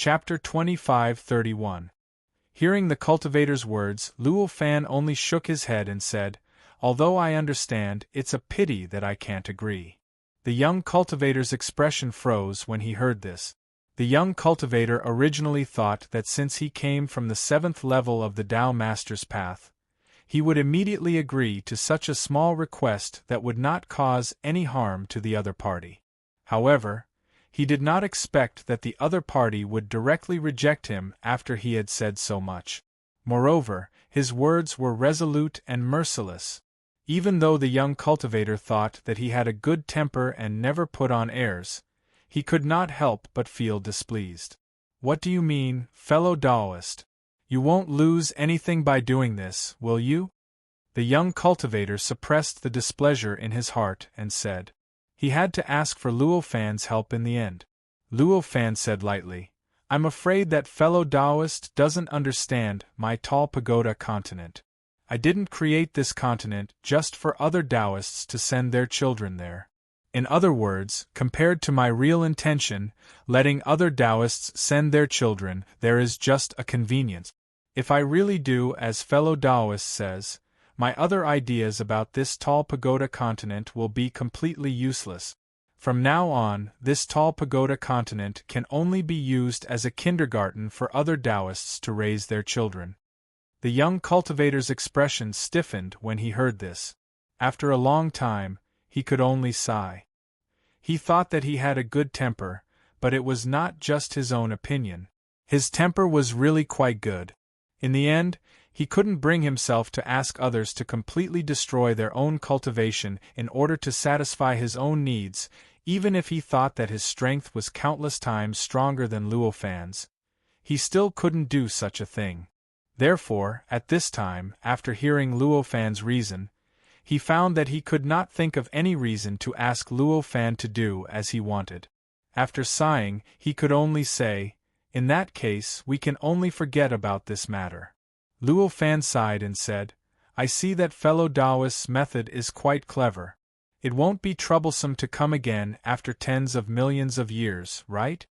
Chapter 25:31. Hearing the cultivator's words, Luo Fan only shook his head and said, "Although I understand, it's a pity that I can't agree." The young cultivator's expression froze when he heard this. The young cultivator originally thought that since he came from the 7th level of the Tao Master's path, he would immediately agree to such a small request that would not cause any harm to the other party. However, he did not expect that the other party would directly reject him after he had said so much. Moreover, his words were resolute and merciless. Even though the young cultivator thought that he had a good temper and never put on airs, he could not help but feel displeased. "What do you mean, fellow Taoist? You won't lose anything by doing this, will you?" The young cultivator suppressed the displeasure in his heart and said. He had to ask for Luo Fan's help in the end. Luo Fan said lightly, "I'm afraid that fellow Taoist doesn't understand my tall pagoda continent. I didn't create this continent just for other Taoists to send their children there. In other words, compared to my real intention, letting other Taoists send their children there is just a convenience. If I really do as fellow Taoist says, my other ideas about this tall pagoda continent will be completely useless. From now on, this tall pagoda continent can only be used as a kindergarten for other Taoists to raise their children." The young cultivator's expression stiffened when he heard this. After a long time, he could only sigh. He thought that he had a good temper, but it was not just his own opinion. His temper was really quite good. In the end, he couldn't bring himself to ask others to completely destroy their own cultivation in order to satisfy his own needs, even if he thought that his strength was countless times stronger than Luo Fan's. He still couldn't do such a thing. Therefore, at this time, after hearing Luo Fan's reason, he found that he could not think of any reason to ask Luo Fan to do as he wanted. After sighing, he could only say, "In that case, we can only forget about this matter." Luo Fan sighed and said, "I see that fellow Taoist's method is quite clever. It won't be troublesome to come again after tens of millions of years, right?"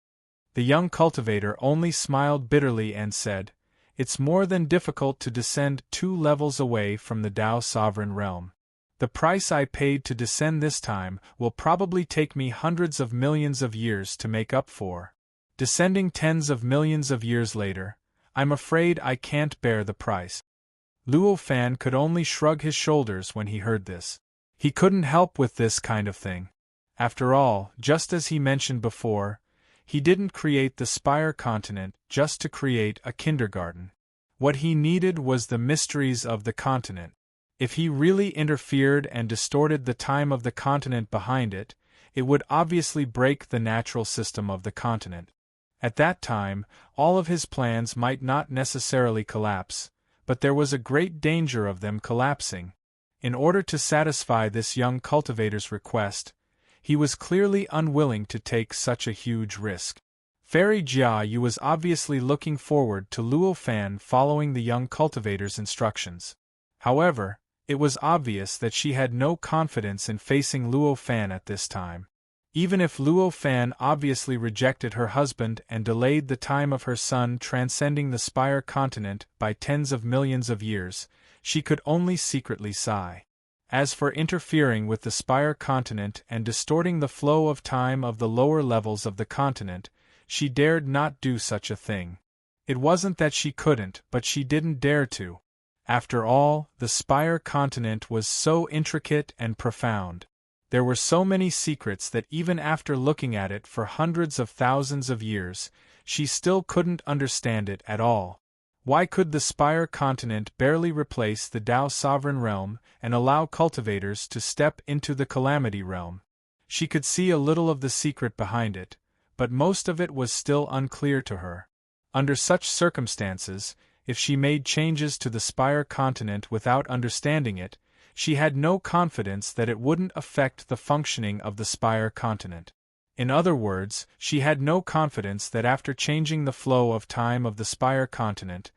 The young cultivator only smiled bitterly and said, "It's more than difficult to descend 2 levels away from the Tao sovereign realm. The price I paid to descend this time will probably take me hundreds of millions of years to make up for. Descending tens of millions of years later, I'm afraid I can't bear the price." Luo Fan could only shrug his shoulders when he heard this. He couldn't help with this kind of thing. After all, just as he mentioned before, he didn't create the Spire continent just to create a kindergarten. What he needed was the mysteries of the continent. If he really interfered and distorted the time of the continent behind it, it would obviously break the natural system of the continent. At that time, all of his plans might not necessarily collapse, but there was a great danger of them collapsing. In order to satisfy this young cultivator's request, he was clearly unwilling to take such a huge risk. Fairy Jia Yu was obviously looking forward to Luo Fan following the young cultivator's instructions. However, it was obvious that she had no confidence in facing Luo Fan at this time. Even if Luo Fan obviously rejected her husband and delayed the time of her son transcending the Spire continent by tens of millions of years, she could only secretly sigh. As for interfering with the Spire continent and distorting the flow of time of the lower levels of the continent, she dared not do such a thing. It wasn't that she couldn't, but she didn't dare to. After all, the Spire continent was so intricate and profound. There were so many secrets that even after looking at it for hundreds of thousands of years, she still couldn't understand it at all. Why could the Spire continent barely replace the Tao sovereign realm and allow cultivators to step into the Calamity realm? She could see a little of the secret behind it, but most of it was still unclear to her. Under such circumstances, if she made changes to the Spire continent without understanding it, she had no confidence that it wouldn't affect the functioning of the Spire continent. In other words, she had no confidence that after changing the flow of time of the Spire continent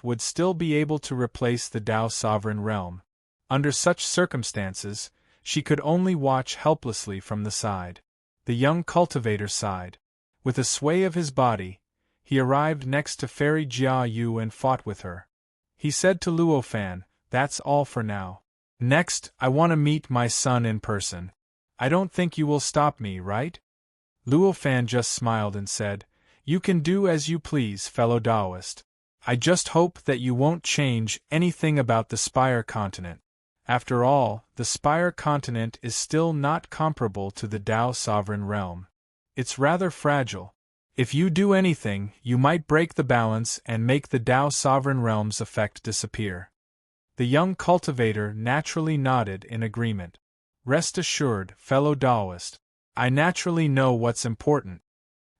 would still be able to replace the Tao sovereign realm. Under such circumstances, she could only watch helplessly from the side. The young cultivator sighed. With a sway of his body, he arrived next to Fairy Jia Yu and fought with her. He said to Luo Fan, "That's all for now. Next, I want to meet my son in person. I don't think you will stop me, right?" Luo Fan just smiled and said, "You can do as you please, fellow Taoist. I just hope that you won't change anything about the Spire continent. After all, the Spire continent is still not comparable to the Tao sovereign realm. It's rather fragile. If you do anything, you might break the balance and make the Tao sovereign realm's effect disappear." The young cultivator naturally nodded in agreement. "Rest assured, fellow Taoist. I naturally know what's important."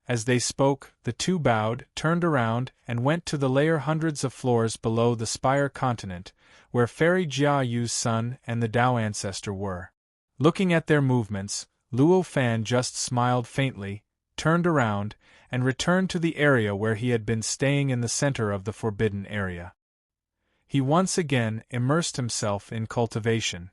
As they spoke, the two bowed, turned around, and went to the layer hundreds of floors below the Spire continent, where Fairy Jia Yu's son and the Tao ancestor were. Looking at their movements, Luo Fan just smiled faintly, turned around, and returned to the area where he had been staying in the center of the forbidden area. He once again immersed himself in cultivation.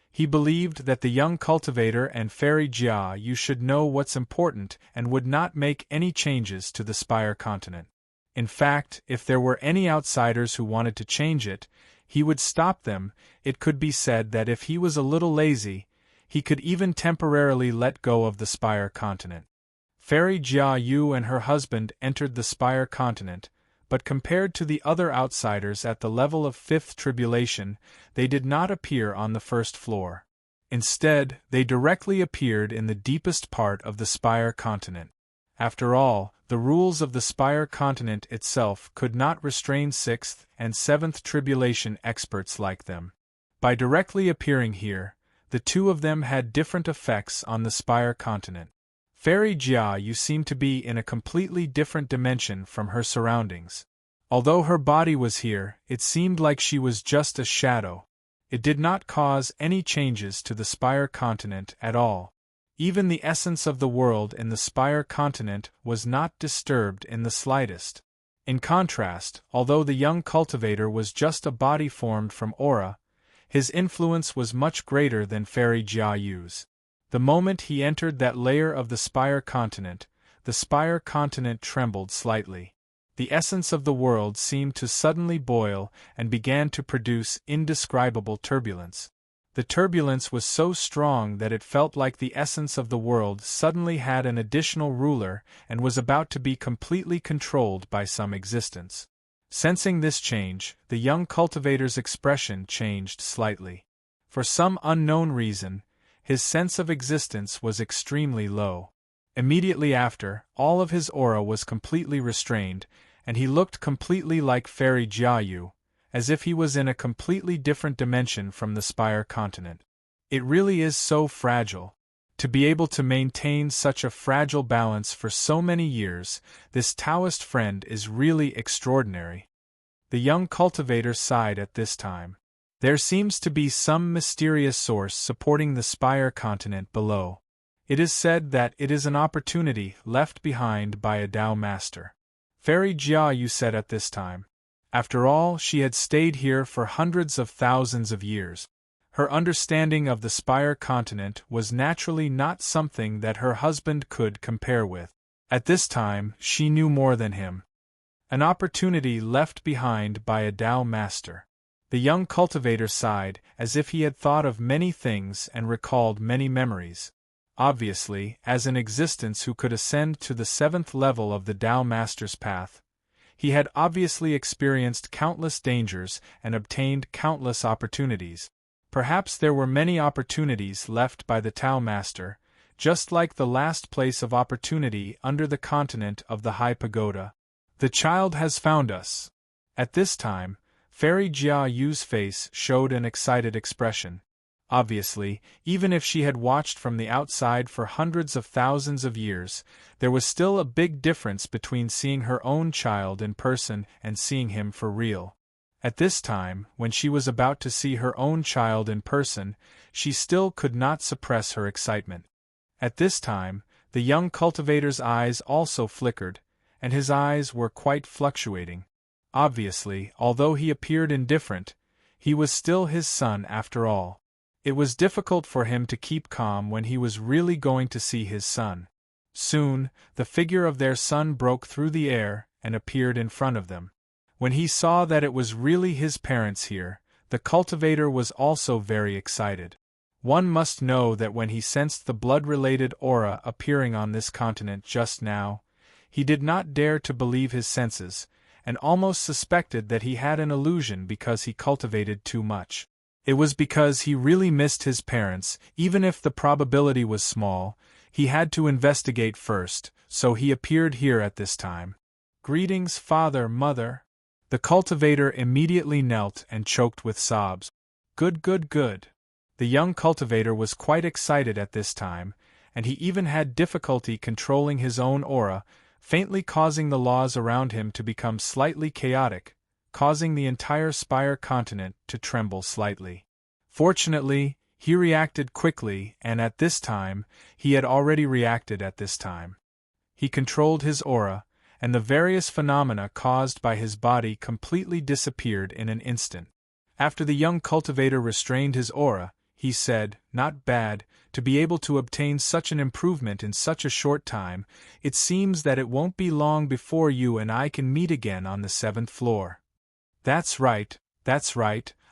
He believed that the young cultivator and Fairy Jia Yu should know what's important and would not make any changes to the Spire continent. In fact, if there were any outsiders who wanted to change it, he would stop them. It could be said that if he was a little lazy, he could even temporarily let go of the Spire continent. Fairy Jia Yu and her husband entered the Spire continent, but compared to the other outsiders at the level of fifth tribulation, they did not appear on the first floor. Instead, they directly appeared in the deepest part of the Spire continent. After all, the rules of the Spire continent itself could not restrain sixth and seventh tribulation experts like them. By directly appearing here, the two of them had different effects on the Spire continent. Fairy Jia Yu seemed to be in a completely different dimension from her surroundings. Although her body was here, it seemed like she was just a shadow. It did not cause any changes to the Spire continent at all. Even the essence of the world in the Spire continent was not disturbed in the slightest. In contrast, although the young cultivator was just a body formed from aura, his influence was much greater than Fairy Jia Yu's. The moment he entered that layer of the Spire continent trembled slightly. The essence of the world seemed to suddenly boil and began to produce indescribable turbulence. The turbulence was so strong that it felt like the essence of the world suddenly had an additional ruler and was about to be completely controlled by some existence. Sensing this change, the young cultivator's expression changed slightly. For some unknown reason, his sense of existence was extremely low. Immediately after, all of his aura was completely restrained, and he looked completely like Fairy Jia Yu, as if he was in a completely different dimension from the Spire continent. It really is so fragile. To be able to maintain such a fragile balance for so many years, this Taoist friend is really extraordinary. The young cultivator sighed at this time. There seems to be some mysterious source supporting the Spire continent below. It is said that it is an opportunity left behind by a Tao master. Fairy Jia Yu said at this time. After all, she had stayed here for hundreds of thousands of years. Her understanding of the Spire continent was naturally not something that her husband could compare with. At this time, she knew more than him. An opportunity left behind by a Tao master. The young cultivator sighed, as if he had thought of many things and recalled many memories. Obviously, as an existence who could ascend to the seventh level of the Tao master's path, he had obviously experienced countless dangers and obtained countless opportunities. Perhaps there were many opportunities left by the Tao master, just like the last place of opportunity under the continent of the High Pagoda. The child has found us. At this time, Fairy Jia Yu's face showed an excited expression. Obviously, even if she had watched from the outside for hundreds of thousands of years, there was still a big difference between seeing her own child in person and seeing him for real. At this time, when she was about to see her own child in person, she still could not suppress her excitement. At this time, the young cultivator's eyes also flickered, and his eyes were quite fluctuating. Obviously, although he appeared indifferent, he was still his son after all. It was difficult for him to keep calm when he was really going to see his son. Soon, the figure of their son broke through the air and appeared in front of them. When he saw that it was really his parents here, the cultivator was also very excited. One must know that when he sensed the blood-related aura appearing on this continent just now, he did not dare to believe his senses, and almost suspected that he had an illusion because he cultivated too much. It was because he really missed his parents, even if the probability was small. He had to investigate first, so he appeared here at this time. "Greetings, father, mother." The cultivator immediately knelt and choked with sobs. "Good, good, good." The young cultivator was quite excited at this time, and he even had difficulty controlling his own aura, faintly causing the laws around him to become slightly chaotic, causing the entire Spire continent to tremble slightly. Fortunately, he reacted quickly, and at this time, he had already reacted at this time. He controlled his aura, and the various phenomena caused by his body completely disappeared in an instant. After the young cultivator restrained his aura, he said, "Not bad, to be able to obtain such an improvement in such a short time. It seems that it won't be long before you and I can meet again on the 7th floor. That's right,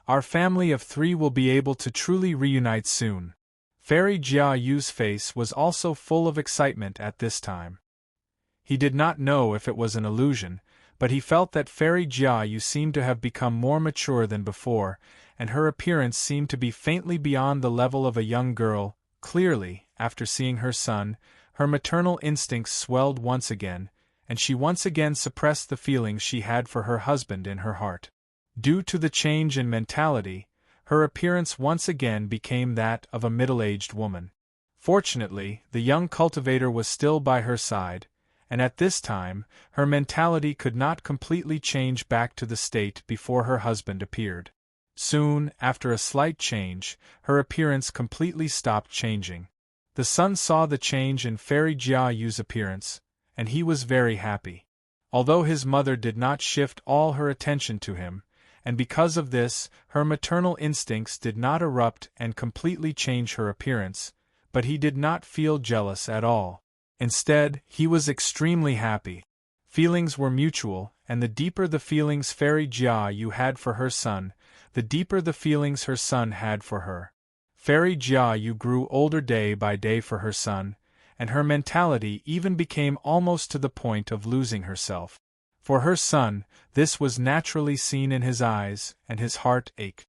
our family of 3 will be able to truly reunite soon." Fairy Jia Yu's face was also full of excitement at this time. He did not know if it was an illusion, but he felt that Fairy Jia Yu seemed to have become more mature than before, and her appearance seemed to be faintly beyond the level of a young girl. Clearly, after seeing her son, her maternal instincts swelled once again, and she once again suppressed the feelings she had for her husband in her heart. Due to the change in mentality, her appearance once again became that of a middle-aged woman. Fortunately, the young cultivator was still by her side, and at this time, her mentality could not completely change back to the state before her husband appeared. Soon, after a slight change, her appearance completely stopped changing. The son saw the change in Fairy Jia Yu's appearance, and he was very happy. Although his mother did not shift all her attention to him, and because of this, her maternal instincts did not erupt and completely change her appearance, but he did not feel jealous at all. Instead, he was extremely happy. Feelings were mutual, and the deeper the feelings Fairy Jia Yu had for her son, the deeper the feelings her son had for her. Fairy Jia Yu grew older day by day for her son, and her mentality even became almost to the point of losing herself. For her son, this was naturally seen in his eyes, and his heart ached.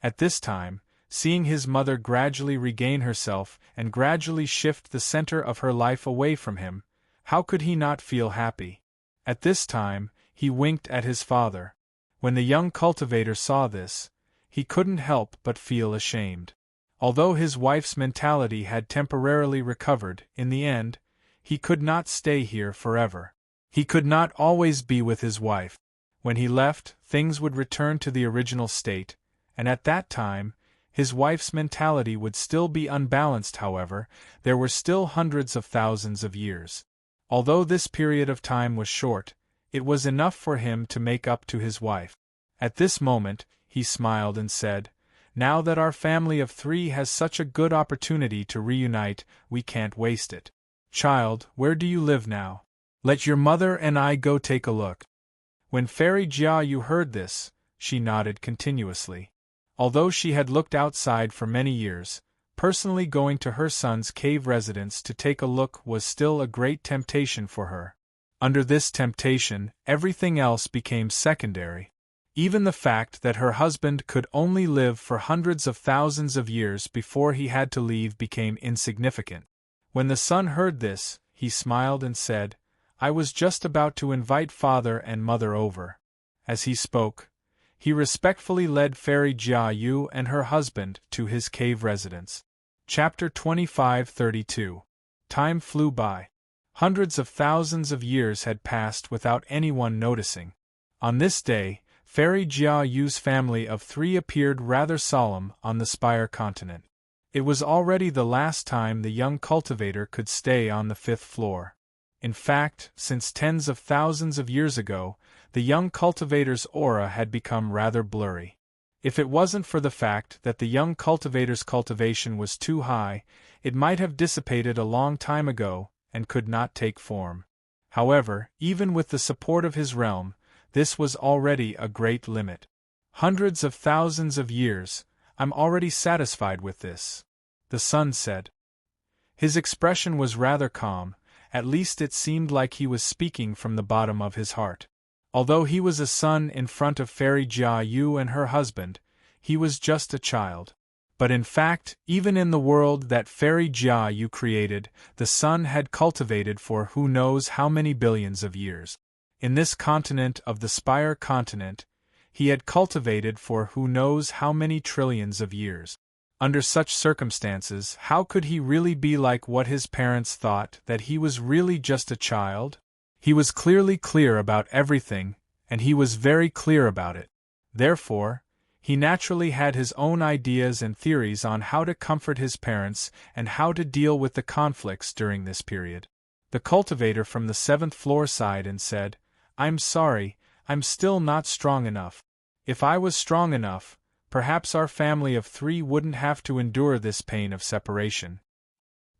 At this time, seeing his mother gradually regain herself and gradually shift the center of her life away from him, how could he not feel happy? At this time, he winked at his father. When the young cultivator saw this, he couldn't help but feel ashamed. Although his wife's mentality had temporarily recovered, in the end, he could not stay here forever. He could not always be with his wife. When he left, things would return to the original state, and at that time, his wife's mentality would still be unbalanced. However, there were still hundreds of thousands of years. Although this period of time was short, it was enough for him to make up to his wife. At this moment, he smiled and said, "Now that our family of 3 has such a good opportunity to reunite, we can't waste it. Child, where do you live now? Let your mother and I go take a look." When Fairy Jia Yu heard this, she nodded continuously. Although she had looked outside for many years, personally going to her son's cave residence to take a look was still a great temptation for her. Under this temptation, everything else became secondary. Even the fact that her husband could only live for hundreds of thousands of years before he had to leave became insignificant. When the son heard this, he smiled and said, "I was just about to invite father and mother over." As he spoke, he respectfully led Fairy Jia Yu and her husband to his cave residence. Chapter 25-32. Time flew by. Hundreds of thousands of years had passed without anyone noticing. On this day, Fairy Jia Yu's family of 3 appeared rather solemn on the Spire continent. It was already the last time the young cultivator could stay on the 5th floor. In fact, since tens of thousands of years ago, the young cultivator's aura had become rather blurry. If it wasn't for the fact that the young cultivator's cultivation was too high, it might have dissipated a long time ago, and could not take form. However, even with the support of his realm, this was already a great limit. Hundreds of thousands of years, I'm already satisfied with this, the sun said. His expression was rather calm, at least it seemed like he was speaking from the bottom of his heart. Although he was a son in front of Fairy Jia Yu and her husband, he was just a child. But in fact, even in the world that Fairy Jia Yu created, the sun had cultivated for who knows how many billions of years. In this continent of the Spire continent, he had cultivated for who knows how many trillions of years. Under such circumstances, how could he really be like what his parents thought, that he was really just a child? He was clearly clear about everything, and he was very clear about it. Therefore, he naturally had his own ideas and theories on how to comfort his parents and how to deal with the conflicts during this period. The cultivator from the 7th floor sighed and said, "I'm sorry, I'm still not strong enough. If I was strong enough, perhaps our family of 3 wouldn't have to endure this pain of separation.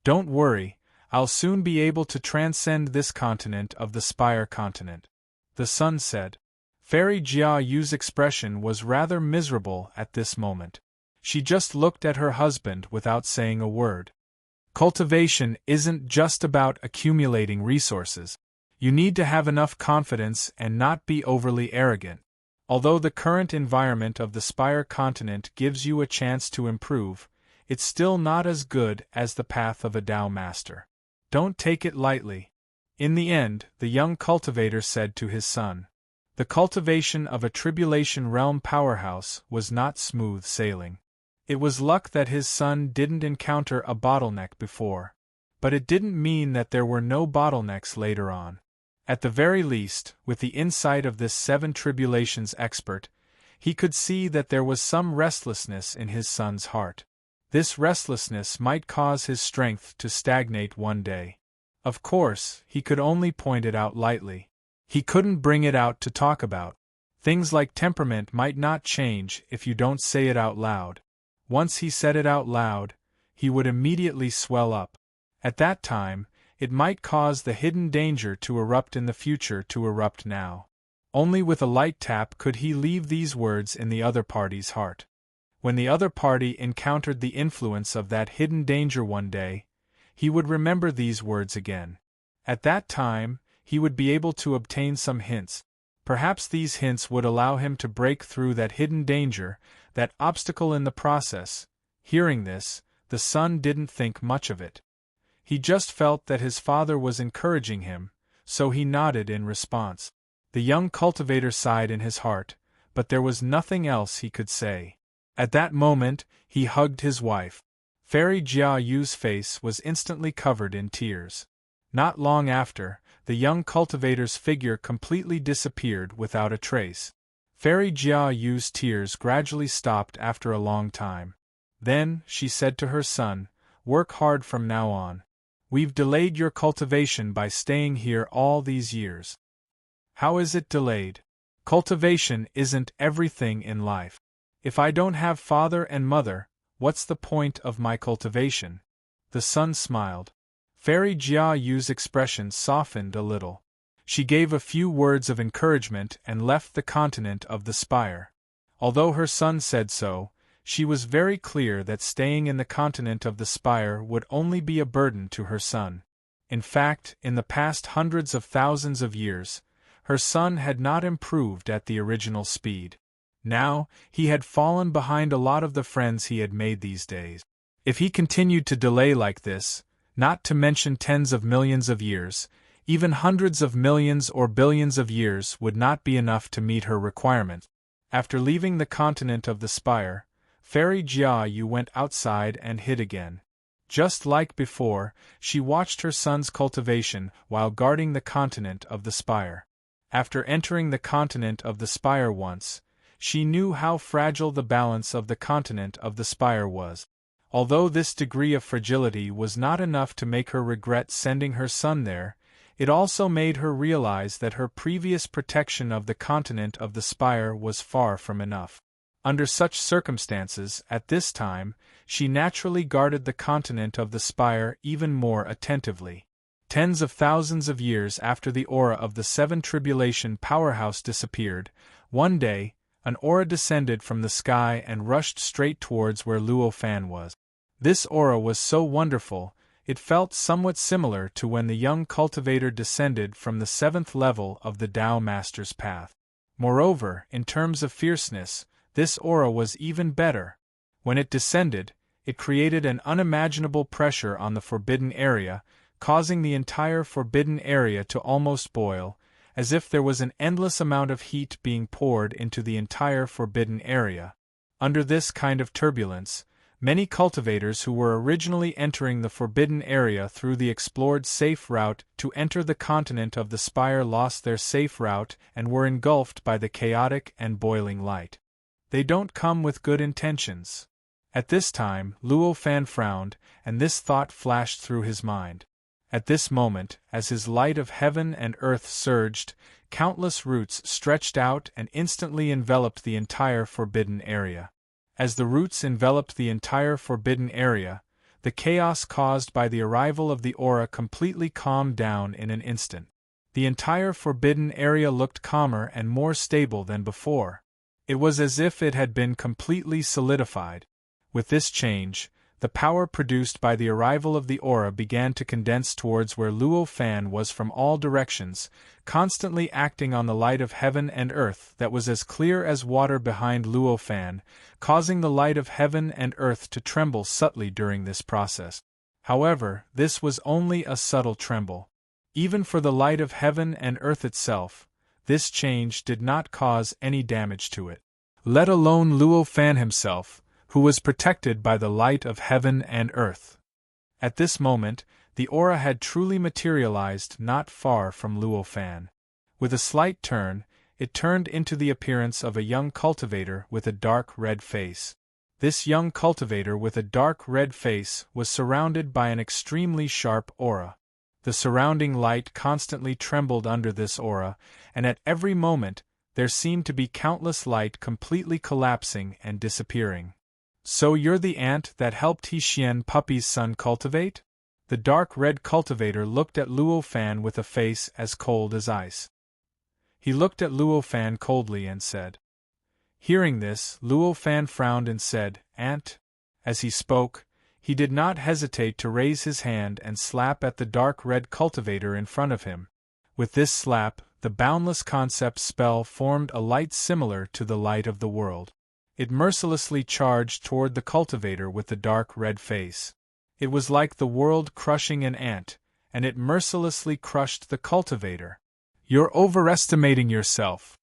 Don't worry, I'll soon be able to transcend this continent of the Spire continent," the sun said. Fairy Jia Yu's expression was rather miserable at this moment. She just looked at her husband without saying a word. Cultivation isn't just about accumulating resources. You need to have enough confidence and not be overly arrogant. Although the current environment of the Spire continent gives you a chance to improve, it's still not as good as the path of a Tao master. Don't take it lightly. In the end, the young cultivator said to his son, the cultivation of a Tribulation Realm powerhouse was not smooth sailing. It was luck that his son didn't encounter a bottleneck before. But it didn't mean that there were no bottlenecks later on. At the very least, with the insight of this 7 Tribulations expert, he could see that there was some restlessness in his son's heart. This restlessness might cause his strength to stagnate one day. Of course, he could only point it out lightly. He couldn't bring it out to talk about. Things like temperament might not change if you don't say it out loud. Once he said it out loud, he would immediately swell up. At that time, it might cause the hidden danger to erupt in the future to erupt now. Only with a light tap could he leave these words in the other party's heart. When the other party encountered the influence of that hidden danger one day, he would remember these words again. At that time, he would be able to obtain some hints. Perhaps these hints would allow him to break through that hidden danger, that obstacle in the process. Hearing this, the son didn't think much of it. He just felt that his father was encouraging him, so he nodded in response. The young cultivator sighed in his heart, but there was nothing else he could say. At that moment, he hugged his wife. Fairy Jia Yu's face was instantly covered in tears. Not long after, the young cultivator's figure completely disappeared without a trace. Fairy Jia Yu's tears gradually stopped after a long time. Then, she said to her son, "Work hard from now on. We've delayed your cultivation by staying here all these years." How is it delayed? Cultivation isn't everything in life. If I don't have father and mother, what's the point of my cultivation? The son smiled. Fairy Jia Yu's expression softened a little. She gave a few words of encouragement and left the continent of the Spire. Although her son said so, she was very clear that staying in the continent of the Spire would only be a burden to her son. In fact, in the past hundreds of thousands of years, her son had not improved at the original speed. Now, he had fallen behind a lot of the friends he had made these days. If he continued to delay like this, not to mention tens of millions of years, even hundreds of millions or billions of years would not be enough to meet her requirement. After leaving the continent of the Spire, Fairy Jia Yu went outside and hid again. Just like before, she watched her son's cultivation while guarding the continent of the Spire. After entering the continent of the Spire once, she knew how fragile the balance of the continent of the Spire was. Although this degree of fragility was not enough to make her regret sending her son there, it also made her realize that her previous protection of the continent of the Spire was far from enough. Under such circumstances, at this time, she naturally guarded the continent of the Spire even more attentively. Tens of thousands of years after the aura of the Seven Tribulation powerhouse disappeared, one day, an aura descended from the sky and rushed straight towards where Luo Fan was. This aura was so wonderful, it felt somewhat similar to when the young cultivator descended from the 7th level of the Tao Master's path. Moreover, in terms of fierceness, this aura was even better. When it descended, it created an unimaginable pressure on the forbidden area, causing the entire forbidden area to almost boil, as if there was an endless amount of heat being poured into the entire forbidden area. Under this kind of turbulence, many cultivators who were originally entering the forbidden area through the explored safe route to enter the continent of the Spire lost their safe route and were engulfed by the chaotic and boiling light. They don't come with good intentions. At this time, Luo Fan frowned, and this thought flashed through his mind. At this moment, as his light of heaven and earth surged, countless roots stretched out and instantly enveloped the entire forbidden area. As the roots enveloped the entire forbidden area, the chaos caused by the arrival of the aura completely calmed down in an instant. The entire forbidden area looked calmer and more stable than before. It was as if it had been completely solidified. With this change, the power produced by the arrival of the aura began to condense towards where Luo Fan was from all directions, constantly acting on the light of heaven and earth that was as clear as water behind Luo Fan, causing the light of heaven and earth to tremble subtly during this process. However, this was only a subtle tremble. Even for the light of heaven and earth itself, this change did not cause any damage to it. Let alone Luo Fan himself, who was protected by the light of heaven and earth. At this moment, the aura had truly materialized not far from Luo Fan. With a slight turn, it turned into the appearance of a young cultivator with a dark red face. This young cultivator with a dark red face was surrounded by an extremely sharp aura. The surrounding light constantly trembled under this aura, and at every moment, there seemed to be countless light completely collapsing and disappearing. So you're the ant that helped He-Xian Puppy's son cultivate? The dark red cultivator looked at Luo Fan with a face as cold as ice. He looked at Luo Fan coldly and said. Hearing this, Luo Fan frowned and said, Ant? As he spoke, he did not hesitate to raise his hand and slap at the dark red cultivator in front of him. With this slap, the boundless concept spell formed a light similar to the light of the world. It mercilessly charged toward the cultivator with the dark red face. It was like the world crushing an ant, and it mercilessly crushed the cultivator. You're overestimating yourself.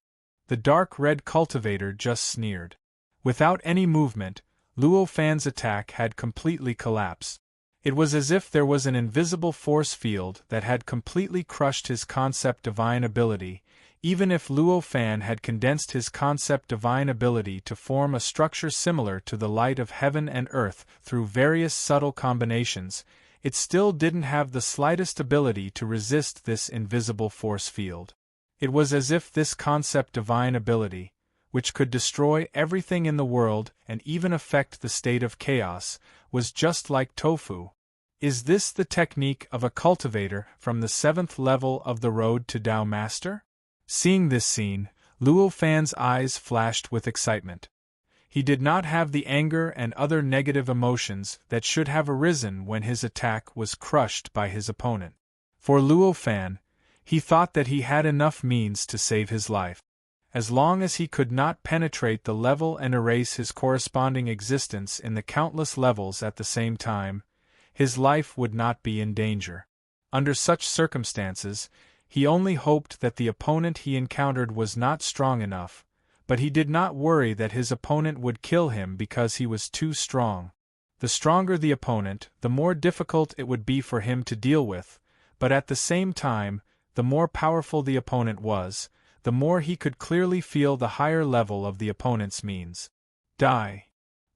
The dark red cultivator just sneered. Without any movement, Luo Fan's attack had completely collapsed. It was as if there was an invisible force field that had completely crushed his concept divine ability. Even if Luo Fan had condensed his concept divine ability to form a structure similar to the light of heaven and earth through various subtle combinations, it still didn't have the slightest ability to resist this invisible force field. It was as if this concept divine ability, which could destroy everything in the world and even affect the state of chaos, was just like tofu. Is this the technique of a cultivator from the 7th level of the road to Tao Master? Seeing this scene, Luo Fan's eyes flashed with excitement. He did not have the anger and other negative emotions that should have arisen when his attack was crushed by his opponent. For Luo Fan, he thought that he had enough means to save his life. As long as he could not penetrate the level and erase his corresponding existence in the countless levels at the same time, his life would not be in danger. Under such circumstances, he only hoped that the opponent he encountered was not strong enough, but he did not worry that his opponent would kill him because he was too strong. The stronger the opponent, the more difficult it would be for him to deal with, but at the same time, the more powerful the opponent was, the more he could clearly feel the higher level of the opponent's means. Die.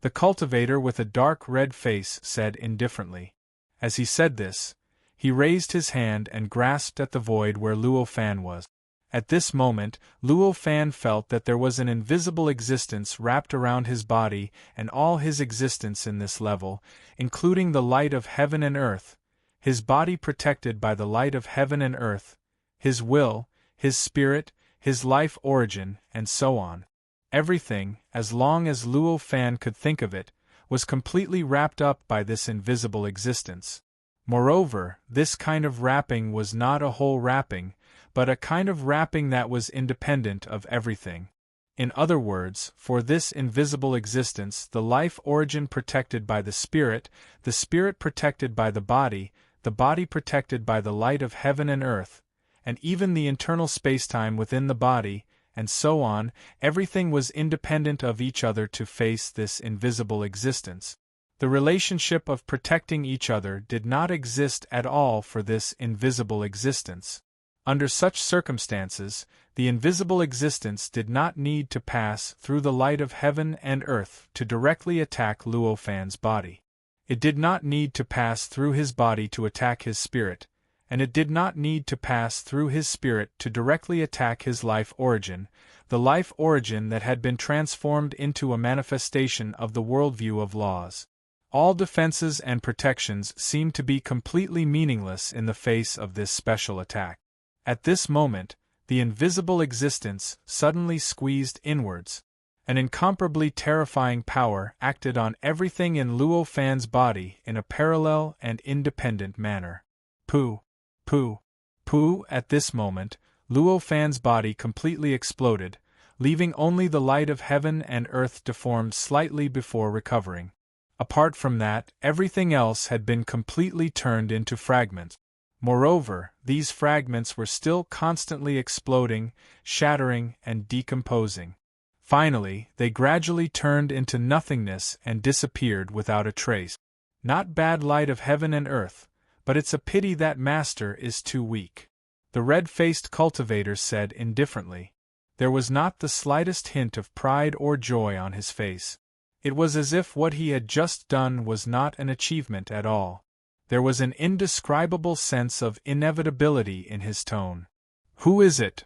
The cultivator with a dark red face said indifferently. As he said this, he raised his hand and grasped at the void where Luo Fan was. At this moment, Luo Fan felt that there was an invisible existence wrapped around his body and all his existence in this level, including the light of heaven and earth, his body protected by the light of heaven and earth, his will, his spirit, his life origin, and so on. Everything, as long as Luo Fan could think of it, was completely wrapped up by this invisible existence. Moreover, this kind of wrapping was not a whole wrapping, but a kind of wrapping that was independent of everything. In other words, for this invisible existence, the life origin protected by the spirit protected by the body protected by the light of heaven and earth, and even the internal spacetime within the body, and so on, everything was independent of each other to face this invisible existence. The relationship of protecting each other did not exist at all for this invisible existence. Under such circumstances, the invisible existence did not need to pass through the light of heaven and earth to directly attack Luo Fan's body. It did not need to pass through his body to attack his spirit, and it did not need to pass through his spirit to directly attack his life origin, the life origin that had been transformed into a manifestation of the worldview of laws. All defenses and protections seemed to be completely meaningless in the face of this special attack. At this moment, the invisible existence suddenly squeezed inwards. An incomparably terrifying power acted on everything in Luo Fan's body in a parallel and independent manner. Pooh! Pooh! Pooh! At this moment, Luo Fan's body completely exploded, leaving only the light of heaven and earth deformed slightly before recovering. Apart from that, everything else had been completely turned into fragments. Moreover, these fragments were still constantly exploding, shattering, and decomposing. Finally, they gradually turned into nothingness and disappeared without a trace. Not bad light of heaven and earth, but it's a pity that master is too weak, the red-faced cultivator said indifferently. There was not the slightest hint of pride or joy on his face. It was as if what he had just done was not an achievement at all. There was an indescribable sense of inevitability in his tone. Who is it?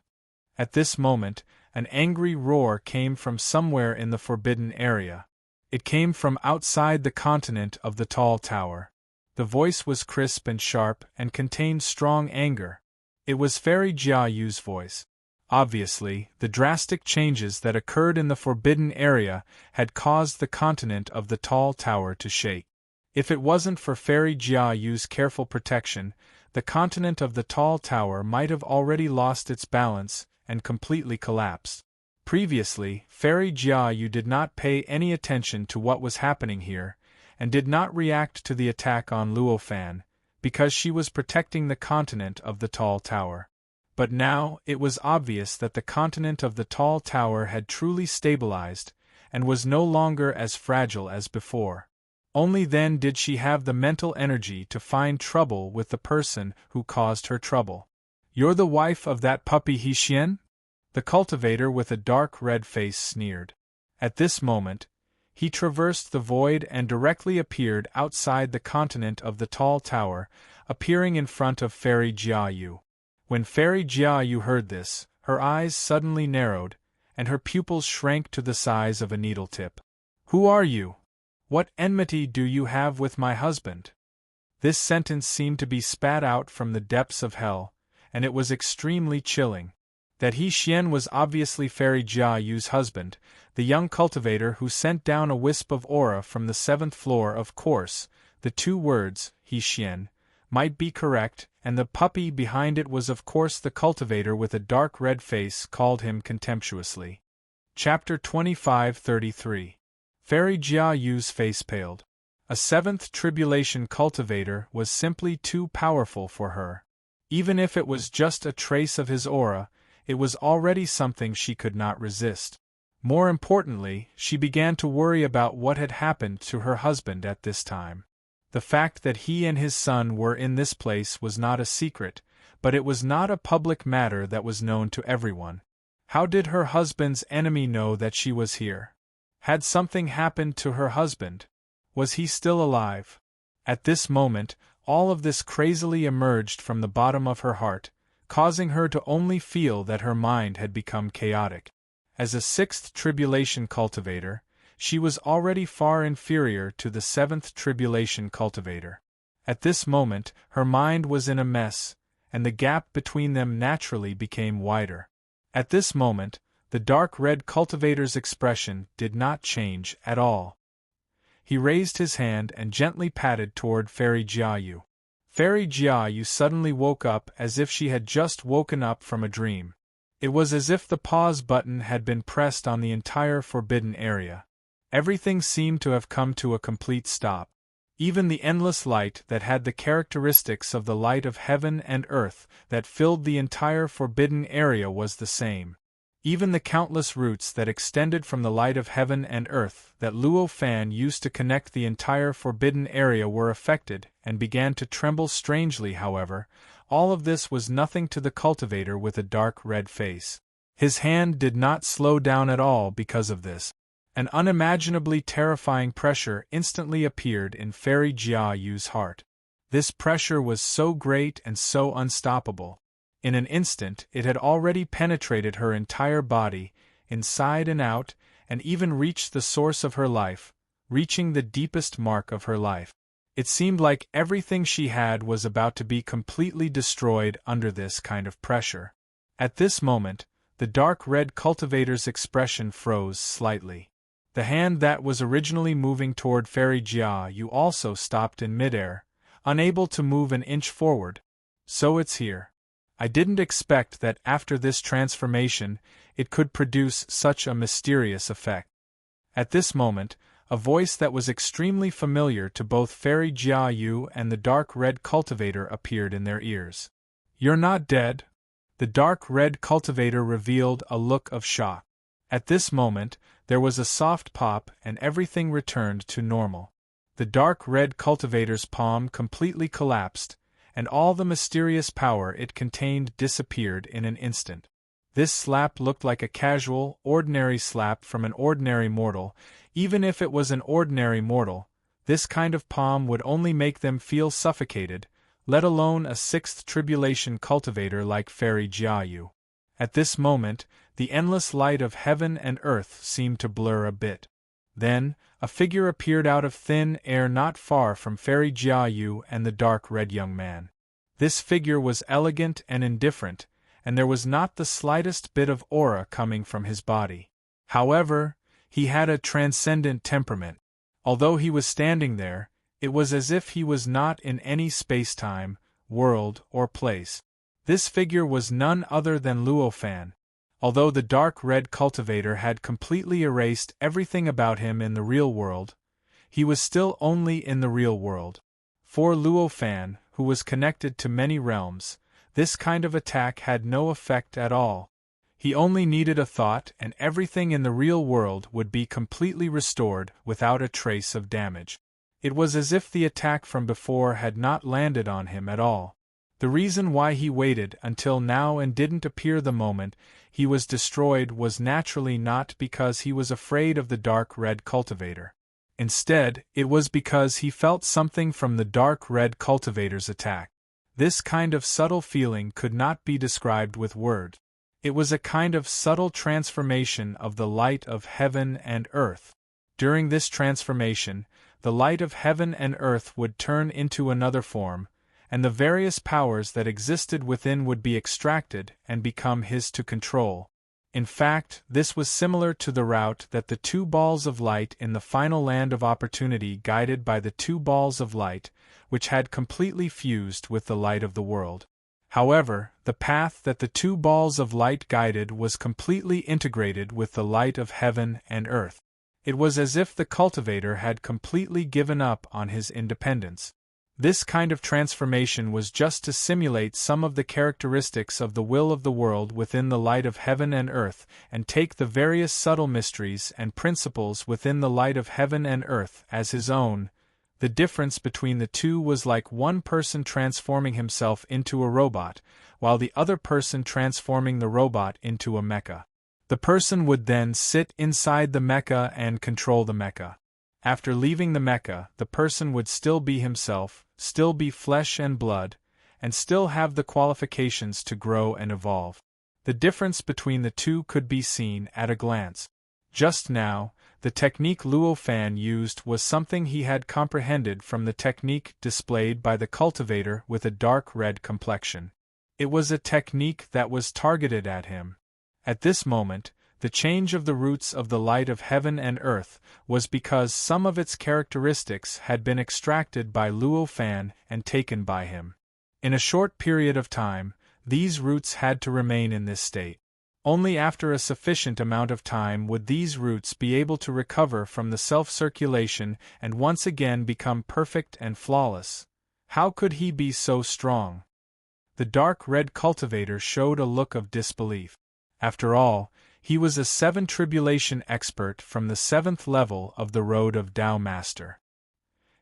At this moment, an angry roar came from somewhere in the forbidden area. It came from outside the continent of the tall tower. The voice was crisp and sharp and contained strong anger. It was Fairy Jiayu's voice. Obviously, the drastic changes that occurred in the forbidden area had caused the continent of the tall tower to shake. If it wasn't for Fairy Jiayu's careful protection, the continent of the tall tower might have already lost its balance and completely collapsed. Previously, Fairy Jiayu did not pay any attention to what was happening here, and did not react to the attack on Luo Fan, because she was protecting the continent of the tall tower. But now, it was obvious that the continent of the tall tower had truly stabilized, and was no longer as fragile as before. Only then did she have the mental energy to find trouble with the person who caused her trouble. "You're the wife of that puppy Hixien?" The cultivator with a dark red face sneered. At this moment, he traversed the void and directly appeared outside the continent of the tall tower, appearing in front of Fairy Jiayu. When Fairy Jiayu heard this, her eyes suddenly narrowed, and her pupils shrank to the size of a needle tip. "Who are you? What enmity do you have with my husband?" This sentence seemed to be spat out from the depths of hell, and it was extremely chilling. That Hixien was obviously Fairy Jiayu's husband, the young cultivator who sent down a wisp of aura from the 7th floor. Of course, the two words, Hixien, might be correct, and the puppy behind it was of course the cultivator with a dark red face called him contemptuously. Chapter 25-33. Fairy Jiayu's face paled. A 7th tribulation cultivator was simply too powerful for her. Even if it was just a trace of his aura, it was already something she could not resist. More importantly, she began to worry about what had happened to her husband at this time. The fact that he and his son were in this place was not a secret, but it was not a public matter that was known to everyone. How did her husband's enemy know that she was here? Had something happened to her husband? Was he still alive? At this moment, all of this crazily emerged from the bottom of her heart, causing her to only feel that her mind had become chaotic. As a 6th tribulation cultivator, she was already far inferior to the 7th tribulation cultivator. At this moment, her mind was in a mess, and the gap between them naturally became wider. At this moment, the dark red cultivator's expression did not change at all. He raised his hand and gently patted toward Fairy Jiayu. Fairy Jiayu suddenly woke up as if she had just woken up from a dream. It was as if the pause button had been pressed on the entire forbidden area. Everything seemed to have come to a complete stop. Even the endless light that had the characteristics of the light of heaven and earth that filled the entire forbidden area was the same. Even the countless roots that extended from the light of heaven and earth that Luo Fan used to connect the entire forbidden area were affected and began to tremble strangely. However, all of this was nothing to the cultivator with a dark red face. His hand did not slow down at all because of this. An unimaginably terrifying pressure instantly appeared in Fairy Jiayu's heart. This pressure was so great and so unstoppable. In an instant it had already penetrated her entire body, inside and out, and even reached the source of her life, reaching the deepest mark of her life. It seemed like everything she had was about to be completely destroyed under this kind of pressure. At this moment, the dark red cultivator's expression froze slightly. The hand that was originally moving toward Fairy Jiayu also stopped in midair, unable to move an inch forward. So it's here. I didn't expect that after this transformation, it could produce such a mysterious effect. At this moment, a voice that was extremely familiar to both Fairy Jiayu and the dark red cultivator appeared in their ears. "You're not dead?" The dark red cultivator revealed a look of shock. At this moment, there was a soft pop and everything returned to normal. The dark red cultivator's palm completely collapsed, and all the mysterious power it contained disappeared in an instant. This slap looked like a casual, ordinary slap from an ordinary mortal. Even if it was an ordinary mortal, this kind of palm would only make them feel suffocated, let alone a sixth tribulation cultivator like Fairy Jiayu. At this moment, the endless light of heaven and earth seemed to blur a bit. Then, a figure appeared out of thin air not far from Fairy Jiayu and the dark red young man. This figure was elegant and indifferent, and there was not the slightest bit of aura coming from his body. However, he had a transcendent temperament. Although he was standing there, it was as if he was not in any space-time, world, or place. This figure was none other than Luo Fan. Although the dark red cultivator had completely erased everything about him in the real world, he was still only in the real world. For Luo Fan, who was connected to many realms, this kind of attack had no effect at all. He only needed a thought and everything in the real world would be completely restored without a trace of damage. It was as if the attack from before had not landed on him at all. The reason why he waited until now and didn't appear the moment he was destroyed was naturally not because he was afraid of the dark red cultivator. Instead, it was because he felt something from the dark red cultivator's attack. This kind of subtle feeling could not be described with words. It was a kind of subtle transformation of the light of heaven and earth. During this transformation, the light of heaven and earth would turn into another form, and the various powers that existed within would be extracted and become his to control. In fact, this was similar to the route that the two balls of light in the final land of opportunity guided by the two balls of light, which had completely fused with the light of the world. However, the path that the two balls of light guided was completely integrated with the light of heaven and earth. It was as if the cultivator had completely given up on his independence. This kind of transformation was just to simulate some of the characteristics of the will of the world within the light of heaven and earth, and take the various subtle mysteries and principles within the light of heaven and earth as his own. The difference between the two was like one person transforming himself into a robot, while the other person transforming the robot into a mecha. The person would then sit inside the mecha and control the mecha. After leaving the mecha, the person would still be himself, still be flesh and blood, and still have the qualifications to grow and evolve. The difference between the two could be seen at a glance. Just now, the technique Luo Fan used was something he had comprehended from the technique displayed by the cultivator with a dark red complexion. It was a technique that was targeted at him. At this moment, the change of the roots of the light of heaven and earth was because some of its characteristics had been extracted by Luo Fan and taken by him. In a short period of time, these roots had to remain in this state. Only after a sufficient amount of time would these roots be able to recover from the self-circulation and once again become perfect and flawless. How could he be so strong? The dark red cultivator showed a look of disbelief. After all, he was a 7 tribulation expert from the 7th level of the Road of Tao Master.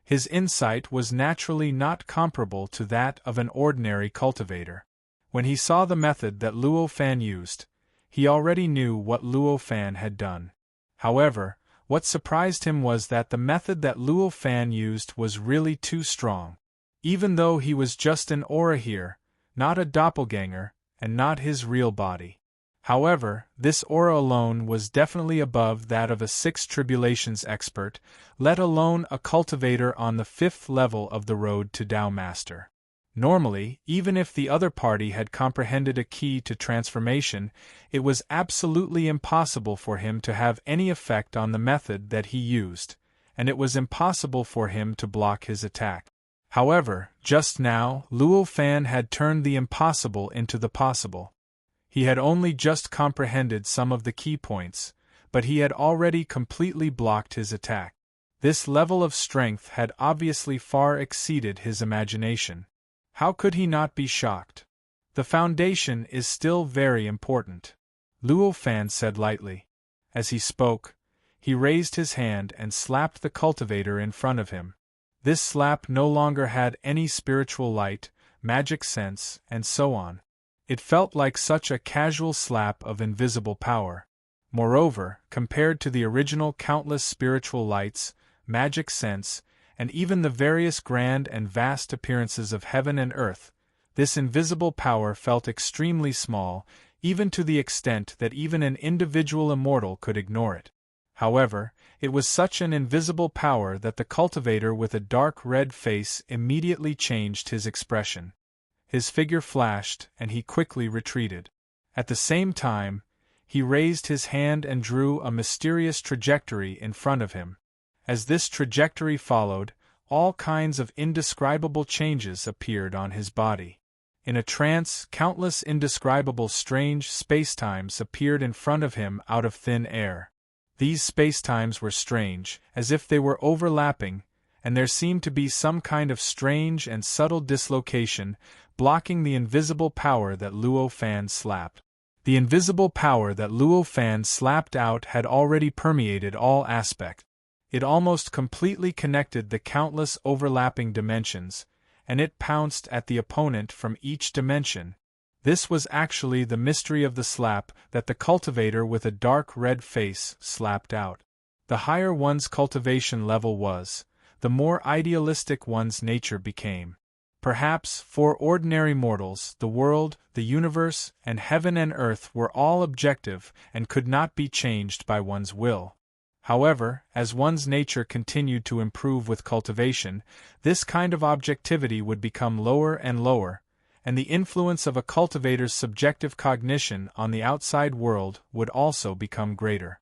His insight was naturally not comparable to that of an ordinary cultivator. When he saw the method that Luo Fan used, he already knew what Luo Fan had done. However, what surprised him was that the method that Luo Fan used was really too strong. Even though he was just an aura here, not a doppelganger, and not his real body. However, this aura alone was definitely above that of a 6 tribulations expert, let alone a cultivator on the 5th level of the Road to Tao Master. Normally, even if the other party had comprehended a key to transformation, it was absolutely impossible for him to have any effect on the method that he used, and it was impossible for him to block his attack. However, just now, Luo Fan had turned the impossible into the possible. He had only just comprehended some of the key points, but he had already completely blocked his attack. This level of strength had obviously far exceeded his imagination. How could he not be shocked? The foundation is still very important, Luo Fan said lightly. As he spoke, he raised his hand and slapped the cultivator in front of him. This slap no longer had any spiritual light, magic sense, and so on. It felt like such a casual slap of invisible power. Moreover, compared to the original countless spiritual lights, magic sense, and even the various grand and vast appearances of heaven and earth, this invisible power felt extremely small, even to the extent that even an individual immortal could ignore it. However, it was such an invisible power that the cultivator with a dark red face immediately changed his expression. His figure flashed, and he quickly retreated. At the same time, he raised his hand and drew a mysterious trajectory in front of him. As this trajectory followed, all kinds of indescribable changes appeared on his body. In a trance, countless indescribable strange spacetimes appeared in front of him out of thin air. These spacetimes were strange, as if they were overlapping, and there seemed to be some kind of strange and subtle dislocation, blocking the invisible power that Luo Fan slapped. The invisible power that Luo Fan slapped out had already permeated all aspects. It almost completely connected the countless overlapping dimensions, and it pounced at the opponent from each dimension. This was actually the mystery of the slap that the cultivator with a dark red face slapped out. The higher one's cultivation level was, the more idealistic one's nature became. Perhaps, for ordinary mortals, the world, the universe, and heaven and earth were all objective and could not be changed by one's will. However, as one's nature continued to improve with cultivation, this kind of objectivity would become lower and lower, and the influence of a cultivator's subjective cognition on the outside world would also become greater.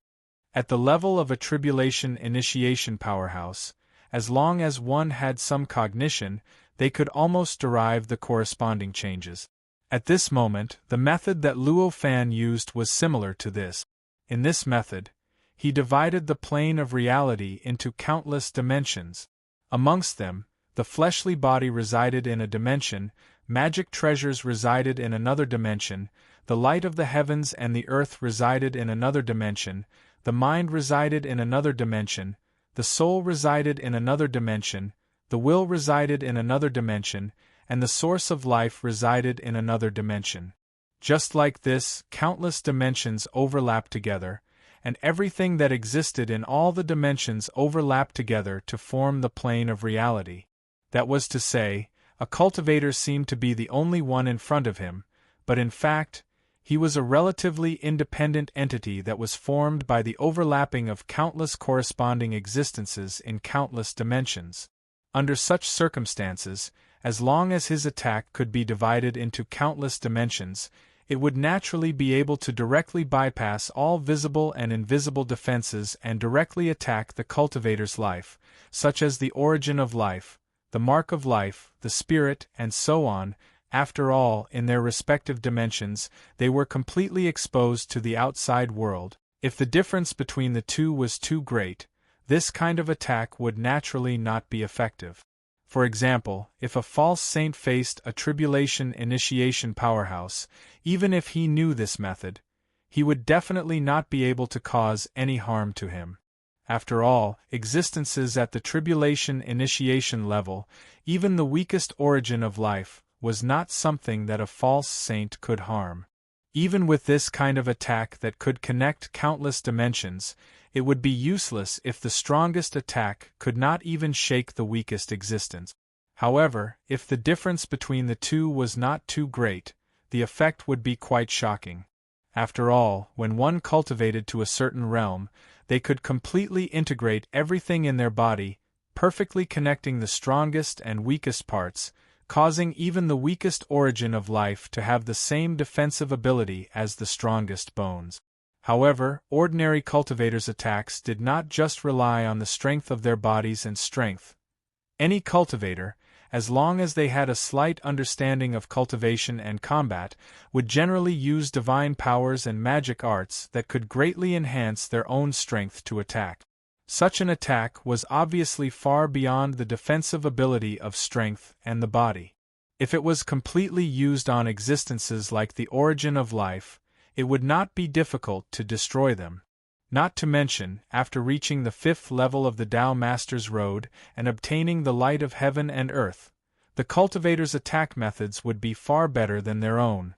At the level of a tribulation initiation powerhouse, as long as one had some cognition, they could almost derive the corresponding changes. At this moment, the method that Luo Fan used was similar to this. In this method, he divided the plane of reality into countless dimensions. Amongst them, the fleshly body resided in a dimension, magic treasures resided in another dimension, the light of the heavens and the earth resided in another dimension, the mind resided in another dimension, the soul resided in another dimension, the will resided in another dimension, and the source of life resided in another dimension. Just like this, countless dimensions overlap together, and everything that existed in all the dimensions overlapped together to form the plane of reality. That was to say, a cultivator seemed to be the only one in front of him, but in fact, He was a relatively independent entity that was formed by the overlapping of countless corresponding existences in countless dimensions. Under such circumstances, as long as his attack could be divided into countless dimensions, it would naturally be able to directly bypass all visible and invisible defenses and directly attack the cultivator's life, such as the origin of life, the mark of life, the spirit, and so on. After all, in their respective dimensions, they were completely exposed to the outside world. If the difference between the two was too great, this kind of attack would naturally not be effective. For example, if a false saint faced a tribulation initiation powerhouse, even if he knew this method, he would definitely not be able to cause any harm to him. After all, existences at the tribulation initiation level, even the weakest origin of life, was not something that a false saint could harm. Even with this kind of attack that could connect countless dimensions, it would be useless if the strongest attack could not even shake the weakest existence. However, if the difference between the two was not too great, the effect would be quite shocking. After all, when one cultivated to a certain realm, they could completely integrate everything in their body, perfectly connecting the strongest and weakest parts, causing even the weakest origin of life to have the same defensive ability as the strongest bones. However, ordinary cultivators' attacks did not just rely on the strength of their bodies and strength. Any cultivator, as long as they had a slight understanding of cultivation and combat, would generally use divine powers and magic arts that could greatly enhance their own strength to attack. Such an attack was obviously far beyond the defensive ability of strength and the body. If it was completely used on existences like the origin of life, it would not be difficult to destroy them. Not to mention, after reaching the 5th level of the Tao Master's Road and obtaining the light of heaven and earth, the cultivator's attack methods would be far better than their own.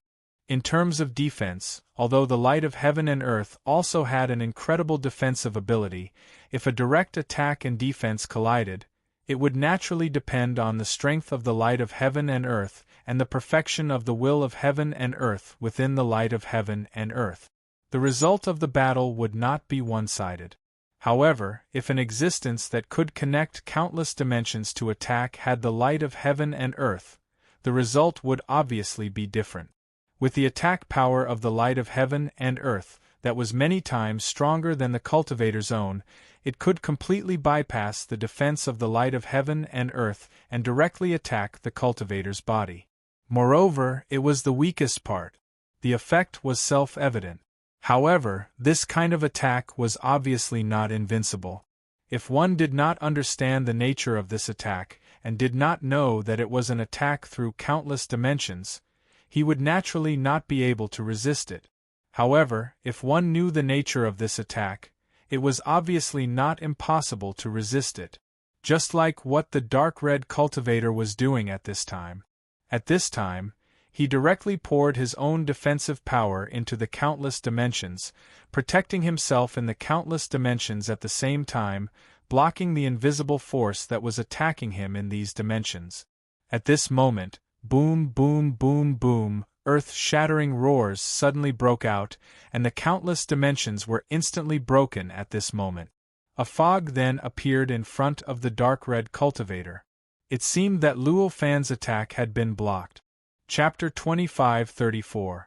In terms of defense, although the light of heaven and earth also had an incredible defensive ability, if a direct attack and defense collided, it would naturally depend on the strength of the light of heaven and earth and the perfection of the will of heaven and earth within the light of heaven and earth. The result of the battle would not be one-sided. However, if an existence that could connect countless dimensions to attack had the light of heaven and earth, the result would obviously be different. With the attack power of the light of heaven and earth, that was many times stronger than the cultivator's own, it could completely bypass the defense of the light of heaven and earth and directly attack the cultivator's body. Moreover, it was the weakest part. The effect was self-evident. However, this kind of attack was obviously not invincible. If one did not understand the nature of this attack, and did not know that it was an attack through countless dimensions, he would naturally not be able to resist it. However, if one knew the nature of this attack, it was obviously not impossible to resist it. Just like what the dark red cultivator was doing at this time. At this time, he directly poured his own defensive power into the countless dimensions, protecting himself in the countless dimensions at the same time, blocking the invisible force that was attacking him in these dimensions. At this moment, boom, boom, boom, boom, earth-shattering roars suddenly broke out, and the countless dimensions were instantly broken at this moment. A fog then appeared in front of the dark red cultivator. It seemed that Luo Fan's attack had been blocked. Chapter 25-34.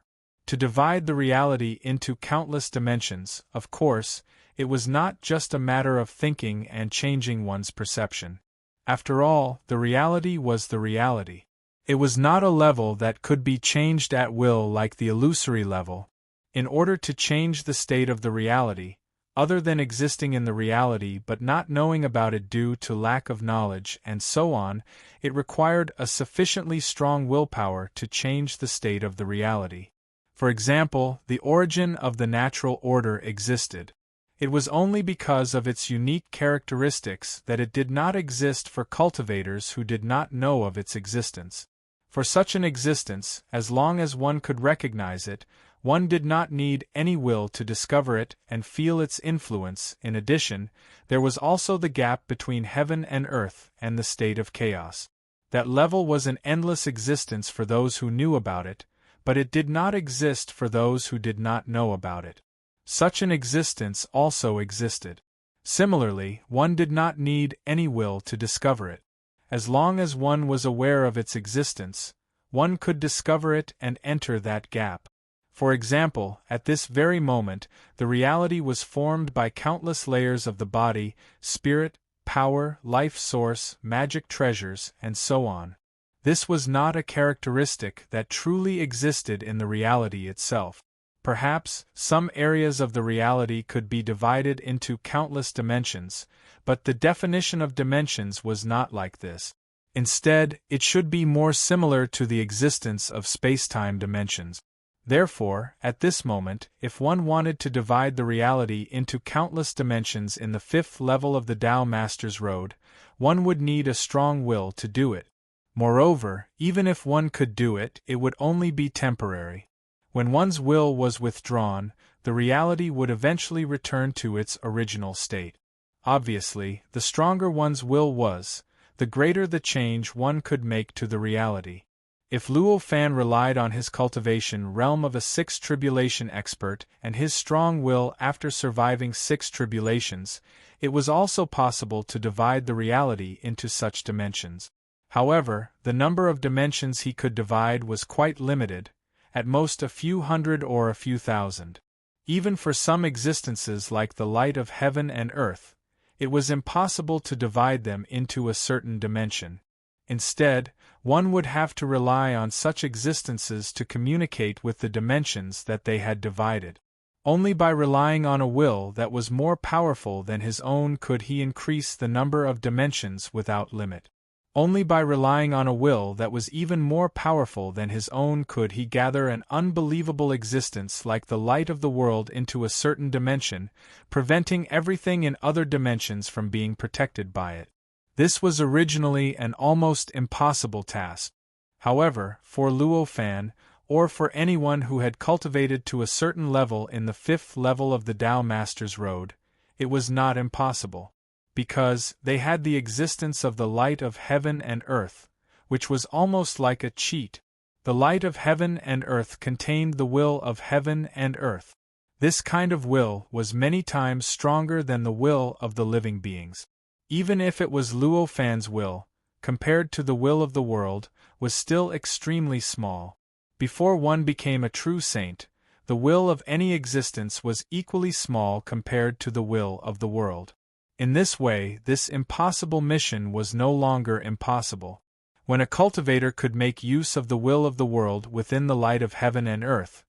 To divide the reality into countless dimensions, of course, it was not just a matter of thinking and changing one's perception. After all, the reality was the reality. It was not a level that could be changed at will like the illusory level. In order to change the state of the reality, other than existing in the reality but not knowing about it due to lack of knowledge and so on, it required a sufficiently strong willpower to change the state of the reality. For example, the origin of the natural order existed. It was only because of its unique characteristics that it did not exist for cultivators who did not know of its existence. For such an existence, as long as one could recognize it, one did not need any will to discover it and feel its influence. In addition, there was also the gap between heaven and earth and the state of chaos. That level was an endless existence for those who knew about it, but it did not exist for those who did not know about it. Such an existence also existed. Similarly, one did not need any will to discover it. As long as one was aware of its existence, one could discover it and enter that gap. For example, at this very moment, the reality was formed by countless layers of the body, spirit, power, life source, magic treasures, and so on. This was not a characteristic that truly existed in the reality itself. Perhaps, some areas of the reality could be divided into countless dimensions, but the definition of dimensions was not like this. Instead, it should be more similar to the existence of space-time dimensions. Therefore, at this moment, if one wanted to divide the reality into countless dimensions in the fifth level of the Tao Master's Road, one would need a strong will to do it. Moreover, even if one could do it, it would only be temporary. When one's will was withdrawn, the reality would eventually return to its original state. Obviously, the stronger one's will was, the greater the change one could make to the reality. If Luo Fan relied on his cultivation realm of a sixth tribulation expert and his strong will after surviving 6 tribulations, it was also possible to divide the reality into such dimensions. However, the number of dimensions he could divide was quite limited, at most a few hundred or a few thousand. Even for some existences like the light of heaven and earth, it was impossible to divide them into a certain dimension. Instead, one would have to rely on such existences to communicate with the dimensions that they had divided. Only by relying on a will that was more powerful than his own could he increase the number of dimensions without limit. Only by relying on a will that was even more powerful than his own could he gather an unbelievable existence like the light of the world into a certain dimension, preventing everything in other dimensions from being protected by it. This was originally an almost impossible task. However, for Luo Fan, or for anyone who had cultivated to a certain level in the 5th level of the Tao Master's Road, it was not impossible. Because they had the existence of the light of heaven and earth, which was almost like a cheat. The light of heaven and earth contained the will of heaven and earth. This kind of will was many times stronger than the will of the living beings. Even if it was Luo Fan's will, compared to the will of the world, was still extremely small. Before one became a true saint, the will of any existence was equally small compared to the will of the world. In this way, this impossible mission was no longer impossible. When a cultivator could make use of the will of the world within the light of heaven and earth,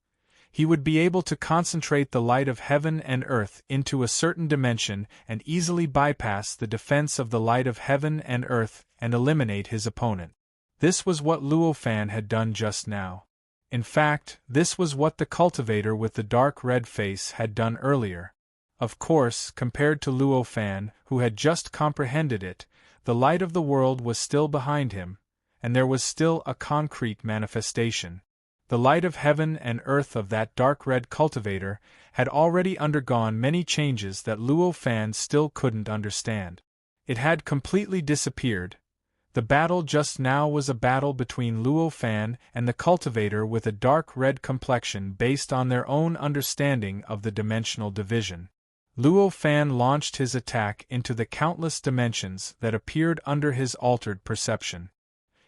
he would be able to concentrate the light of heaven and earth into a certain dimension and easily bypass the defense of the light of heaven and earth and eliminate his opponent. This was what Luo Fan had done just now. In fact, this was what the cultivator with the dark red face had done earlier. Of course, compared to Luo Fan, who had just comprehended it, the light of the world was still behind him, and there was still a concrete manifestation. The light of heaven and earth of that dark red cultivator had already undergone many changes that Luo Fan still couldn't understand. It had completely disappeared. The battle just now was a battle between Luo Fan and the cultivator with a dark red complexion based on their own understanding of the dimensional division. Luo Fan launched his attack into the countless dimensions that appeared under his altered perception.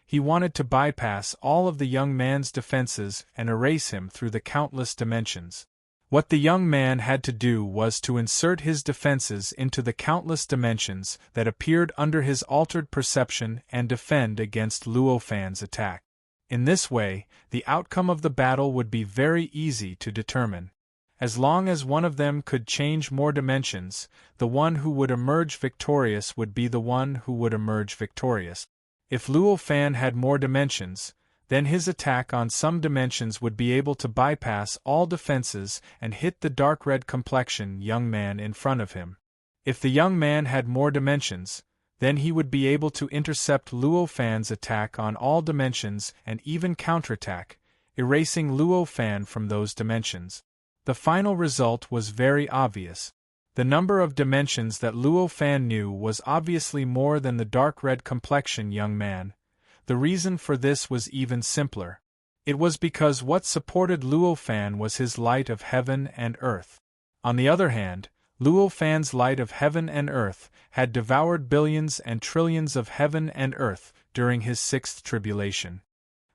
He wanted to bypass all of the young man's defenses and erase him through the countless dimensions. What the young man had to do was to insert his defenses into the countless dimensions that appeared under his altered perception and defend against Luo Fan's attack. In this way, the outcome of the battle would be very easy to determine. As long as one of them could change more dimensions, the one who would emerge victorious would be the one who would emerge victorious. If Luo Fan had more dimensions, then his attack on some dimensions would be able to bypass all defenses and hit the dark red complexion young man in front of him. If the young man had more dimensions, then he would be able to intercept Luo Fan's attack on all dimensions and even counterattack, erasing Luo Fan from those dimensions. The final result was very obvious. The number of dimensions that Luo Fan knew was obviously more than the dark red complexion young man. The reason for this was even simpler. It was because what supported Luo Fan was his light of heaven and earth. On the other hand, Luo Fan's light of heaven and earth had devoured billions and trillions of heaven and earth during his sixth tribulation.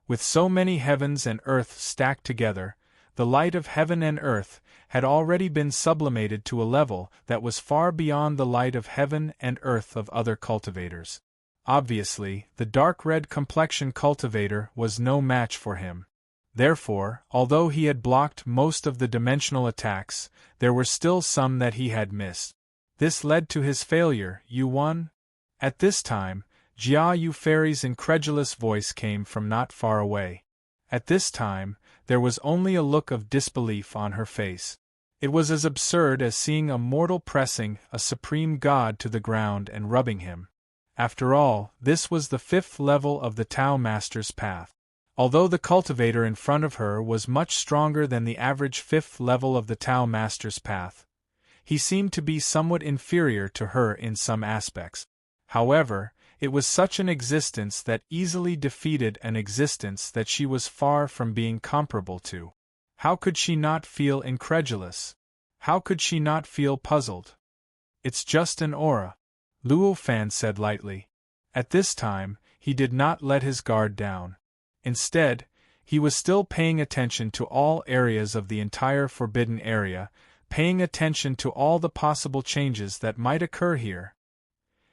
With so many heavens and earth stacked together, the light of heaven and earth had already been sublimated to a level that was far beyond the light of heaven and earth of other cultivators. Obviously, the dark red complexion cultivator was no match for him. Therefore, although he had blocked most of the dimensional attacks, there were still some that he had missed. This led to his failure, Yuan. At this time, Jia Yu Fairy's incredulous voice came from not far away. At this time, there was only a look of disbelief on her face. It was as absurd as seeing a mortal pressing a supreme god to the ground and rubbing him. After all, this was the 5th level of the Tao Master's path. Although the cultivator in front of her was much stronger than the average 5th level of the Tao Master's path, he seemed to be somewhat inferior to her in some aspects. However, it was such an existence that easily defeated an existence that she was far from being comparable to. How could she not feel incredulous? How could she not feel puzzled? It's just an aura, Luo Fan said lightly. At this time, he did not let his guard down. Instead, he was still paying attention to all areas of the entire forbidden area, paying attention to all the possible changes that might occur here.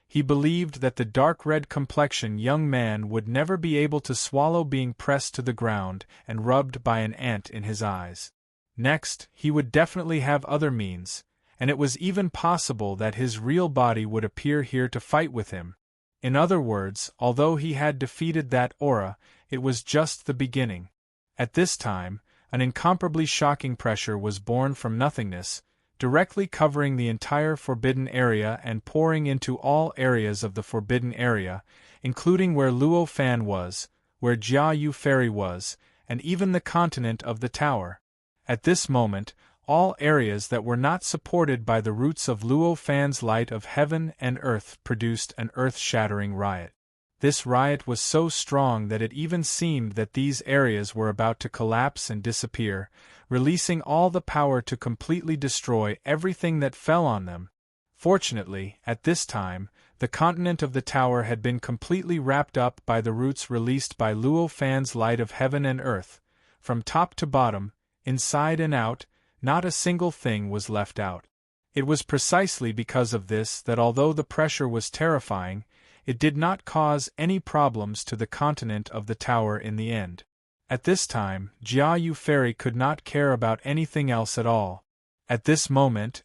He believed that the dark red complexion young man would never be able to swallow being pressed to the ground and rubbed by an ant in his eyes. Next, he would definitely have other means, and it was even possible that his real body would appear here to fight with him. In other words, although he had defeated that aura, it was just the beginning. At this time, an incomparably shocking pressure was born from nothingness, directly covering the entire forbidden area and pouring into all areas of the forbidden area, including where Luo Fan was, where Jia Yu Fairy was, and even the continent of the tower. At this moment, all areas that were not supported by the roots of Luo Fan's light of heaven and earth produced an earth-shattering riot. This riot was so strong that it even seemed that these areas were about to collapse and disappear, releasing all the power to completely destroy everything that fell on them. Fortunately, at this time, the continent of the tower had been completely wrapped up by the roots released by Luo Fan's light of heaven and earth. From top to bottom, inside and out, not a single thing was left out. It was precisely because of this that although the pressure was terrifying, it did not cause any problems to the continent of the tower in the end. At this time, Jia Yu Fairy could not care about anything else at all. At this moment,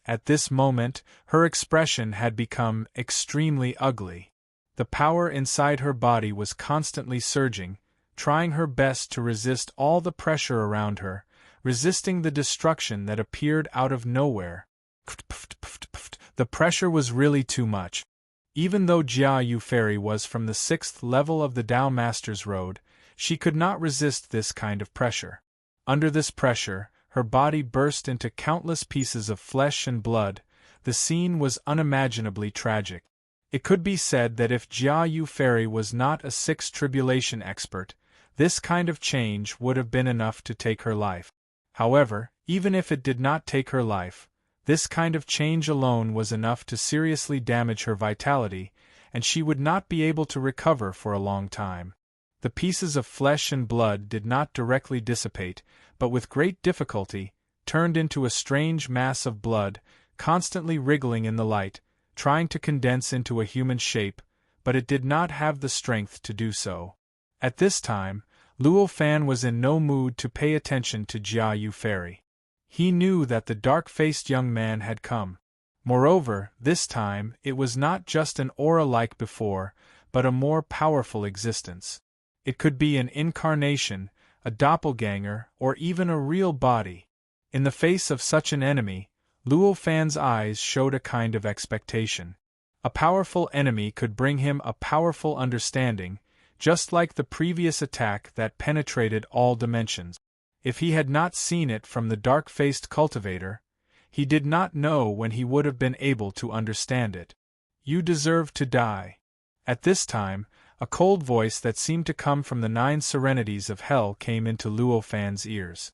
her expression had become extremely ugly. The power inside her body was constantly surging, trying her best to resist all the pressure around her, resisting the destruction that appeared out of nowhere. The pressure was really too much. Even though Jia Yu Fairy was from the 6th level of the Tao Master's Road, she could not resist this kind of pressure. Under this pressure, her body burst into countless pieces of flesh and blood. The scene was unimaginably tragic. It could be said that if Jia Yu Fairy was not a 6th tribulation expert, this kind of change would have been enough to take her life. However, even if it did not take her life, this kind of change alone was enough to seriously damage her vitality, and she would not be able to recover for a long time. The pieces of flesh and blood did not directly dissipate, but with great difficulty, turned into a strange mass of blood, constantly wriggling in the light, trying to condense into a human shape, but it did not have the strength to do so. At this time, Luo Fan was in no mood to pay attention to Jia Yu Fairy. He knew that the dark-faced young man had come. Moreover, this time, it was not just an aura like before, but a more powerful existence. It could be an incarnation, a doppelganger, or even a real body. In the face of such an enemy, Luo Fan's eyes showed a kind of expectation. A powerful enemy could bring him a powerful understanding, just like the previous attack that penetrated all dimensions. If he had not seen it from the dark-faced cultivator, he did not know when he would have been able to understand it. You deserve to die. At this time, A cold voice that seemed to come from the 9 serenities of hell came into Luo Fan's ears.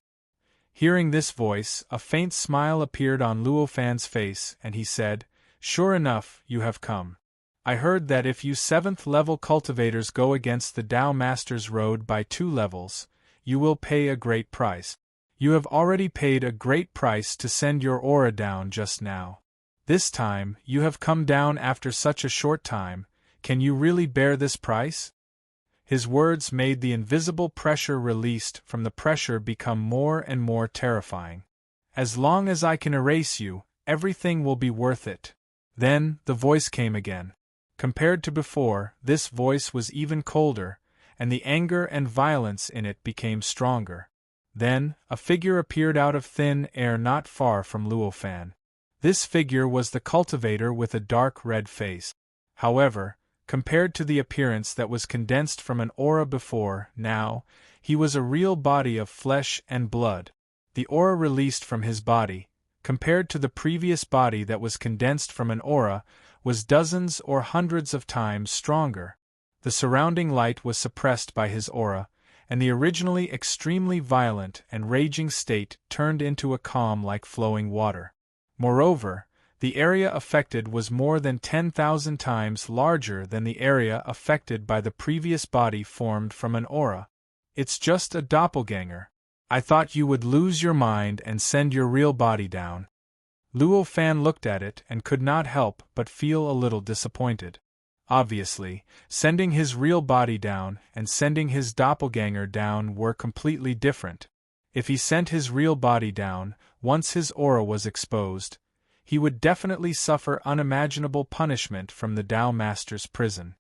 Hearing this voice, a faint smile appeared on Luo Fan's face, and he said, "Sure enough, you have come. I heard that if you 7th level cultivators go against the Tao Master's road by 2 levels, you will pay a great price. You have already paid a great price to send your aura down just now. This time, you have come down after such a short time. Can you really bear this price?" His words made the invisible pressure released from the pressure become more and more terrifying. "As long as I can erase you, everything will be worth it." Then, the voice came again. Compared to before, this voice was even colder, and the anger and violence in it became stronger. Then, a figure appeared out of thin air not far from Luo Fan. This figure was the cultivator with a dark red face. However, compared to the appearance that was condensed from an aura before, now, he was a real body of flesh and blood. The aura released from his body, compared to the previous body that was condensed from an aura, was dozens or hundreds of times stronger. The surrounding light was suppressed by his aura, and the originally extremely violent and raging state turned into a calm like flowing water. Moreover, the area affected was more than 10,000 times larger than the area affected by the previous body formed from an aura. "It's just a doppelganger. I thought you would lose your mind and send your real body down." Luo Fan looked at it and could not help but feel a little disappointed. Obviously, sending his real body down and sending his doppelganger down were completely different. If he sent his real body down, once his aura was exposed, he would definitely suffer unimaginable punishment from the Tao Master's prison.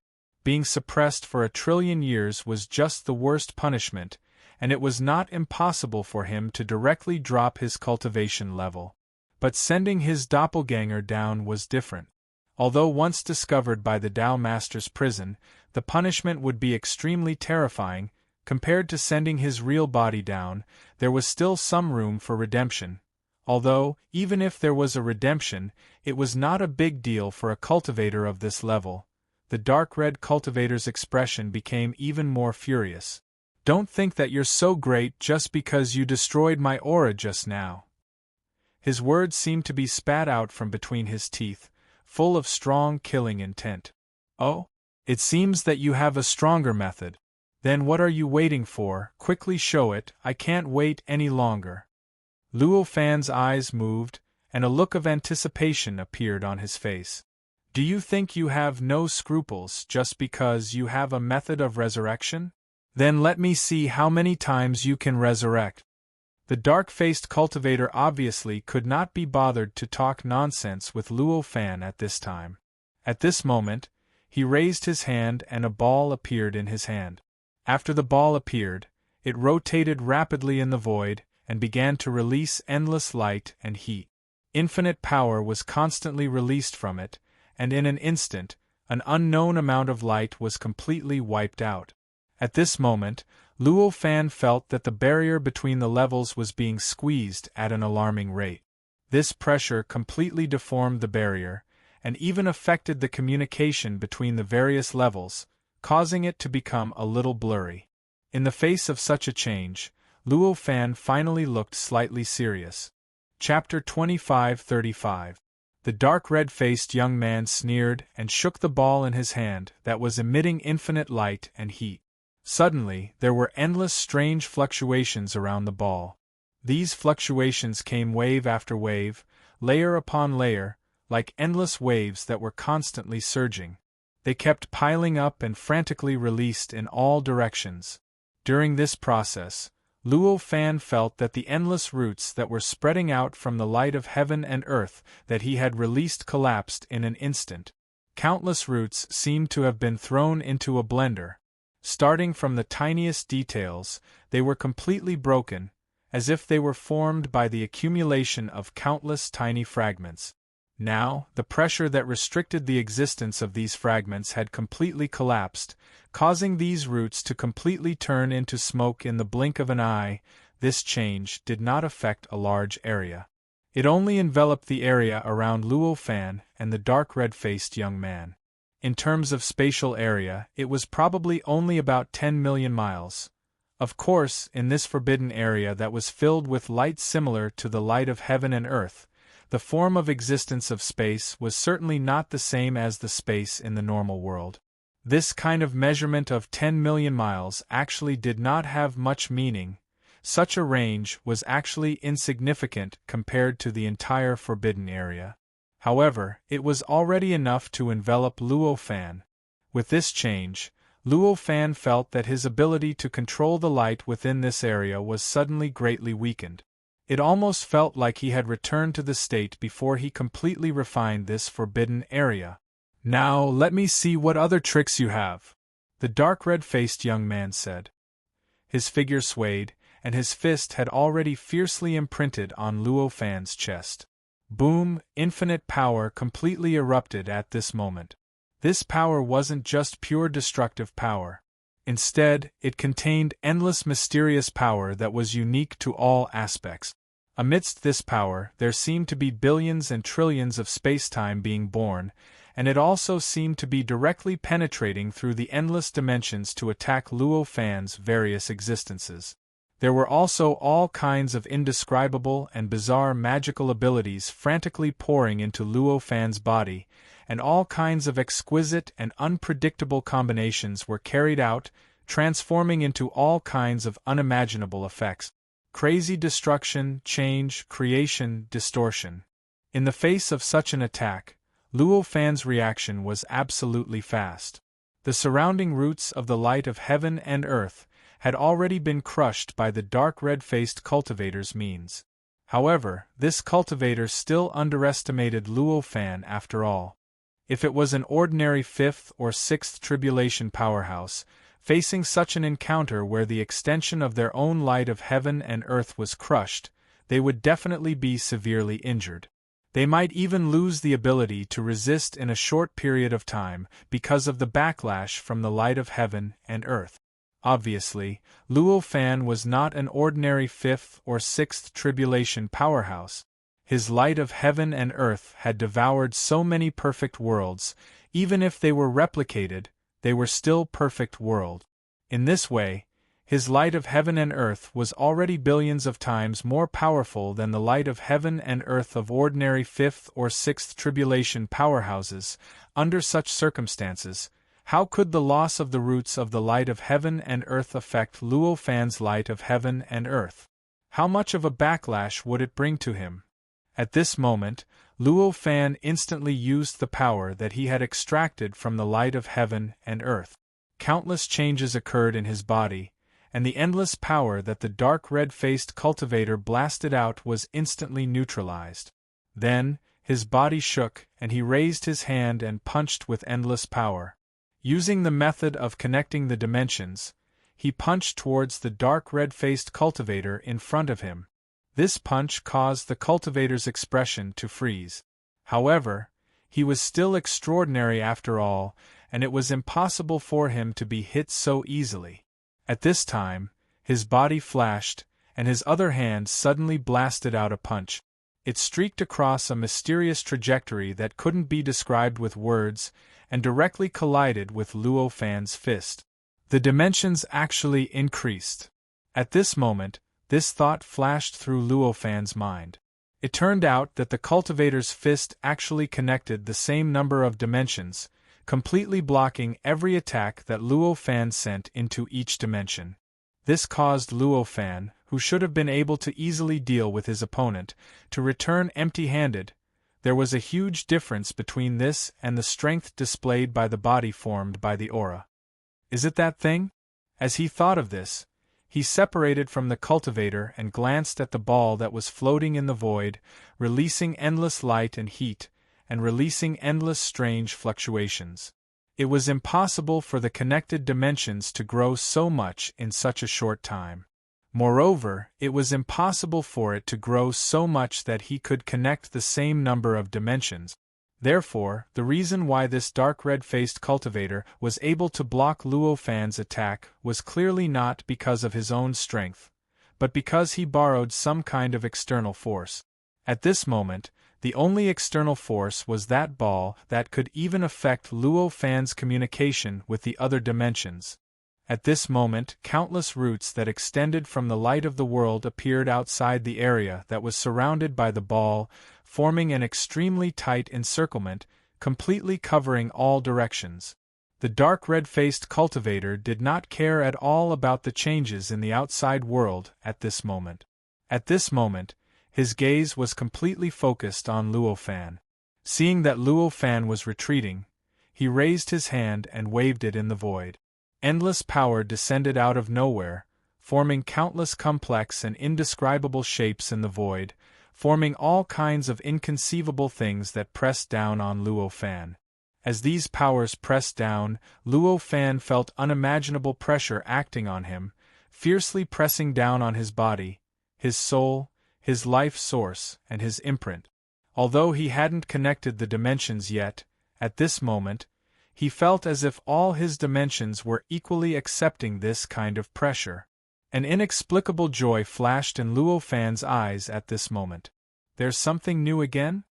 Being suppressed for 1,000,000,000 years was just the worst punishment, and it was not impossible for him to directly drop his cultivation level. But sending his doppelganger down was different. Although once discovered by the Tao Master's prison, the punishment would be extremely terrifying. Compared to sending his real body down, there was still some room for redemption. Although, even if there was a redemption, it was not a big deal for a cultivator of this level. The dark red cultivator's expression became even more furious. "Don't think that you're so great just because you destroyed my aura just now." His words seemed to be spat out from between his teeth, full of strong killing intent. "Oh? It seems that you have a stronger method. Then what are you waiting for? Quickly show it, I can't wait any longer." Luo Fan's eyes moved, and a look of anticipation appeared on his face. "Do you think you have no scruples just because you have a method of resurrection? Then let me see how many times you can resurrect." The dark-faced cultivator obviously could not be bothered to talk nonsense with Luo Fan at this time. At this moment, he raised his hand and a ball appeared in his hand. After the ball appeared, it rotated rapidly in the void, and began to release endless light and heat. Infinite power was constantly released from it, and in an instant, an unknown amount of light was completely wiped out. At this moment, Luo Fan felt that the barrier between the levels was being squeezed at an alarming rate. This pressure completely deformed the barrier, and even affected the communication between the various levels, causing it to become a little blurry. In the face of such a change, Luo Fan finally looked slightly serious. Chapter 25-35. The dark red-faced young man sneered and shook the ball in his hand that was emitting infinite light and heat. Suddenly, there were endless strange fluctuations around the ball. These fluctuations came wave after wave, layer upon layer, like endless waves that were constantly surging. They kept piling up and frantically released in all directions. During this process, Luo Fan felt that the endless roots that were spreading out from the light of heaven and earth that he had released collapsed in an instant. Countless roots seemed to have been thrown into a blender. Starting from the tiniest details, they were completely broken, as if they were formed by the accumulation of countless tiny fragments. Now, the pressure that restricted the existence of these fragments had completely collapsed, causing these roots to completely turn into smoke in the blink of an eye. This change did not affect a large area. It only enveloped the area around Luo Fan and the dark red-faced young man. In terms of spatial area, it was probably only about 10 million miles. Of course, in this forbidden area that was filled with light similar to the light of heaven and earth, the form of existence of space was certainly not the same as the space in the normal world. This kind of measurement of 10 million miles actually did not have much meaning. Such a range was actually insignificant compared to the entire forbidden area. However, it was already enough to envelop Luo Fan. With this change, Luo Fan felt that his ability to control the light within this area was suddenly greatly weakened. It almost felt like he had returned to the state before he completely refined this forbidden area. "Now, let me see what other tricks you have," the dark red-faced young man said. His figure swayed, and his fist had already fiercely imprinted on Luo Fan's chest. Boom! Infinite power completely erupted at this moment. This power wasn't just pure destructive power. Instead, it contained endless mysterious power that was unique to all aspects. Amidst this power, there seemed to be billions and trillions of space-time being born, and it also seemed to be directly penetrating through the endless dimensions to attack Luo Fan's various existences. There were also all kinds of indescribable and bizarre magical abilities frantically pouring into Luo Fan's body, and all kinds of exquisite and unpredictable combinations were carried out, transforming into all kinds of unimaginable effects. Crazy destruction, change, creation, distortion. In the face of such an attack, Luo Fan's reaction was absolutely fast. The surrounding roots of the light of heaven and earth had already been crushed by the dark red-faced cultivator's means. However, this cultivator still underestimated Luo Fan after all. If it was an ordinary 5th or 6th tribulation powerhouse, facing such an encounter where the extension of their own light of heaven and earth was crushed, they would definitely be severely injured. They might even lose the ability to resist in a short period of time because of the backlash from the light of heaven and earth. Obviously, Luo Fan was not an ordinary 5th or 6th tribulation powerhouse. His light of heaven and earth had devoured so many perfect worlds, even if they were replicated, they were still perfect worlds. In this way, his light of heaven and earth was already billions of times more powerful than the light of heaven and earth of ordinary 5th or 6th tribulation powerhouses. Under such circumstances, how could the loss of the roots of the light of heaven and earth affect Luo Fan's light of heaven and earth? How much of a backlash would it bring to him? At this moment, Luo Fan instantly used the power that he had extracted from the light of heaven and earth. Countless changes occurred in his body, and the endless power that the dark red-faced cultivator blasted out was instantly neutralized. Then, his body shook, and he raised his hand and punched with endless power. Using the method of connecting the dimensions, he punched towards the dark red-faced cultivator in front of him. This punch caused the cultivator's expression to freeze. However, he was still extraordinary after all, and it was impossible for him to be hit so easily. At this time, his body flashed, and his other hand suddenly blasted out a punch. It streaked across a mysterious trajectory that couldn't be described with words, and directly collided with Luo Fan's fist. The dimensions actually increased. At this moment, this thought flashed through Luo Fan's mind. It turned out that the cultivator's fist actually connected the same number of dimensions, completely blocking every attack that Luo Fan sent into each dimension. This caused Luo Fan, who should have been able to easily deal with his opponent, to return empty-handed. There was a huge difference between this and the strength displayed by the body formed by the aura. Is it that thing? As he thought of this, he separated from the cultivator and glanced at the ball that was floating in the void, releasing endless light and heat, and releasing endless strange fluctuations. It was impossible for the connected dimensions to grow so much in such a short time. Moreover, it was impossible for it to grow so much that he could connect the same number of dimensions. Therefore, the reason why this dark red-faced cultivator was able to block Luo Fan's attack was clearly not because of his own strength, but because he borrowed some kind of external force. At this moment, The only external force was that ball that could even affect Luo Fan's communication with the other dimensions. At this moment, countless roots that extended from the light of the world appeared outside the area that was surrounded by the ball, forming an extremely tight encirclement, completely covering all directions. The dark red-faced cultivator did not care at all about the changes in the outside world at this moment. At this moment, his gaze was completely focused on Luo Fan. Seeing that Luo Fan was retreating, he raised his hand and waved it in the void. Endless power descended out of nowhere, forming countless complex and indescribable shapes in the void, forming all kinds of inconceivable things that pressed down on Luo Fan. As these powers pressed down, Luo Fan felt unimaginable pressure acting on him, fiercely pressing down on his body, his soul, his life source, and his imprint. Although he hadn't connected the dimensions yet, at this moment, he felt as if all his dimensions were equally accepting this kind of pressure. An inexplicable joy flashed in Luo Fan's eyes at this moment. There's something new again?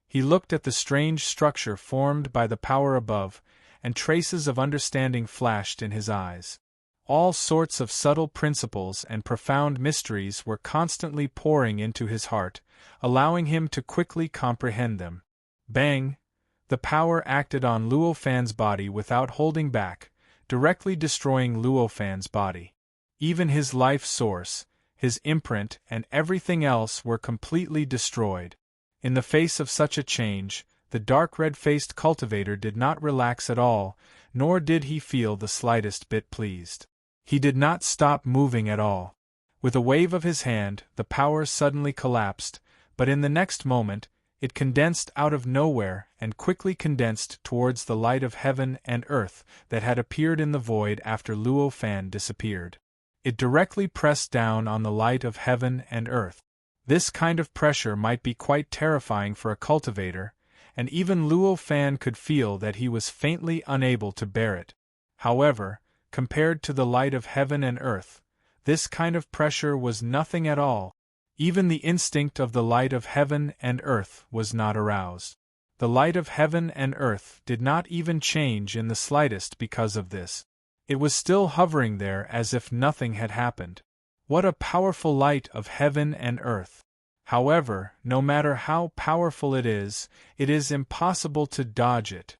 He looked at the strange structure formed by the power above, and traces of understanding flashed in his eyes. All sorts of subtle principles and profound mysteries were constantly pouring into his heart, allowing him to quickly comprehend them. Bang! The power acted on Luo Fan's body without holding back, directly destroying Luo Fan's body. Even his life source, his imprint, and everything else were completely destroyed. In the face of such a change, the dark red-faced cultivator did not relax at all, nor did he feel the slightest bit pleased. He did not stop moving at all. With a wave of his hand, the power suddenly collapsed, but in the next moment, it condensed out of nowhere and quickly condensed towards the light of heaven and earth that had appeared in the void after Luo Fan disappeared. It directly pressed down on the light of heaven and earth. This kind of pressure might be quite terrifying for a cultivator, and even Luo Fan could feel that he was faintly unable to bear it. However, compared to the light of heaven and earth, this kind of pressure was nothing at all. Even the instinct of the light of heaven and earth was not aroused. The light of heaven and earth did not even change in the slightest because of this. It was still hovering there as if nothing had happened. What a powerful light of heaven and earth! However, no matter how powerful it is impossible to dodge it.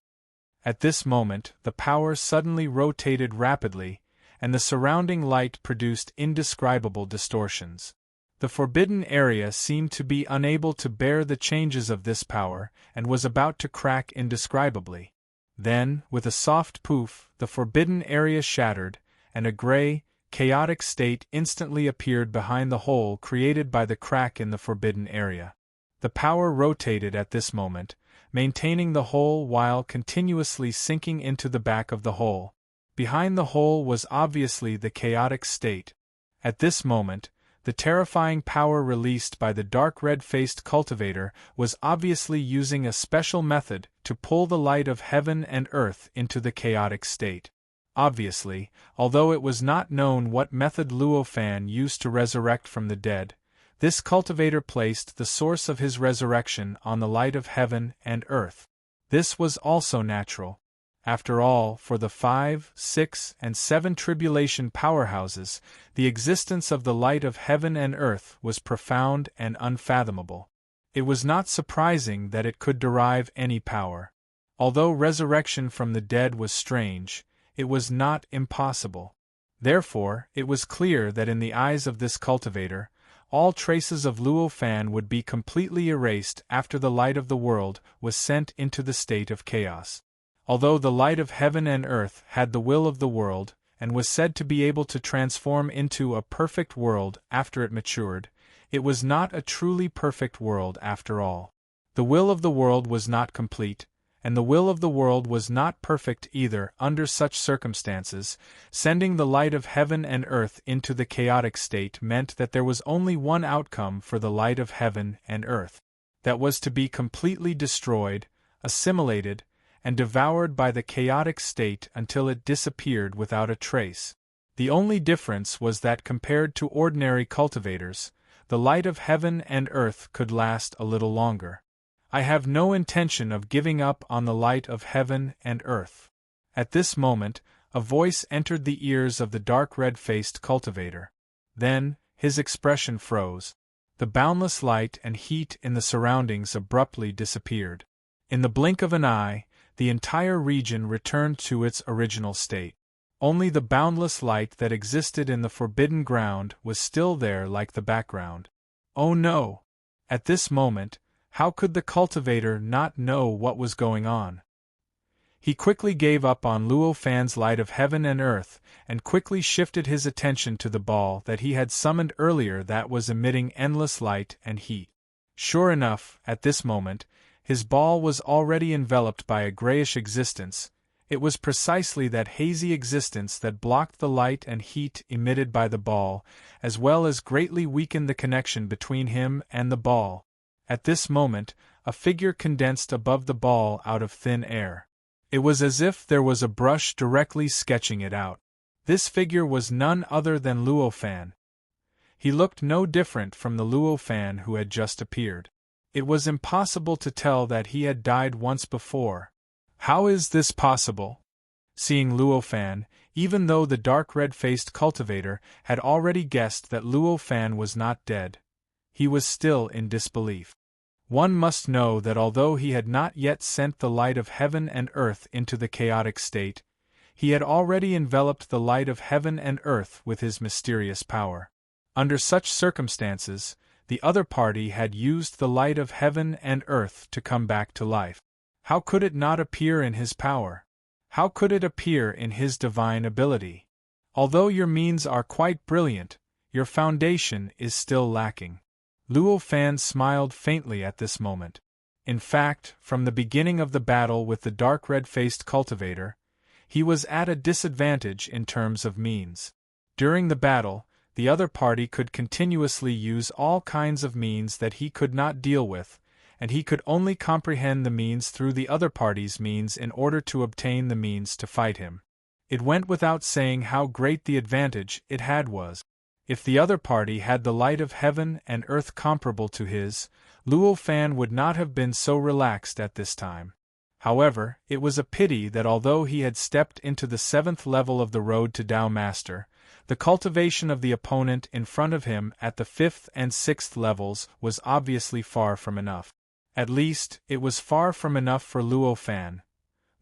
At this moment, the power suddenly rotated rapidly, and the surrounding light produced indescribable distortions. The forbidden area seemed to be unable to bear the changes of this power, and was about to crack indescribably. Then, with a soft poof, the forbidden area shattered, and a gray, chaotic state instantly appeared behind the hole created by the crack in the forbidden area. The power rotated at this moment, maintaining the hole while continuously sinking into the back of the hole. Behind the hole was obviously the chaotic state. At this moment, the terrifying power released by the dark red-faced cultivator was obviously using a special method to pull the light of heaven and earth into the chaotic state. Obviously, although it was not known what method Luo Fan used to resurrect from the dead, this cultivator placed the source of his resurrection on the light of heaven and earth. This was also natural. After all, for the 5, 6, and 7 tribulation powerhouses, the existence of the light of heaven and earth was profound and unfathomable. It was not surprising that it could derive any power. Although resurrection from the dead was strange, it was not impossible. Therefore, it was clear that in the eyes of this cultivator, all traces of Luo Fan would be completely erased after the light of the world was sent into the state of chaos. Although the light of heaven and earth had the will of the world, and was said to be able to transform into a perfect world after it matured, it was not a truly perfect world after all. The will of the world was not complete, and the will of the world was not perfect either. Under such circumstances, sending the light of heaven and earth into the chaotic state meant that there was only one outcome for the light of heaven and earth. That was to be completely destroyed, assimilated, and devoured by the chaotic state until it disappeared without a trace. The only difference was that compared to ordinary cultivators, the light of heaven and earth could last a little longer. I have no intention of giving up on the light of heaven and earth. At this moment, a voice entered the ears of the dark red-faced cultivator. Then, his expression froze. The boundless light and heat in the surroundings abruptly disappeared. In the blink of an eye, the entire region returned to its original state. Only the boundless light that existed in the forbidden ground was still there like the background. Oh no! At this moment, how could the cultivator not know what was going on? He quickly gave up on Luo Fan's light of heaven and earth, and quickly shifted his attention to the ball that he had summoned earlier that was emitting endless light and heat. Sure enough, at this moment, his ball was already enveloped by a grayish existence. It was precisely that hazy existence that blocked the light and heat emitted by the ball, as well as greatly weakened the connection between him and the ball. At this moment, a figure condensed above the ball out of thin air. It was as if there was a brush directly sketching it out. This figure was none other than Luo Fan. He looked no different from the Luo Fan who had just appeared. It was impossible to tell that he had died once before. How is this possible? Seeing Luo Fan, even though the dark red-faced cultivator had already guessed that Luo Fan was not dead, he was still in disbelief. One must know that although he had not yet sent the light of heaven and earth into the chaotic state, he had already enveloped the light of heaven and earth with his mysterious power. Under such circumstances, the other party had used the light of heaven and earth to come back to life. How could it not appear in his power? How could it appear in his divine ability? Although your means are quite brilliant, your foundation is still lacking. Luo Fan smiled faintly at this moment. In fact, from the beginning of the battle with the dark red-faced cultivator, he was at a disadvantage in terms of means. During the battle, the other party could continuously use all kinds of means that he could not deal with, and he could only comprehend the means through the other party's means in order to obtain the means to fight him. It went without saying how great the advantage it had was. If the other party had the light of heaven and earth comparable to his, Luo Fan would not have been so relaxed at this time. However, it was a pity that although he had stepped into the 7th level of the road to Tao Master, the cultivation of the opponent in front of him at the 5th and 6th levels was obviously far from enough. At least, it was far from enough for Luo Fan.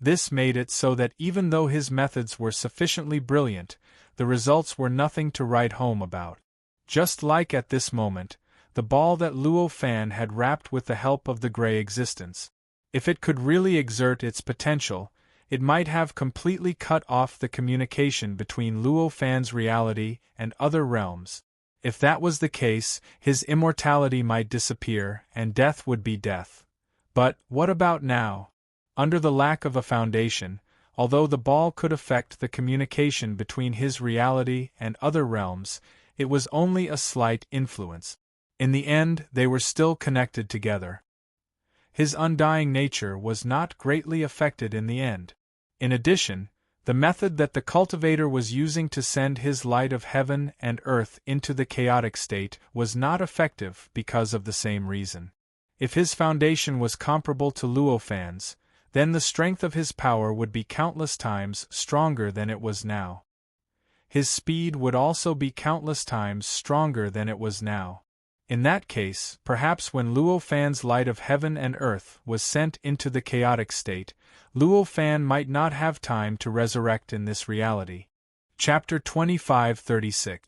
This made it so that even though his methods were sufficiently brilliant, the results were nothing to write home about. Just like at this moment, the ball that Luo Fan had wrapped with the help of the gray existence. If it could really exert its potential, it might have completely cut off the communication between Luo Fan's reality and other realms. If that was the case, his immortality might disappear, and death would be death. But what about now? Under the lack of a foundation, although the ball could affect the communication between his reality and other realms, it was only a slight influence. In the end, they were still connected together. His undying nature was not greatly affected in the end. In addition, the method that the cultivator was using to send his light of heaven and earth into the chaotic state was not effective because of the same reason. If his foundation was comparable to Luo Fan's, then the strength of his power would be countless times stronger than it was now. His speed would also be countless times stronger than it was now. In that case, perhaps when Luo Fan's light of heaven and earth was sent into the chaotic state, Luo Fan might not have time to resurrect in this reality. Chapter 25:36.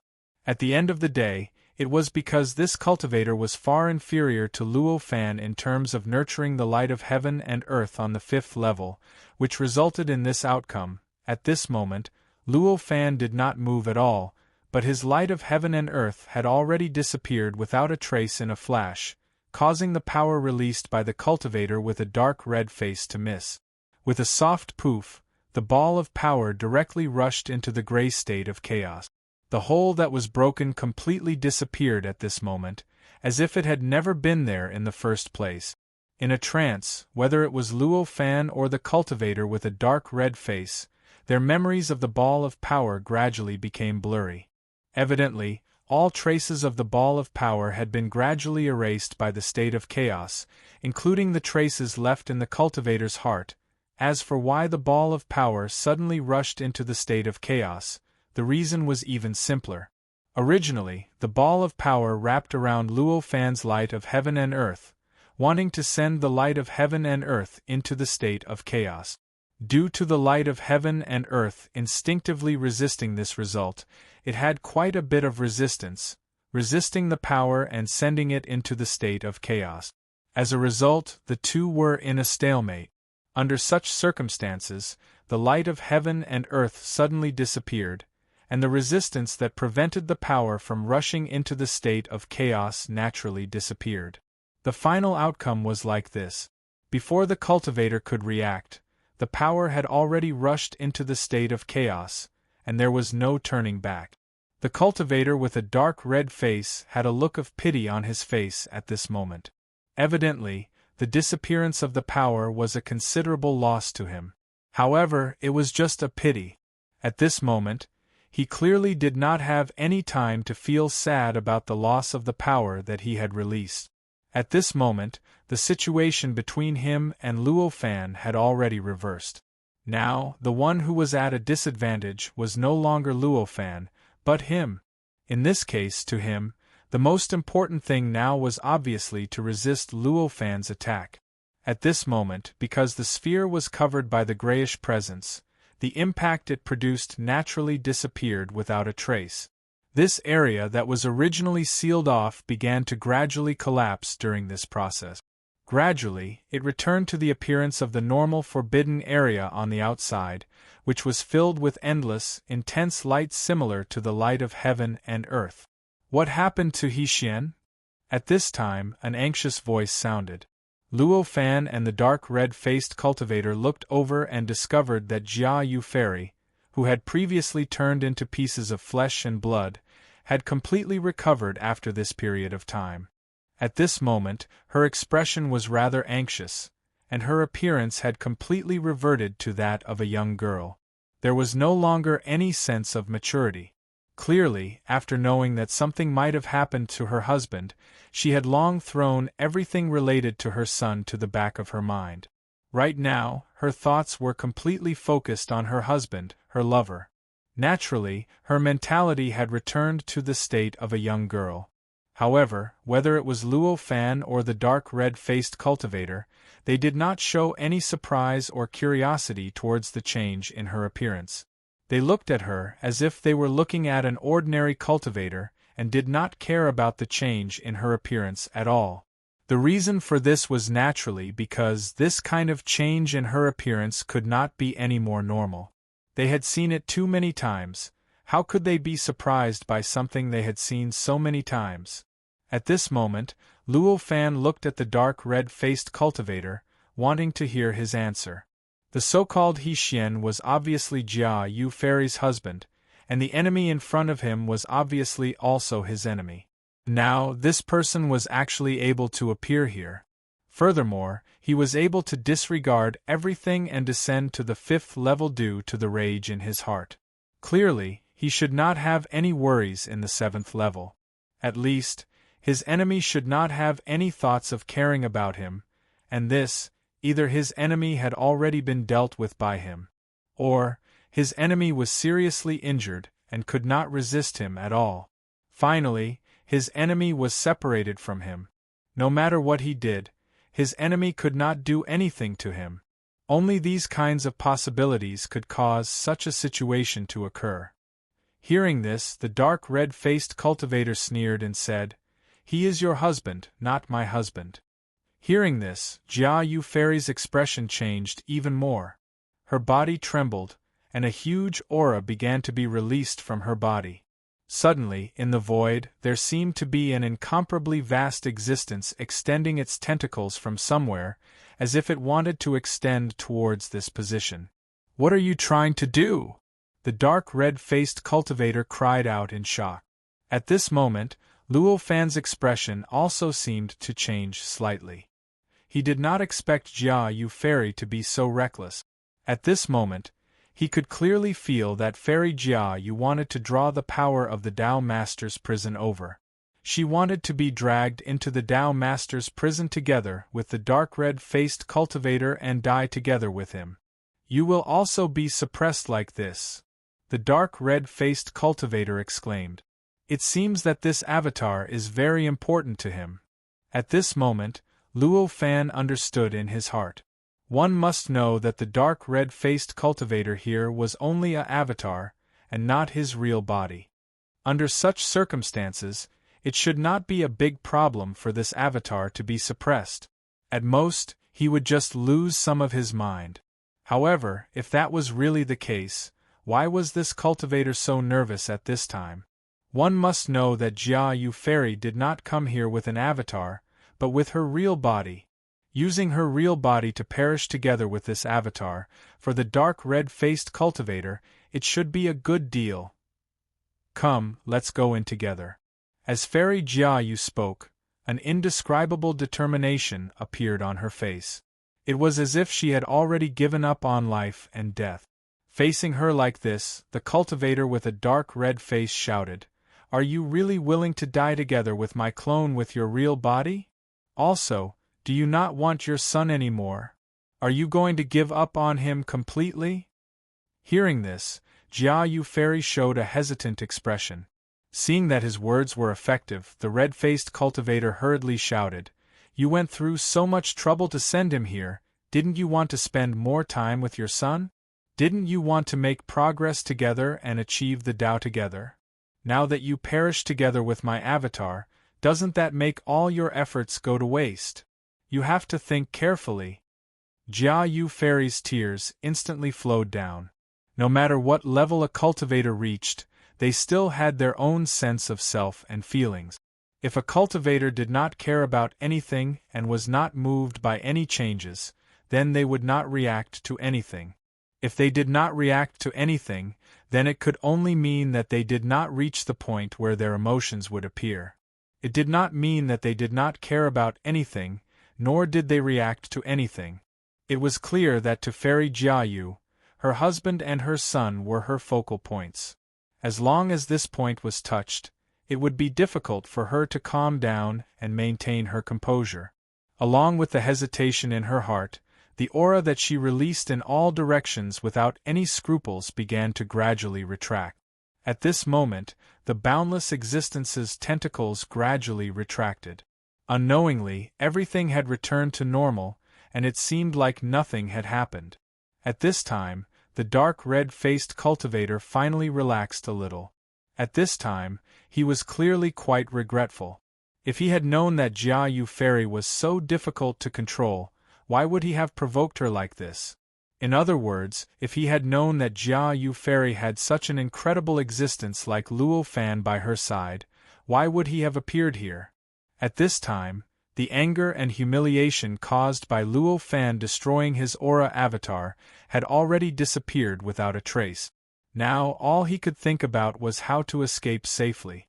At the end of the day, it was because this cultivator was far inferior to Luo Fan in terms of nurturing the light of heaven and earth on the 5th level, which resulted in this outcome. At this moment, Luo Fan did not move at all, but his light of heaven and earth had already disappeared without a trace in a flash, causing the power released by the cultivator with a dark red face to miss. With a soft poof, the ball of power directly rushed into the gray state of chaos. The hole that was broken completely disappeared at this moment, as if it had never been there in the first place. In a trance, whether it was Luo Fan or the cultivator with a dark red face, their memories of the ball of power gradually became blurry. Evidently, all traces of the ball of power had been gradually erased by the state of chaos, including the traces left in the cultivator's heart. As for why the ball of power suddenly rushed into the state of chaos, the reason was even simpler. Originally, the ball of power wrapped around Luo Fan's light of heaven and earth, wanting to send the light of heaven and earth into the state of chaos. Due to the light of heaven and earth instinctively resisting this result, it had quite a bit of resistance, resisting the power and sending it into the state of chaos. As a result, the two were in a stalemate. Under such circumstances, the light of heaven and earth suddenly disappeared, and the resistance that prevented the power from rushing into the state of chaos naturally disappeared. The final outcome was like this. Before the cultivator could react, the power had already rushed into the state of chaos, and there was no turning back. The cultivator with a dark red face had a look of pity on his face at this moment. Evidently, the disappearance of the power was a considerable loss to him. However, it was just a pity. At this moment, he clearly did not have any time to feel sad about the loss of the power that he had released. At this moment, the situation between him and Luo Fan had already reversed. Now, the one who was at a disadvantage was no longer Luo Fan, but him. In this case, to him, the most important thing now was obviously to resist Luo Fan's attack. At this moment, because the sphere was covered by the grayish presence, the impact it produced naturally disappeared without a trace. This area that was originally sealed off began to gradually collapse during this process. Gradually, it returned to the appearance of the normal forbidden area on the outside, which was filled with endless, intense light similar to the light of heaven and earth. What happened to He Xian? At this time, an anxious voice sounded. Luo Fan and the dark red-faced cultivator looked over and discovered that Jia Yu Fairy, who had previously turned into pieces of flesh and blood, had completely recovered after this period of time. At this moment, her expression was rather anxious, and her appearance had completely reverted to that of a young girl. There was no longer any sense of maturity. Clearly, after knowing that something might have happened to her husband, she had long thrown everything related to her son to the back of her mind. Right now, her thoughts were completely focused on her husband, her lover. Naturally, her mentality had returned to the state of a young girl. However, whether it was Luo Fan or the dark red-faced cultivator, they did not show any surprise or curiosity towards the change in her appearance. They looked at her as if they were looking at an ordinary cultivator and did not care about the change in her appearance at all. The reason for this was naturally because this kind of change in her appearance could not be any more normal. They had seen it too many times. How could they be surprised by something they had seen so many times? At this moment, Luo Fan looked at the dark red-faced cultivator, wanting to hear his answer. The so-called He Xian was obviously Jia Yu Fairy's husband, and the enemy in front of him was obviously also his enemy. Now, this person was actually able to appear here. Furthermore, he was able to disregard everything and descend to the 5th level due to the rage in his heart. Clearly, he should not have any worries in the 7th level. At least, his enemy should not have any thoughts of caring about him, and this, either his enemy had already been dealt with by him, or his enemy was seriously injured and could not resist him at all. Finally, his enemy was separated from him. No matter what he did, his enemy could not do anything to him. Only these kinds of possibilities could cause such a situation to occur. Hearing this, the dark red-faced cultivator sneered and said, "He is your husband, not my husband." Hearing this, Jia Yu Fairy's expression changed even more. Her body trembled, and a huge aura began to be released from her body. Suddenly, in the void, there seemed to be an incomparably vast existence extending its tentacles from somewhere, as if it wanted to extend towards this position. "What are you trying to do?" the dark red-faced cultivator cried out in shock. At this moment, Luo Fan's expression also seemed to change slightly. He did not expect Jia Yu Fairy to be so reckless. At this moment, He could clearly feel that Fairy Jia Yu wanted to draw the power of the Tao Master's prison over. She wanted to be dragged into the Tao Master's prison together with the dark red-faced cultivator and die together with him. You will also be suppressed like this, the dark red-faced cultivator exclaimed. It seems that this avatar is very important to him. At this moment, Luo Fan understood in his heart. One must know that the dark red-faced cultivator here was only a avatar, and not his real body. Under such circumstances, it should not be a big problem for this avatar to be suppressed. At most, he would just lose some of his mind. However, if that was really the case, why was this cultivator so nervous at this time? One must know that Jia Yu Fairy did not come here with an avatar, but with her real body. Using her real body to perish together with this avatar, for the dark red-faced cultivator, it should be a good deal. Come, let's go in together. As Fairy Jia Yu spoke, an indescribable determination appeared on her face. It was as if she had already given up on life and death. Facing her like this, the cultivator with a dark red face shouted, "Are you really willing to die together with my clone with your real body? Also, do you not want your son anymore? Are you going to give up on him completely?" Hearing this, Jia Yu Fairy showed a hesitant expression. Seeing that his words were effective, the red-faced cultivator hurriedly shouted, "You went through so much trouble to send him here, didn't you want to spend more time with your son? Didn't you want to make progress together and achieve the Tao together? Now that you perish together with my avatar, doesn't that make all your efforts go to waste? You have to think carefully." Jia Yu Fairy's tears instantly flowed down. No matter what level a cultivator reached, they still had their own sense of self and feelings. If a cultivator did not care about anything and was not moved by any changes, then they would not react to anything. If they did not react to anything, then it could only mean that they did not reach the point where their emotions would appear. It did not mean that they did not care about anything, nor did they react to anything. It was clear that to Fairy Jia Yu, her husband and her son were her focal points. As long as this point was touched, it would be difficult for her to calm down and maintain her composure. Along with the hesitation in her heart, the aura that she released in all directions without any scruples began to gradually retract. At this moment, the boundless existence's tentacles gradually retracted. Unknowingly, everything had returned to normal, and it seemed like nothing had happened. At this time, the dark red-faced cultivator finally relaxed a little. At this time, he was clearly quite regretful. If he had known that Jia Yu Fairy was so difficult to control, why would he have provoked her like this? In other words, if he had known that Jia Yu Fairy had such an incredible existence like Luo Fan by her side, why would he have appeared here? At this time, the anger and humiliation caused by Luo Fan destroying his aura avatar had already disappeared without a trace. Now all he could think about was how to escape safely.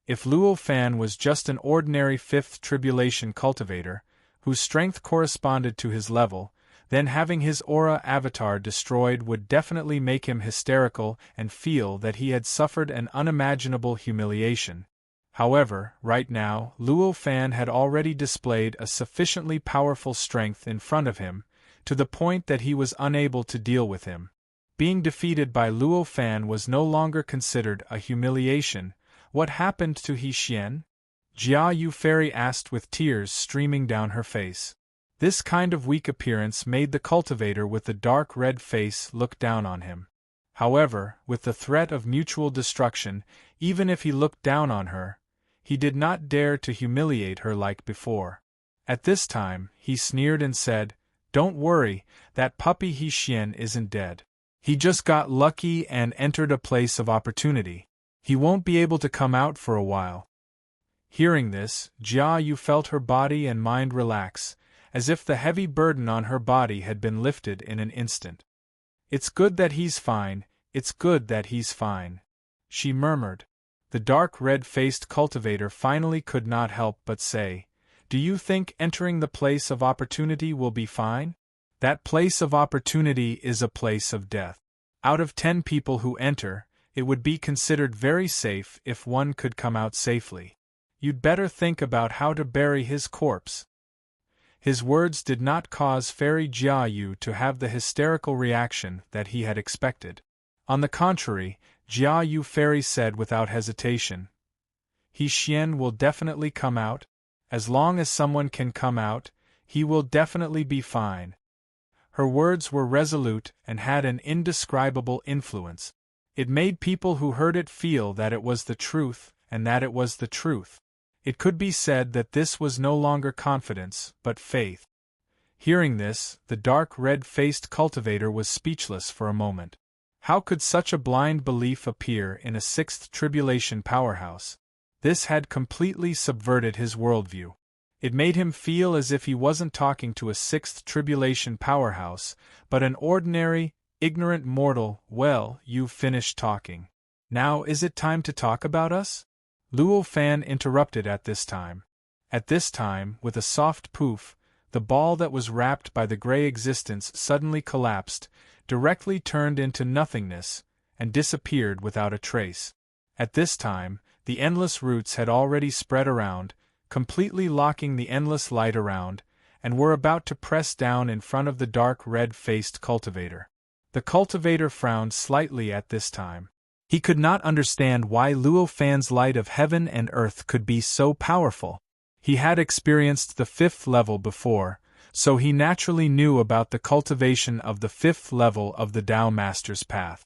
If Luo Fan was just an ordinary fifth tribulation cultivator, whose strength corresponded to his level, then having his aura avatar destroyed would definitely make him hysterical and feel that he had suffered an unimaginable humiliation. However, right now, Luo Fan had already displayed a sufficiently powerful strength in front of him, to the point that he was unable to deal with him. Being defeated by Luo Fan was no longer considered a humiliation. What happened to He Xian? Jia Yu Fairy asked with tears streaming down her face. This kind of weak appearance made the cultivator with the dark red face look down on him. However, with the threat of mutual destruction, even if he looked down on her, he did not dare to humiliate her like before. At this time, he sneered and said, "Don't worry, that puppy He Xian isn't dead. He just got lucky and entered a place of opportunity. He won't be able to come out for a while." Hearing this, Jia Yu felt her body and mind relax, as if the heavy burden on her body had been lifted in an instant. "It's good that he's fine, it's good that he's fine," she murmured. The dark red-faced cultivator finally could not help but say, "Do you think entering the place of opportunity will be fine? That place of opportunity is a place of death." Out of 10 people who enter, it would be considered very safe if one could come out safely. You'd better think about how to bury his corpse. His words did not cause Fairy Jiayu to have the hysterical reaction that he had expected. On the contrary, Jiayu Fairy said without hesitation, "He Xian will definitely come out. As long as someone can come out, he will definitely be fine." Her words were resolute and had an indescribable influence. It made people who heard it feel that it was the truth, and that it was the truth. It could be said that this was no longer confidence, but faith. Hearing this, the dark red-faced cultivator was speechless for a moment. How could such a blind belief appear in a sixth tribulation powerhouse? This had completely subverted his worldview. It made him feel as if he wasn't talking to a sixth tribulation powerhouse, but an ordinary, ignorant mortal. "Well, you've finished talking. Now is it time to talk about us?" Luo Fan interrupted at this time. At this time, with a soft poof, the ball that was wrapped by the gray existence suddenly collapsed, directly turned into nothingness, and disappeared without a trace. At this time, the endless roots had already spread around, completely locking the endless light around, and were about to press down in front of the dark red-faced cultivator. The cultivator frowned slightly at this time. He could not understand why Luo Fan's light of heaven and earth could be so powerful. He had experienced the 5th level before, so he naturally knew about the cultivation of the 5th level of the Tao Master's path.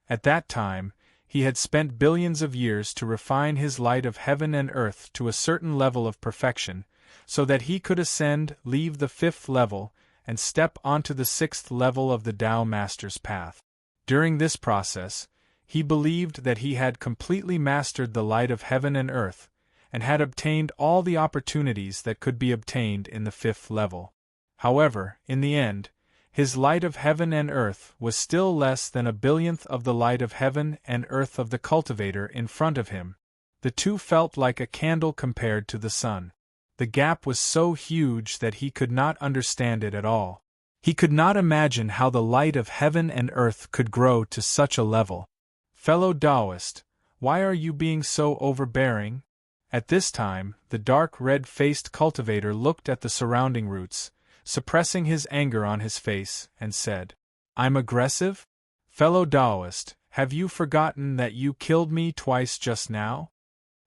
At that time, he had spent billions of years to refine his light of heaven and earth to a certain level of perfection, so that he could ascend, leave the 5th level, and step onto the 6th level of the Tao Master's path. During this process, he believed that he had completely mastered the light of heaven and earth, and had obtained all the opportunities that could be obtained in the 5th level. However, in the end, his light of heaven and earth was still less than a billionth of the light of heaven and earth of the cultivator in front of him. The two felt like a candle compared to the sun. The gap was so huge that he could not understand it at all. He could not imagine how the light of heaven and earth could grow to such a level. "Fellow Taoist, why are you being so overbearing?" At this time, the dark red-faced cultivator looked at the surrounding roots, suppressing his anger on his face, and said, "I'm aggressive? Fellow Taoist, have you forgotten that you killed me twice just now?"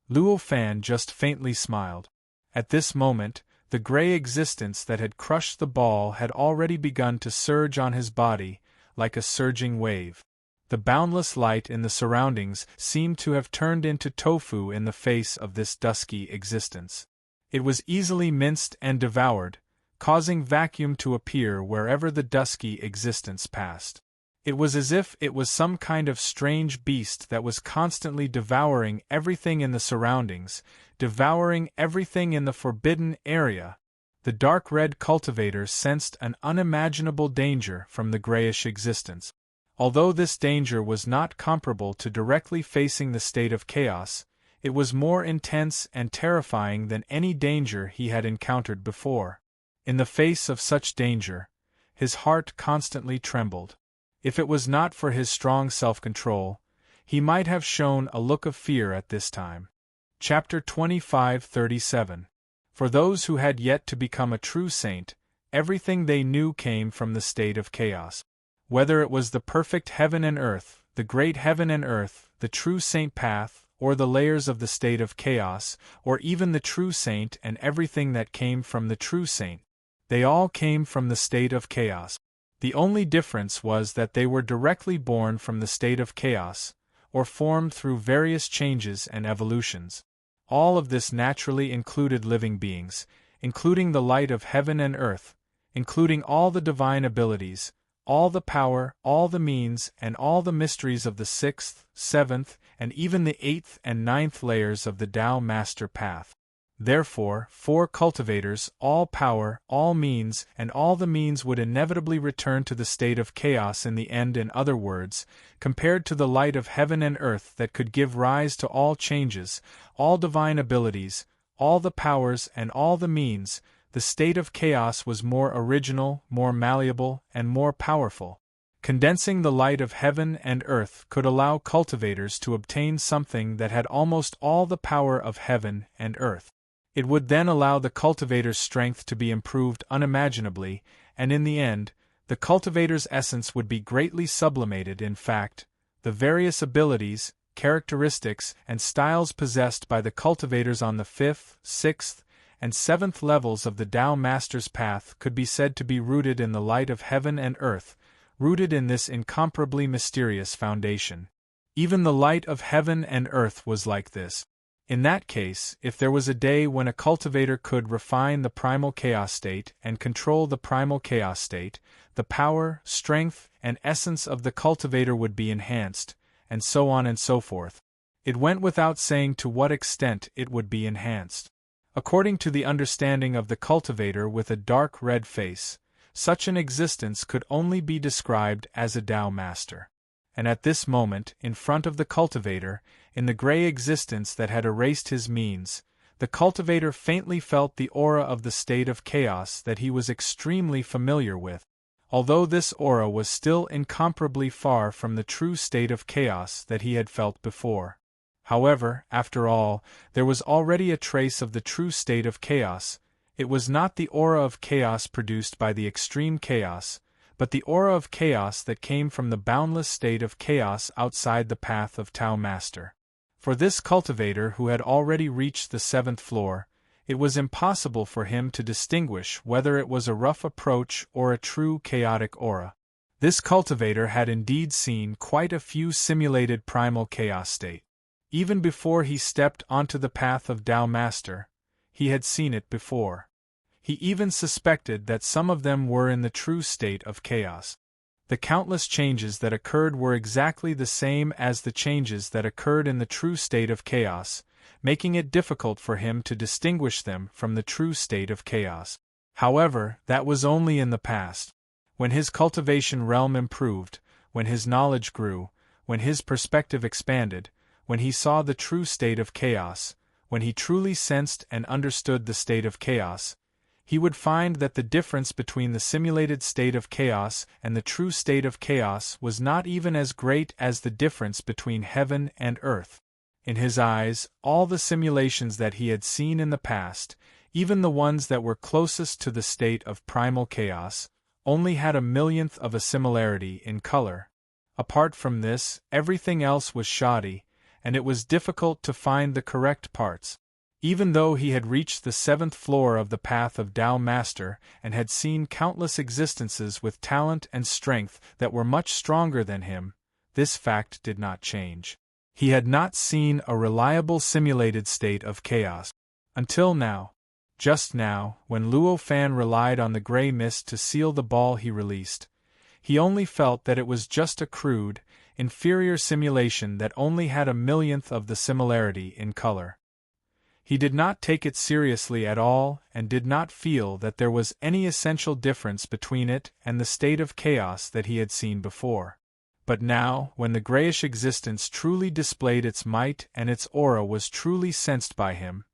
Luo Fan just faintly smiled. At this moment, the gray existence that had crushed the ball had already begun to surge on his body, like a surging wave. The boundless light in the surroundings seemed to have turned into tofu in the face of this dusky existence. It was easily minced and devoured, causing vacuum to appear wherever the dusky existence passed. It was as if it was some kind of strange beast that was constantly devouring everything in the surroundings, devouring everything in the forbidden area. The dark red cultivator sensed an unimaginable danger from the grayish existence. Although this danger was not comparable to directly facing the state of chaos, it was more intense and terrifying than any danger he had encountered before. In the face of such danger, his heart constantly trembled. If it was not for his strong self-control, he might have shown a look of fear at this time. Chapter 25:37. For those who had yet to become a true saint, everything they knew came from the state of chaos. Whether it was the perfect heaven and earth, the great heaven and earth, the true saint path, or the layers of the state of chaos, or even the true saint and everything that came from the true saint, they all came from the state of chaos. The only difference was that they were directly born from the state of chaos, or formed through various changes and evolutions. All of this naturally included living beings, including the light of heaven and earth, including all the divine abilities, all the power, all the means, and all the mysteries of the 6th, 7th, and even the 8th and 9th layers of the Tao Master Path. Therefore, for cultivators, all power, all means, and all the means would inevitably return to the state of chaos in the end. In other words, compared to the light of heaven and earth that could give rise to all changes, all divine abilities, all the powers and all the means, the state of chaos was more original, more malleable, and more powerful. Condensing the light of heaven and earth could allow cultivators to obtain something that had almost all the power of heaven and earth. It would then allow the cultivator's strength to be improved unimaginably, and in the end, the cultivator's essence would be greatly sublimated. In fact, the various abilities, characteristics, and styles possessed by the cultivators on the 5th, 6th, and 7th levels of the Tao Master's path could be said to be rooted in the light of heaven and earth, rooted in this incomparably mysterious foundation. Even the light of heaven and earth was like this. In that case, if there was a day when a cultivator could refine the primal chaos state and control the primal chaos state, the power, strength, and essence of the cultivator would be enhanced, and so on and so forth. It went without saying to what extent it would be enhanced. According to the understanding of the cultivator with a dark red face, such an existence could only be described as a Tao Master. And at this moment, in front of the cultivator, in the gray existence that had erased his means, the cultivator faintly felt the aura of the state of chaos that he was extremely familiar with, although this aura was still incomparably far from the true state of chaos that he had felt before. However, after all, there was already a trace of the true state of chaos. It was not the aura of chaos produced by the extreme chaos, but the aura of chaos that came from the boundless state of chaos outside the path of Tao Master. For this cultivator who had already reached the 7th floor, it was impossible for him to distinguish whether it was a rough approach or a true chaotic aura. This cultivator had indeed seen quite a few simulated primal chaos state. Even before he stepped onto the path of Tao Master, he had seen it before. He even suspected that some of them were in the true state of chaos. The countless changes that occurred were exactly the same as the changes that occurred in the true state of chaos, making it difficult for him to distinguish them from the true state of chaos. However, that was only in the past. When his cultivation realm improved, when his knowledge grew, when his perspective expanded, when he saw the true state of chaos, when he truly sensed and understood the state of chaos, he would find that the difference between the simulated state of chaos and the true state of chaos was not even as great as the difference between heaven and earth. In his eyes, all the simulations that he had seen in the past, even the ones that were closest to the state of primal chaos, only had a millionth of a similarity in color. Apart from this, everything else was shoddy, and it was difficult to find the correct parts. Even though he had reached the 7th floor of the path of Tao Master and had seen countless existences with talent and strength that were much stronger than him, this fact did not change. He had not seen a reliable simulated state of chaos. Until now. Just now, when Luo Fan relied on the gray mist to seal the ball he released, he only felt that it was just a crude, inferior simulation that only had a millionth of the similarity in color. He did not take it seriously at all and did not feel that there was any essential difference between it and the state of chaos that he had seen before. But now, when the grayish existence truly displayed its might and its aura was truly sensed by him,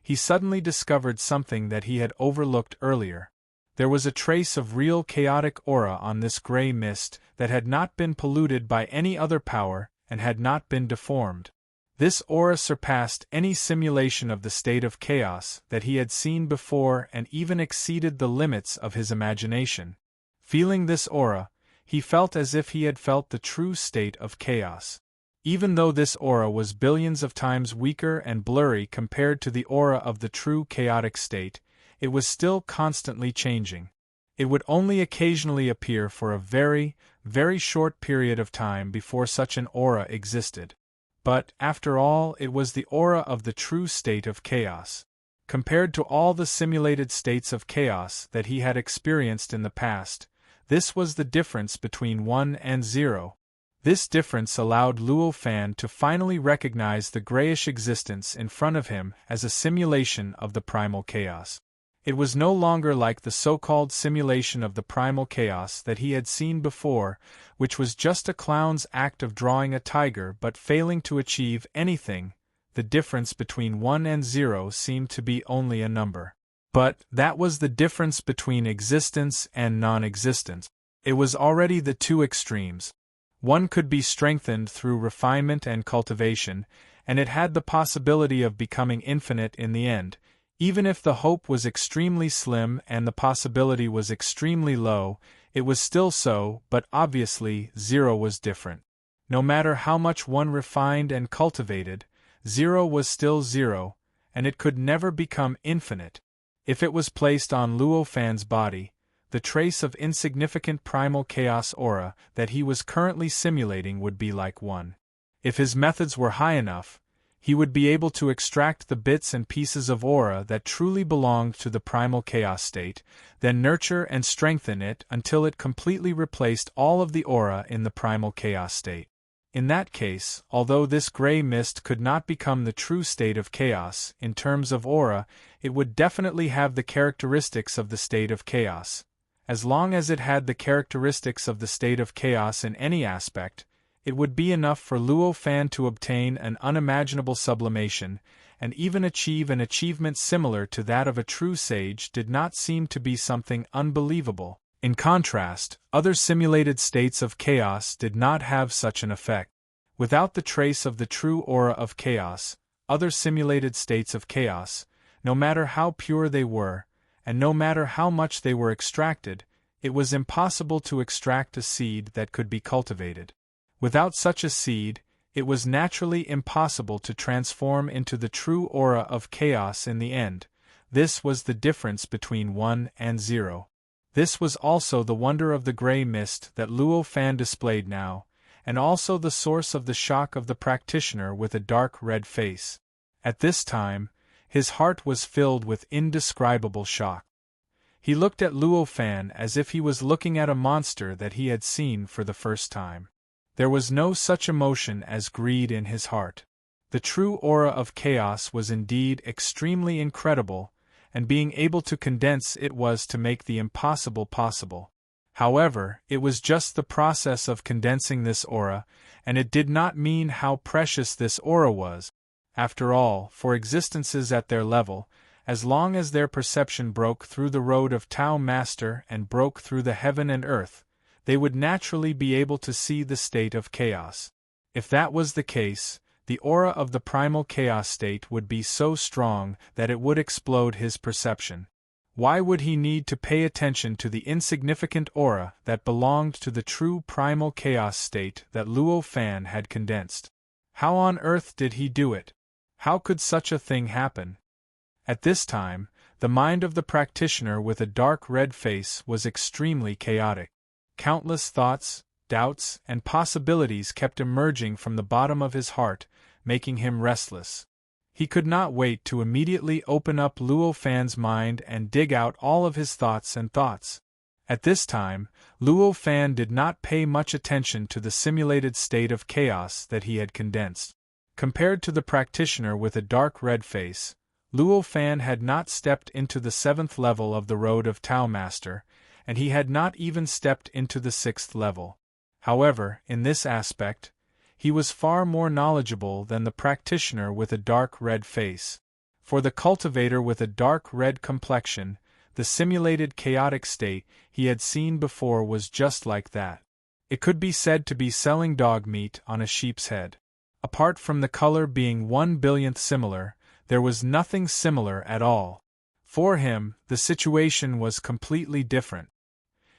he suddenly discovered something that he had overlooked earlier. There was a trace of real chaotic aura on this gray mist that had not been polluted by any other power and had not been deformed. This aura surpassed any simulation of the state of chaos that he had seen before and even exceeded the limits of his imagination. Feeling this aura, he felt as if he had felt the true state of chaos. Even though this aura was billions of times weaker and blurry compared to the aura of the true chaotic state, it was still constantly changing. It would only occasionally appear for a very, very short period of time before such an aura existed. But, after all, it was the aura of the true state of chaos. Compared to all the simulated states of chaos that he had experienced in the past, this was the difference between 1 and 0. This difference allowed Luo Fan to finally recognize the grayish existence in front of him as a simulation of the primal chaos. It was no longer like the so-called simulation of the primal chaos that he had seen before, which was just a clown's act of drawing a tiger but failing to achieve anything. The difference between 1 and 0 seemed to be only a number. But that was the difference between existence and non-existence. It was already the two extremes. One could be strengthened through refinement and cultivation, and it had the possibility of becoming infinite in the end, even if the hope was extremely slim and the possibility was extremely low. It was still so, but obviously, zero was different. No matter how much one refined and cultivated, zero was still zero, and it could never become infinite. If it was placed on Luo Fan's body, the trace of insignificant primal chaos aura that he was currently simulating would be like one. If his methods were high enough, he would be able to extract the bits and pieces of aura that truly belonged to the primal chaos state, then nurture and strengthen it until it completely replaced all of the aura in the primal chaos state. In that case, although this gray mist could not become the true state of chaos, in terms of aura, it would definitely have the characteristics of the state of chaos. As long as it had the characteristics of the state of chaos in any aspect, it would be enough for Luo Fan to obtain an unimaginable sublimation, and even achieve an achievement similar to that of a true sage did not seem to be something unbelievable. In contrast, other simulated states of chaos did not have such an effect. Without the trace of the true aura of chaos, other simulated states of chaos, no matter how pure they were, and no matter how much they were extracted, it was impossible to extract a seed that could be cultivated. Without such a seed, it was naturally impossible to transform into the true aura of chaos in the end. This was the difference between 1 and 0. This was also the wonder of the gray mist that Luo Fan displayed now, and also the source of the shock of the practitioner with a dark red face. At this time, his heart was filled with indescribable shock. He looked at Luo Fan as if he was looking at a monster that he had seen for the first time. There was no such emotion as greed in his heart. The true aura of chaos was indeed extremely incredible, and being able to condense it was to make the impossible possible. However, it was just the process of condensing this aura, and it did not mean how precious this aura was. After all, for existences at their level, as long as their perception broke through the road of Tao Master and broke through the heaven and earth, they would naturally be able to see the state of chaos. If that was the case, the aura of the primal chaos state would be so strong that it would explode his perception. Why would he need to pay attention to the insignificant aura that belonged to the true primal chaos state that Luo Fan had condensed? How on earth did he do it? How could such a thing happen? At this time, the mind of the practitioner with a dark red face was extremely chaotic. Countless thoughts, doubts, and possibilities kept emerging from the bottom of his heart, making him restless. He could not wait to immediately open up Luo Fan's mind and dig out all of his thoughts and thoughts. At this time, Luo Fan did not pay much attention to the simulated state of chaos that he had condensed. Compared to the practitioner with a dark red face, Luo Fan had not stepped into the 7th level of the road of Tao Master, and he had not even stepped into the 6th level. However, in this aspect, he was far more knowledgeable than the practitioner with a dark red face. For the cultivator with a dark red complexion, the simulated chaotic state he had seen before was just like that. It could be said to be selling dog meat on a sheep's head. Apart from the color being 1/1000th similar, there was nothing similar at all. For him, the situation was completely different.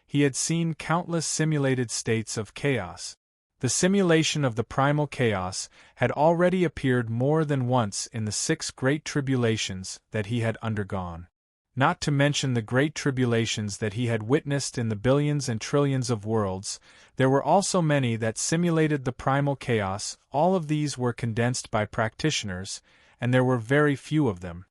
He had seen countless simulated states of chaos. The simulation of the primal chaos had already appeared more than once in the 6 great tribulations that he had undergone. Not to mention the great tribulations that he had witnessed in the billions and trillions of worlds, there were also many that simulated the primal chaos. All of these were condensed by practitioners, and there were very few of them.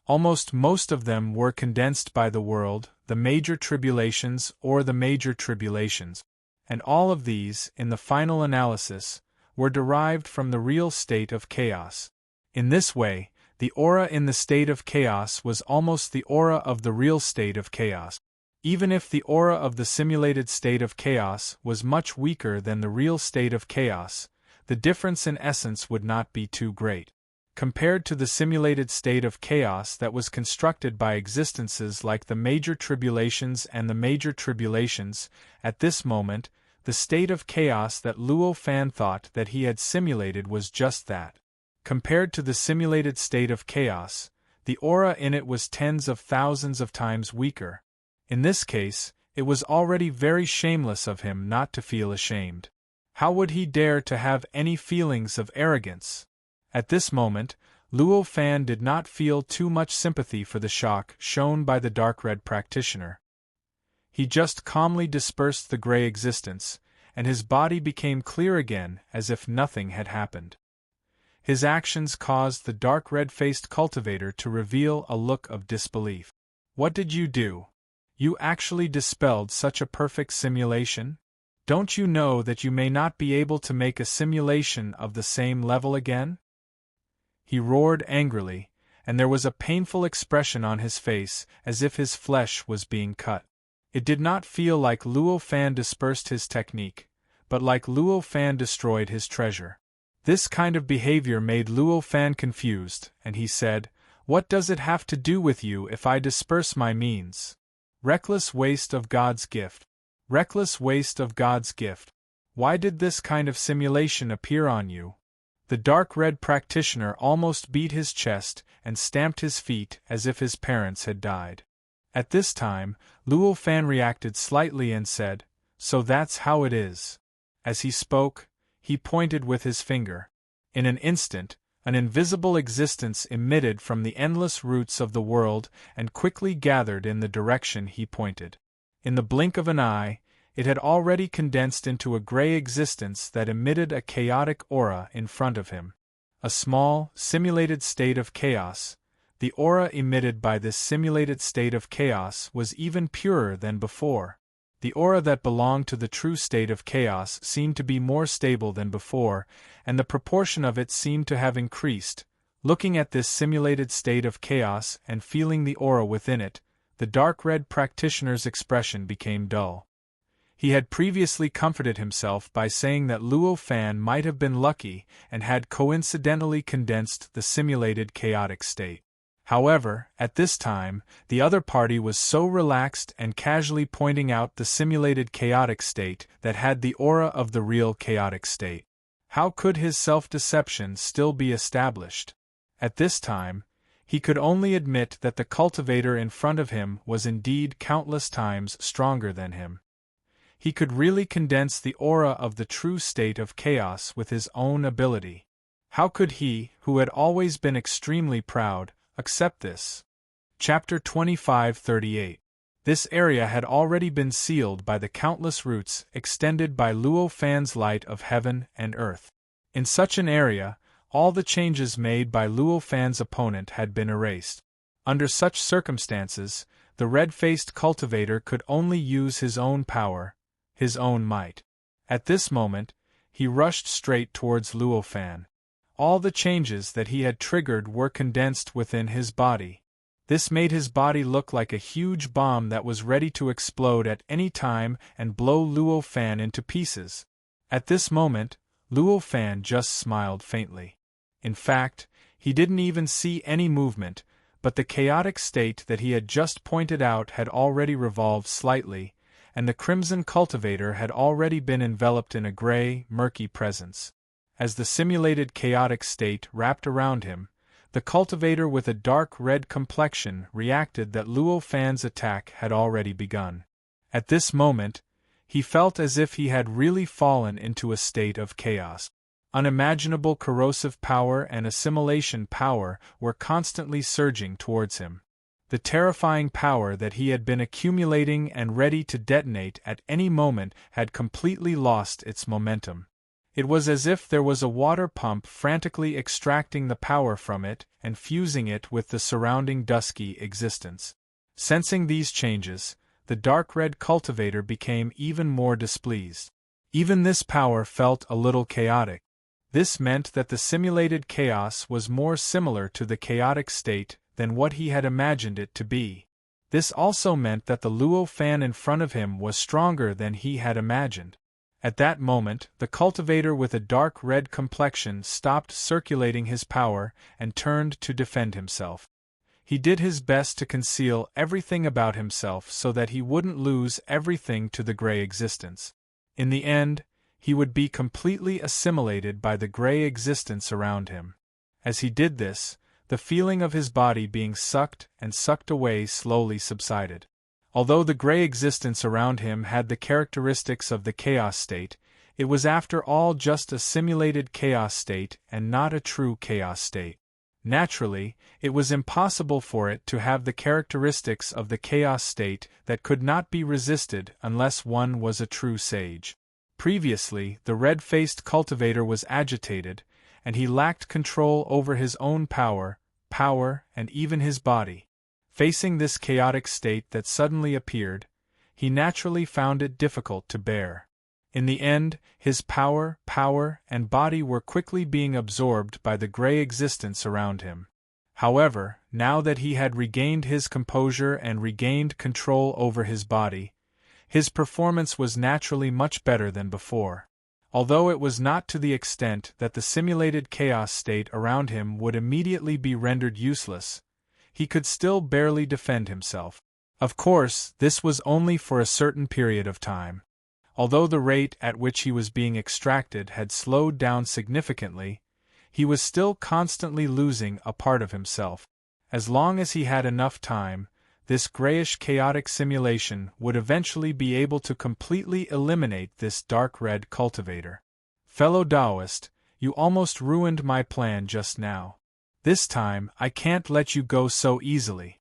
Almost most of them were condensed by the world, the major tribulations or the major tribulations. And all of these, in the final analysis, were derived from the real state of chaos. In this way, the aura in the state of chaos was almost the aura of the real state of chaos. Even if the aura of the simulated state of chaos was much weaker than the real state of chaos, the difference in essence would not be too great. Compared to the simulated state of chaos that was constructed by existences like the major tribulations and the major tribulations, at this moment, the state of chaos that Luo Fan thought that he had simulated was just that. Compared to the simulated state of chaos, the aura in it was tens of thousands of times weaker. In this case, it was already very shameless of him not to feel ashamed. How would he dare to have any feelings of arrogance? At this moment, Luo Fan did not feel too much sympathy for the shock shown by the dark red practitioner. He just calmly dispersed the gray existence, and his body became clear again as if nothing had happened. His actions caused the dark red-faced cultivator to reveal a look of disbelief. What did you do? You actually dispelled such a perfect simulation? Don't you know that you may not be able to make a simulation of the same level again? He roared angrily, and there was a painful expression on his face as if his flesh was being cut. It did not feel like Luo Fan dispersed his technique, but like Luo Fan destroyed his treasure. This kind of behavior made Luo Fan confused, and he said, "What does it have to do with you if I disperse my means? Reckless waste of God's gift. Reckless waste of God's gift. Why did this kind of simulation appear on you?" The dark red practitioner almost beat his chest and stamped his feet as if his parents had died. At this time, Luo Fan reacted slightly and said, "So that's how it is." As he spoke, he pointed with his finger. In an instant, an invisible existence emitted from the endless roots of the world and quickly gathered in the direction he pointed. In the blink of an eye, it had already condensed into a gray existence that emitted a chaotic aura in front of him. A small, simulated state of chaos. The aura emitted by this simulated state of chaos was even purer than before. The aura that belonged to the true state of chaos seemed to be more stable than before, and the proportion of it seemed to have increased. Looking at this simulated state of chaos and feeling the aura within it, the dark red practitioner's expression became dull. He had previously comforted himself by saying that Luo Fan might have been lucky and had coincidentally condensed the simulated chaotic state. However, at this time, the other party was so relaxed and casually pointing out the simulated chaotic state that had the aura of the real chaotic state. How could his self-deception still be established? At this time, he could only admit that the cultivator in front of him was indeed countless times stronger than him. He could really condense the aura of the true state of chaos with his own ability. How could he, who had always been extremely proud, accept this? Chapter 25:38. This area had already been sealed by the countless roots extended by Luo Fan's light of heaven and earth. In such an area, all the changes made by Luo Fan's opponent had been erased. Under such circumstances, the red-faced cultivator could only use his own power, his own might. At this moment, he rushed straight towards Luo Fan. All the changes that he had triggered were condensed within his body. This made his body look like a huge bomb that was ready to explode at any time and blow Luo Fan into pieces. At this moment, Luo Fan just smiled faintly. In fact, he didn't even see any movement, but the chaotic state that he had just pointed out had already revolved slightly, and the crimson cultivator had already been enveloped in a gray, murky presence. As the simulated chaotic state wrapped around him, the cultivator with a dark red complexion reacted that Luo Fan's attack had already begun. At this moment, he felt as if he had really fallen into a state of chaos. Unimaginable corrosive power and assimilation power were constantly surging towards him. The terrifying power that he had been accumulating and ready to detonate at any moment had completely lost its momentum. It was as if there was a water pump frantically extracting the power from it and fusing it with the surrounding dusky existence. Sensing these changes, the dark red cultivator became even more displeased. Even this power felt a little chaotic. This meant that the simulated chaos was more similar to the chaotic state than what he had imagined it to be. This also meant that the Luo Fan in front of him was stronger than he had imagined. At that moment, the cultivator with a dark red complexion stopped circulating his power and turned to defend himself. He did his best to conceal everything about himself so that he wouldn't lose everything to the gray existence. In the end, he would be completely assimilated by the gray existence around him. As he did this, the feeling of his body being sucked and sucked away slowly subsided. Although the gray existence around him had the characteristics of the chaos state, it was after all just a simulated chaos state and not a true chaos state. Naturally, it was impossible for it to have the characteristics of the chaos state that could not be resisted unless one was a true sage. Previously, the red-faced cultivator was agitated, and he lacked control over his own power, and even his body. Facing this chaotic state that suddenly appeared, he naturally found it difficult to bear. In the end, his power, and body were quickly being absorbed by the gray existence around him. However, now that he had regained his composure and regained control over his body, his performance was naturally much better than before. Although it was not to the extent that the simulated chaos state around him would immediately be rendered useless, he could still barely defend himself. Of course, this was only for a certain period of time. Although the rate at which he was being extracted had slowed down significantly, he was still constantly losing a part of himself. As long as he had enough time, this grayish chaotic simulation would eventually be able to completely eliminate this dark red cultivator. Fellow Taoist, you almost ruined my plan just now. This time, I can't let you go so easily.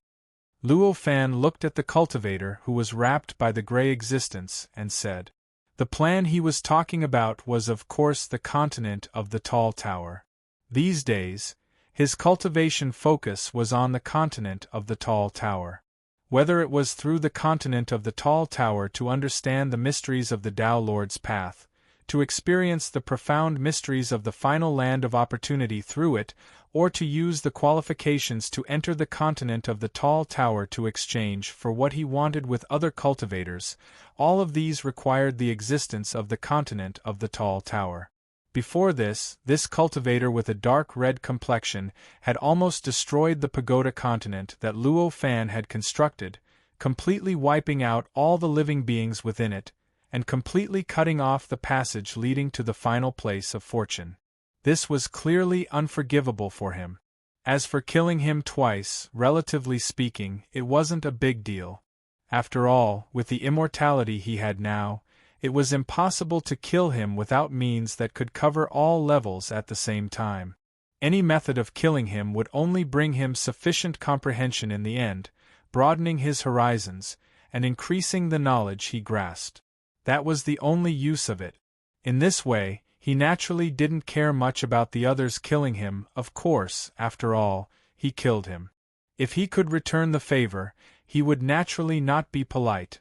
Luo Fan looked at the cultivator who was wrapped by the gray existence and said. The plan he was talking about was of course the continent of the tall tower. These days, his cultivation focus was on the continent of the tall tower. Whether it was through the continent of the tall tower to understand the mysteries of the Tao Lord's path, to experience the profound mysteries of the final land of opportunity through it, or to use the qualifications to enter the continent of the tall tower to exchange for what he wanted with other cultivators, all of these required the existence of the continent of the tall tower. Before this cultivator with a dark red complexion had almost destroyed the pagoda continent that Luo Fan had constructed, completely wiping out all the living beings within it, and completely cutting off the passage leading to the final place of fortune. This was clearly unforgivable for him. As for killing him twice, relatively speaking, it wasn't a big deal. After all, with the immortality he had now, it was impossible to kill him without means that could cover all levels at the same time. Any method of killing him would only bring him sufficient comprehension in the end, broadening his horizons, and increasing the knowledge he grasped. That was the only use of it. In this way, he naturally didn't care much about the others killing him. Of course, after all, he killed him. If he could return the favor, he would naturally not be polite.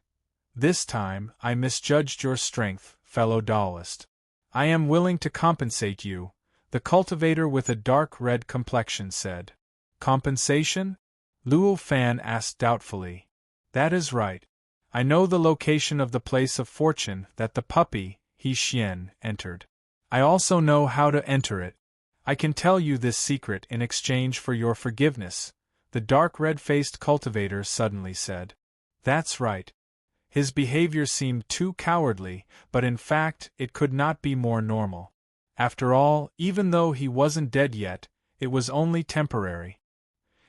This time, I misjudged your strength, fellow Taoist. I am willing to compensate you, the cultivator with a dark red complexion said. Compensation? Luo Fan asked doubtfully. That is right. I know the location of the place of fortune that the puppy, He Xian, entered. I also know how to enter it. I can tell you this secret in exchange for your forgiveness, the dark red-faced cultivator suddenly said. That's right. His behavior seemed too cowardly, but in fact it could not be more normal. After all, even though he wasn't dead yet, it was only temporary.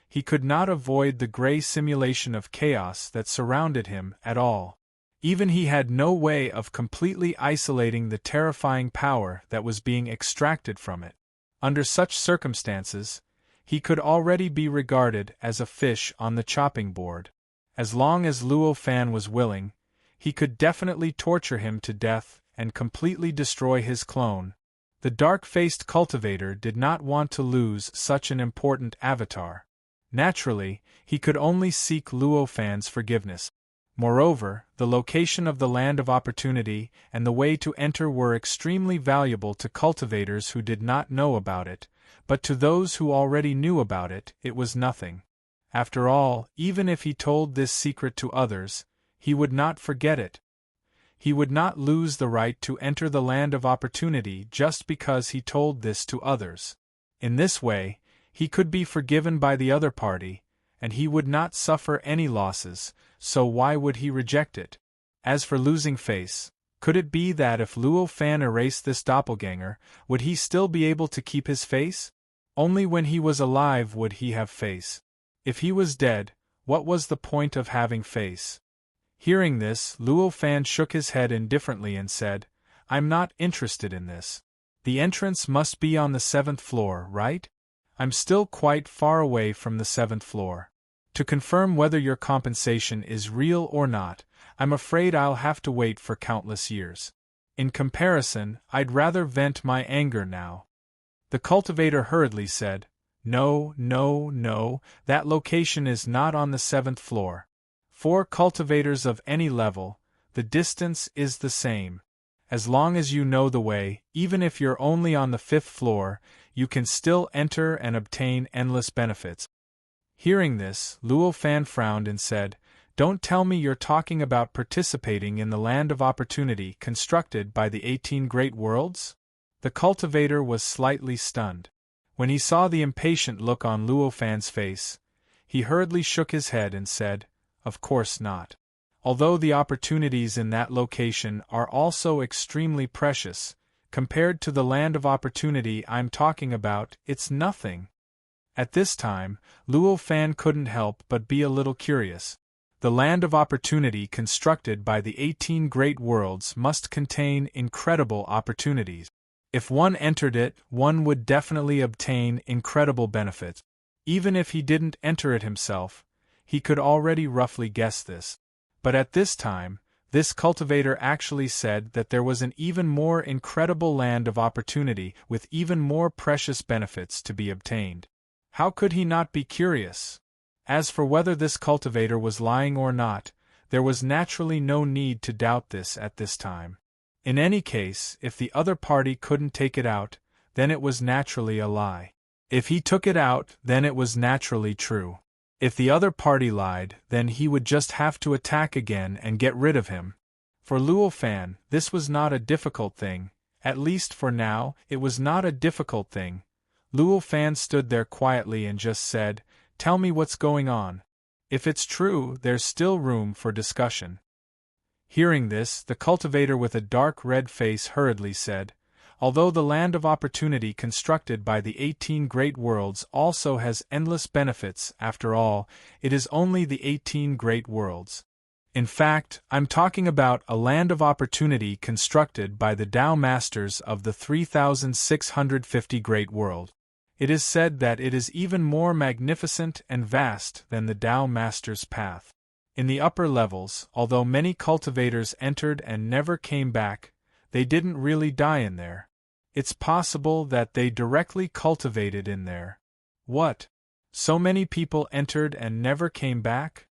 He could not avoid the gray simulation of chaos that surrounded him at all. Even he had no way of completely isolating the terrifying power that was being extracted from it. Under such circumstances, he could already be regarded as a fish on the chopping board. As long as Luo Fan was willing, he could definitely torture him to death and completely destroy his clone. The dark-faced cultivator did not want to lose such an important avatar. Naturally, he could only seek Luo Fan's forgiveness. Moreover, the location of the land of opportunity and the way to enter were extremely valuable to cultivators who did not know about it, but to those who already knew about it, it was nothing. After all, even if he told this secret to others, he would not forget it. he would not lose the right to enter the land of opportunity just because he told this to others. In this way, he could be forgiven by the other party, and he would not suffer any losses, so why would he reject it? As for losing face, could it be that if Luo Fan erased this doppelganger, would he still be able to keep his face? Only when he was alive would he have face. If he was dead, what was the point of having face? Hearing this, Luo Fan shook his head indifferently and said, I'm not interested in this. The entrance must be on the 7th floor, right? I'm still quite far away from the 7th floor. To confirm whether your compensation is real or not, I'm afraid I'll have to wait for countless years. In comparison, I'd rather vent my anger now. The cultivator hurriedly said, No, that location is not on the 7th floor. For cultivators of any level, the distance is the same. As long as you know the way, even if you're only on the 5th floor, you can still enter and obtain endless benefits. Hearing this, Luo Fan frowned and said, Don't tell me you're talking about participating in the land of opportunity constructed by the 18 Great Worlds? The cultivator was slightly stunned. When he saw the impatient look on Luo Fan's face, he hurriedly shook his head and said, Of course not. Although the opportunities in that location are also extremely precious, compared to the land of opportunity I'm talking about, it's nothing. At this time, Luo Fan couldn't help but be a little curious. The land of opportunity constructed by the 18 Great Worlds must contain incredible opportunities. If one entered it, one would definitely obtain incredible benefits. Even if he didn't enter it himself, he could already roughly guess this. But at this time, this cultivator actually said that there was an even more incredible land of opportunity with even more precious benefits to be obtained. How could he not be curious? As for whether this cultivator was lying or not, there was naturally no need to doubt this at this time. In any case, if the other party couldn't take it out, then it was naturally a lie. If he took it out, then it was naturally true. If the other party lied, then he would just have to attack again and get rid of him. For Luo Fan, this was not a difficult thing, at least for now, it was not a difficult thing. Luo Fan stood there quietly and just said, Tell me what's going on. If it's true, there's still room for discussion. Hearing this, the cultivator with a dark red face hurriedly said, Although the land of opportunity constructed by the 18 Great Worlds also has endless benefits, after all, it is only the 18 Great Worlds. In fact, I'm talking about a land of opportunity constructed by the Tao Masters of the 3650 Great World. It is said that it is even more magnificent and vast than the Tao Master's path. In the upper levels, although many cultivators entered and never came back, they didn't really die in there. It's possible that they directly cultivated in there. What? So many people entered and never came back?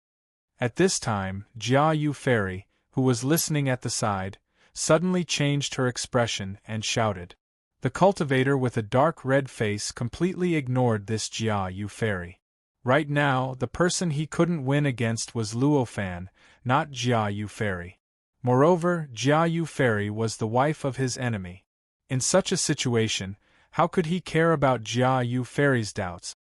At this time, Jia Yu Fairy, who was listening at the side, suddenly changed her expression and shouted. The cultivator with a dark red face completely ignored this Jia Yu Fairy. Right now, the person he couldn't win against was Luo Fan, not Jia Yu Fairy. Moreover, Jia Yu Fairy was the wife of his enemy. In such a situation, how could he care about Jia Yu Fairy's doubts?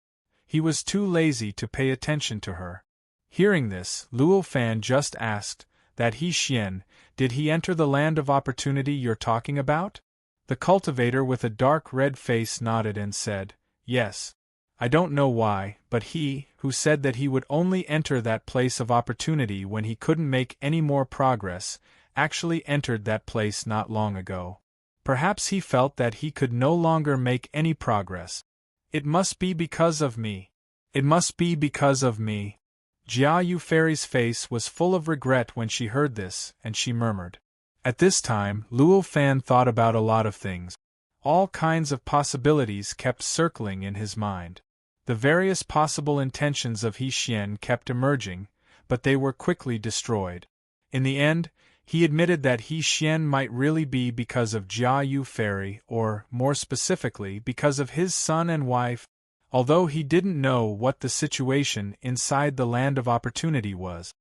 He was too lazy to pay attention to her. Hearing this, Luo Fan just asked, That he Xian, did he enter the land of opportunity you're talking about? The cultivator with a dark red face nodded and said, Yes. I don't know why, but he, who said that he would only enter that place of opportunity when he couldn't make any more progress, actually entered that place not long ago. Perhaps he felt that he could no longer make any progress. It must be because of me. It must be because of me. Jia Yu Fairy's face was full of regret when she heard this, and she murmured. At this time, Luo Fan thought about a lot of things. All kinds of possibilities kept circling in his mind. The various possible intentions of He Xian kept emerging, but they were quickly destroyed. In the end, he admitted that He Xian might really be because of Jia Yu Fairy or, more specifically, because of his son and wife, although he didn't know what the situation inside the land of opportunity was.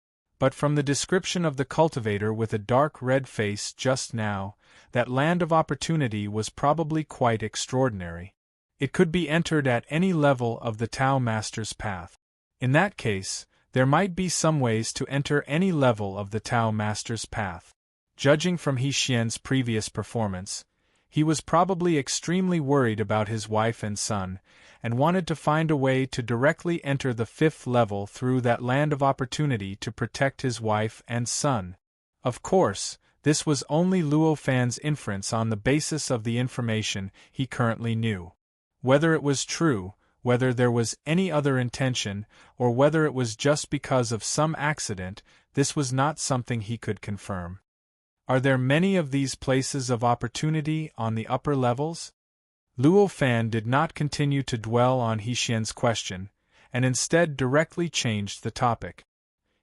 but from the description of the cultivator with a dark red face just now, that land of opportunity was probably quite extraordinary. It could be entered at any level of the Tao Master's path. In that case, there might be some ways to enter any level of the Tao Master's path. Judging from He Xian's previous performance, he was probably extremely worried about his wife and son, and wanted to find a way to directly enter the 5th level through that land of opportunity to protect his wife and son. Of course, this was only Luo Fan's inference on the basis of the information he currently knew. Whether it was true, whether there was any other intention, or whether it was just because of some accident, this was not something he could confirm. Are there many of these places of opportunity on the upper levels? Luo Fan did not continue to dwell on He Xian's question, and instead directly changed the topic.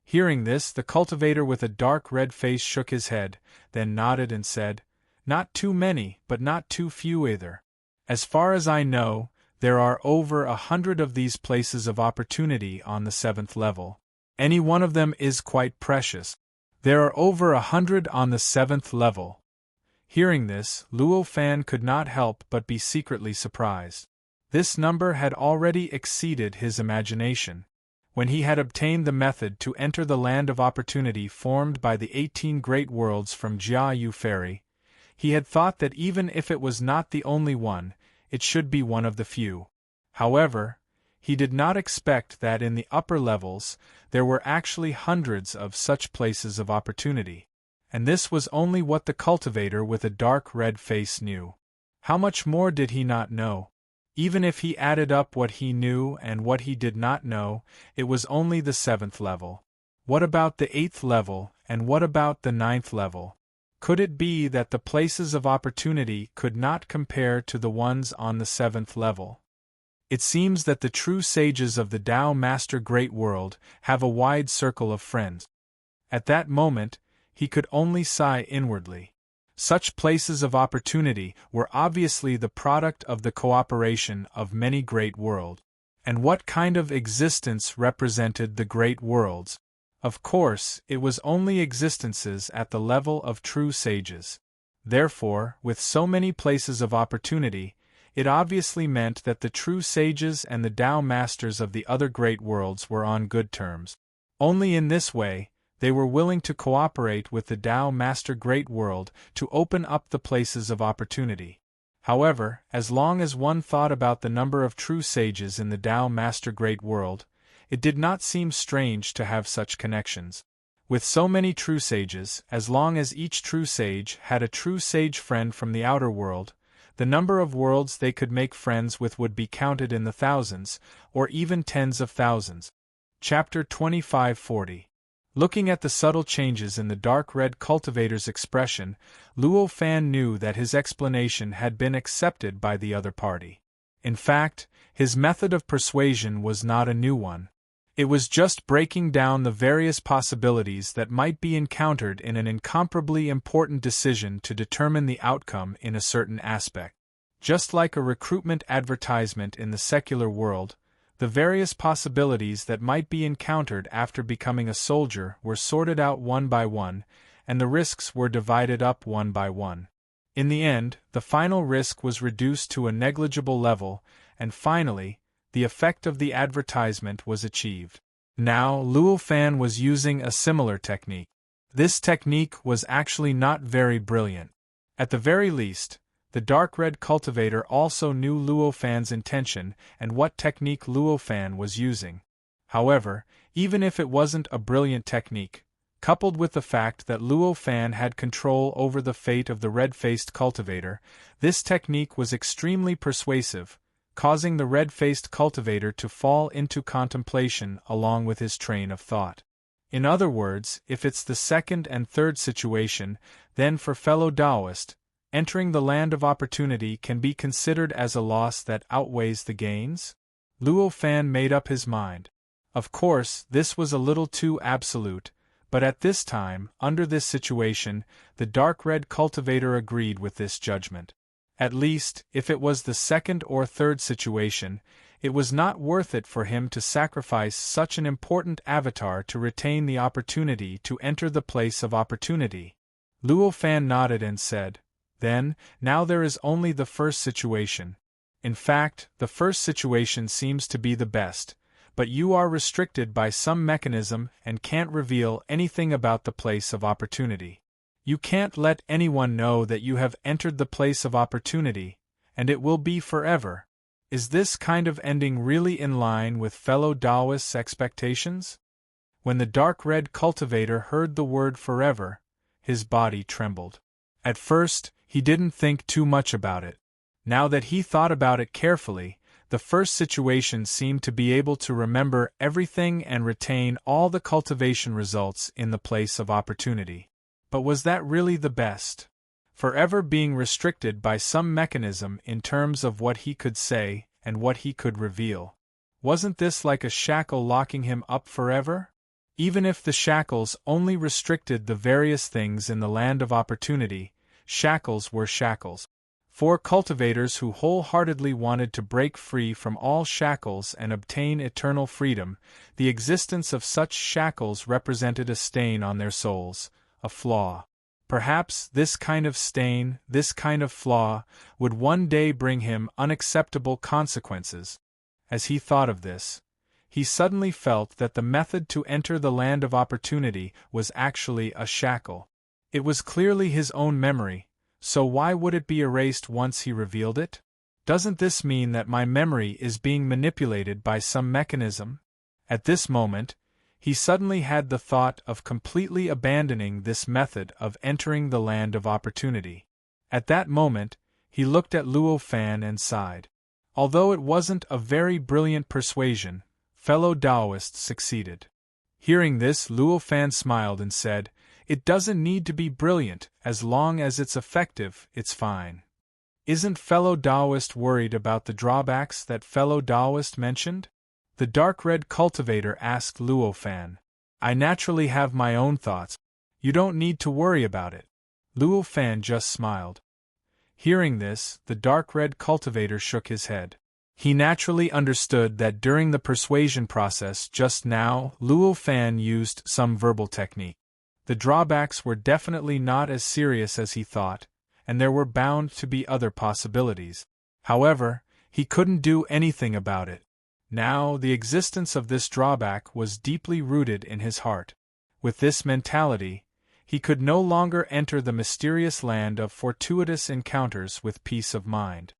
Hearing this, the cultivator with a dark red face shook his head, then nodded and said, "Not too many, but not too few either. As far as I know, there are over 100 of these places of opportunity on the 7th level. Any one of them is quite precious. There are over 100 on the 7th level." Hearing this, Luo Fan could not help but be secretly surprised. This number had already exceeded his imagination. When he had obtained the method to enter the land of opportunity formed by the 18 great worlds from Jia Yu Ferry, he had thought that even if it was not the only one, it should be one of the few. However, he did not expect that in the upper levels there were actually hundreds of such places of opportunity. And this was only what the cultivator with a dark red face knew. How much more did he not know? Even if he added up what he knew and what he did not know, it was only the 7th level. What about the 8th level, and what about the 9th level? Could it be that the places of opportunity could not compare to the ones on the 7th level? It seems that the true sages of the Tao Master Great World have a wide circle of friends. At that moment, he could only sigh inwardly. Such places of opportunity were obviously the product of the cooperation of many great worlds. And what kind of existence represented the great worlds? Of course, it was only existences at the level of true sages. Therefore, with so many places of opportunity, it obviously meant that the true sages and the Tao Masters of the other great worlds were on good terms. Only in this way, they were willing to cooperate with the Tao Master Great World to open up the places of opportunity. However, as long as one thought about the number of true sages in the Tao Master Great World, it did not seem strange to have such connections. With so many true sages, as long as each true sage had a true sage friend from the outer world, the number of worlds they could make friends with would be counted in the thousands, or even tens of thousands. Chapter 2540. Looking at the subtle changes in the dark red cultivator's expression, Luo Fan knew that his explanation had been accepted by the other party. In fact, his method of persuasion was not a new one. It was just breaking down the various possibilities that might be encountered in an incomparably important decision to determine the outcome in a certain aspect. Just like a recruitment advertisement in the secular world, the various possibilities that might be encountered after becoming a soldier were sorted out one by one, and the risks were divided up one by one. In the end, the final risk was reduced to a negligible level, and finally, the effect of the advertisement was achieved. Now, Luo Fan was using a similar technique. This technique was actually not very brilliant. At the very least, the dark red cultivator also knew Luo Fan's intention and what technique Luo Fan was using. However, even if it wasn't a brilliant technique, coupled with the fact that Luo Fan had control over the fate of the red-faced cultivator, this technique was extremely persuasive, causing the red-faced cultivator to fall into contemplation along with his train of thought. In other words, if it's the second and third situation, then for fellow Taoist, entering the land of opportunity can be considered as a loss that outweighs the gains? Luo Fan made up his mind. Of course, this was a little too absolute, but at this time, under this situation, the dark red cultivator agreed with this judgment. At least, if it was the second or third situation, It was not worth it for him to sacrifice such an important avatar to retain the opportunity to enter the place of opportunity. Luo Fan nodded and said, "Then, now there is only the first situation. In fact, the first situation seems to be the best, but you are restricted by some mechanism and can't reveal anything about the place of opportunity. You can't let anyone know that you have entered the place of opportunity, and it will be forever." Is this kind of ending really in line with fellow Taoists' expectations? When the dark red cultivator heard the word forever, his body trembled. At first, he didn't think too much about it. Now that he thought about it carefully, the first situation seemed to be able to remember everything and retain all the cultivation results in the place of opportunity. But was that really the best? Forever being restricted by some mechanism in terms of what he could say and what he could reveal. Wasn't this like a shackle locking him up forever? Even if the shackles only restricted the various things in the land of opportunity, shackles were shackles. For cultivators who wholeheartedly wanted to break free from all shackles and obtain eternal freedom, the existence of such shackles represented a stain on their souls, a flaw. Perhaps this kind of stain, this kind of flaw, would one day bring him unacceptable consequences. As he thought of this, he suddenly felt that the method to enter the land of opportunity was actually a shackle. It was clearly his own memory, so why would it be erased once he revealed it? Doesn't this mean that my memory is being manipulated by some mechanism? At this moment, he suddenly had the thought of completely abandoning this method of entering the land of opportunity. At that moment, he looked at Luo Fan and sighed. Although it wasn't a very brilliant persuasion, fellow Taoists succeeded. Hearing this, Luo Fan smiled and said, "It doesn't need to be brilliant, as long as it's effective, it's fine." Isn't fellow Taoist worried about the drawbacks that fellow Taoist mentioned? The dark red cultivator asked Luo Fan. "I naturally have my own thoughts. You don't need to worry about it." Luo Fan just smiled. Hearing this, the dark red cultivator shook his head. He naturally understood that during the persuasion process just now, Luo Fan used some verbal technique. The drawbacks were definitely not as serious as he thought, and there were bound to be other possibilities. However, he couldn't do anything about it. Now, the existence of this drawback was deeply rooted in his heart. With this mentality, he could no longer enter the mysterious land of fortuitous encounters with peace of mind.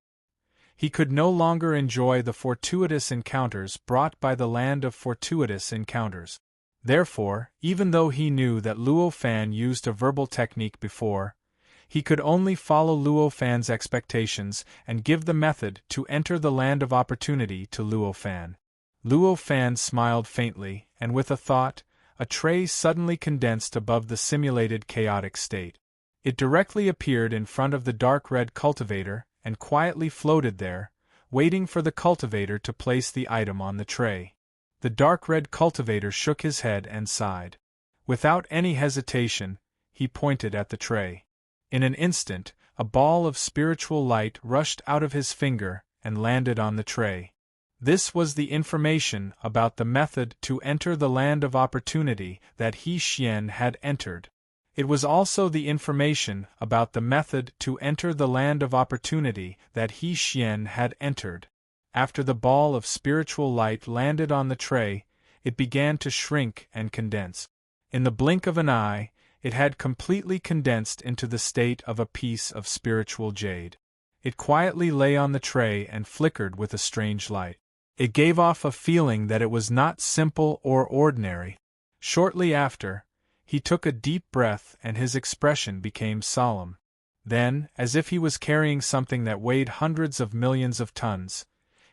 He could no longer enjoy the fortuitous encounters brought by the land of fortuitous encounters. Therefore, even though he knew that Luo Fan used a verbal technique before, he could only follow Luo Fan's expectations and give the method to enter the land of opportunity to Luo Fan. Luo Fan smiled faintly, and with a thought, a tray suddenly condensed above the simulated chaotic state. It directly appeared in front of the dark red cultivator and quietly floated there, waiting for the cultivator to place the item on the tray. The dark red cultivator shook his head and sighed. Without any hesitation, he pointed at the tray. In an instant, a ball of spiritual light rushed out of his finger and landed on the tray. This was the information about the method to enter the land of opportunity that He Xian had entered. It was also the information about the method to enter the land of opportunity that He Xian had entered. After the ball of spiritual light landed on the tray, it began to shrink and condense. In the blink of an eye, it had completely condensed into the state of a piece of spiritual jade. It quietly lay on the tray and flickered with a strange light. It gave off a feeling that it was not simple or ordinary. Shortly after, he took a deep breath and his expression became solemn. Then, as if he was carrying something that weighed hundreds of millions of tons,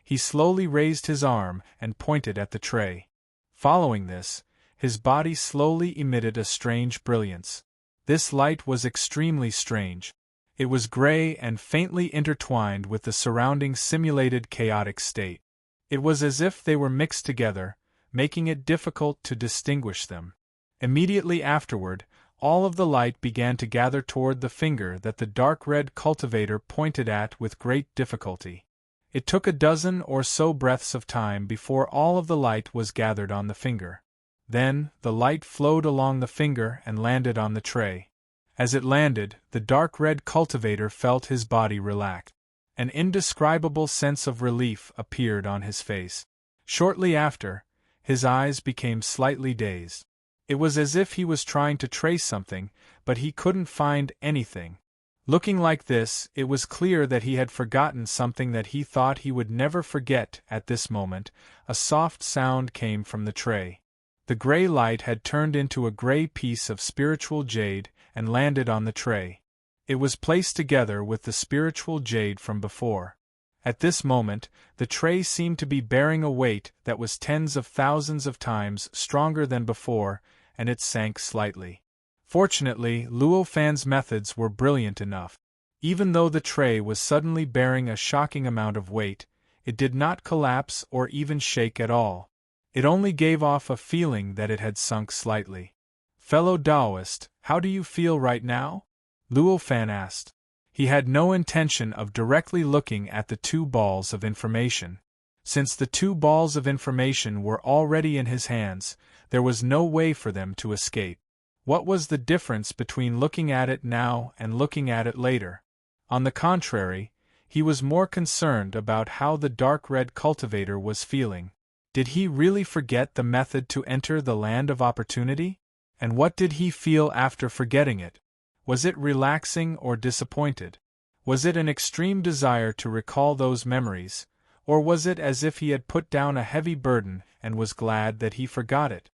he slowly raised his arm and pointed at the tray. Following this, his body slowly emitted a strange brilliance. This light was extremely strange. It was gray and faintly intertwined with the surrounding simulated chaotic state. It was as if they were mixed together, making it difficult to distinguish them. Immediately afterward, all of the light began to gather toward the finger that the dark red cultivator pointed at with great difficulty. It took a dozen or so breaths of time before all of the light was gathered on the finger. Then, the light flowed along the finger and landed on the tray. As it landed, the dark red cultivator felt his body relax. An indescribable sense of relief appeared on his face. Shortly after, his eyes became slightly dazed. It was as if he was trying to trace something, but he couldn't find anything. Looking like this, it was clear that he had forgotten something that he thought he would never forget. At this moment, a soft sound came from the tray. The gray light had turned into a gray piece of spiritual jade and landed on the tray. It was placed together with the spiritual jade from before. At this moment, the tray seemed to be bearing a weight that was tens of thousands of times stronger than before, and it sank slightly. Fortunately, Luo Fan's methods were brilliant enough. Even though the tray was suddenly bearing a shocking amount of weight, it did not collapse or even shake at all. It only gave off a feeling that it had sunk slightly. "Fellow Taoist, how do you feel right now?" Luo Fan asked. He had no intention of directly looking at the two balls of information. Since the two balls of information were already in his hands, there was no way for them to escape. What was the difference between looking at it now and looking at it later? On the contrary, he was more concerned about how the dark red cultivator was feeling. Did he really forget the method to enter the land of opportunity? And what did he feel after forgetting it? Was it relaxing or disappointed? Was it an extreme desire to recall those memories, or was it as if he had put down a heavy burden and was glad that he forgot it?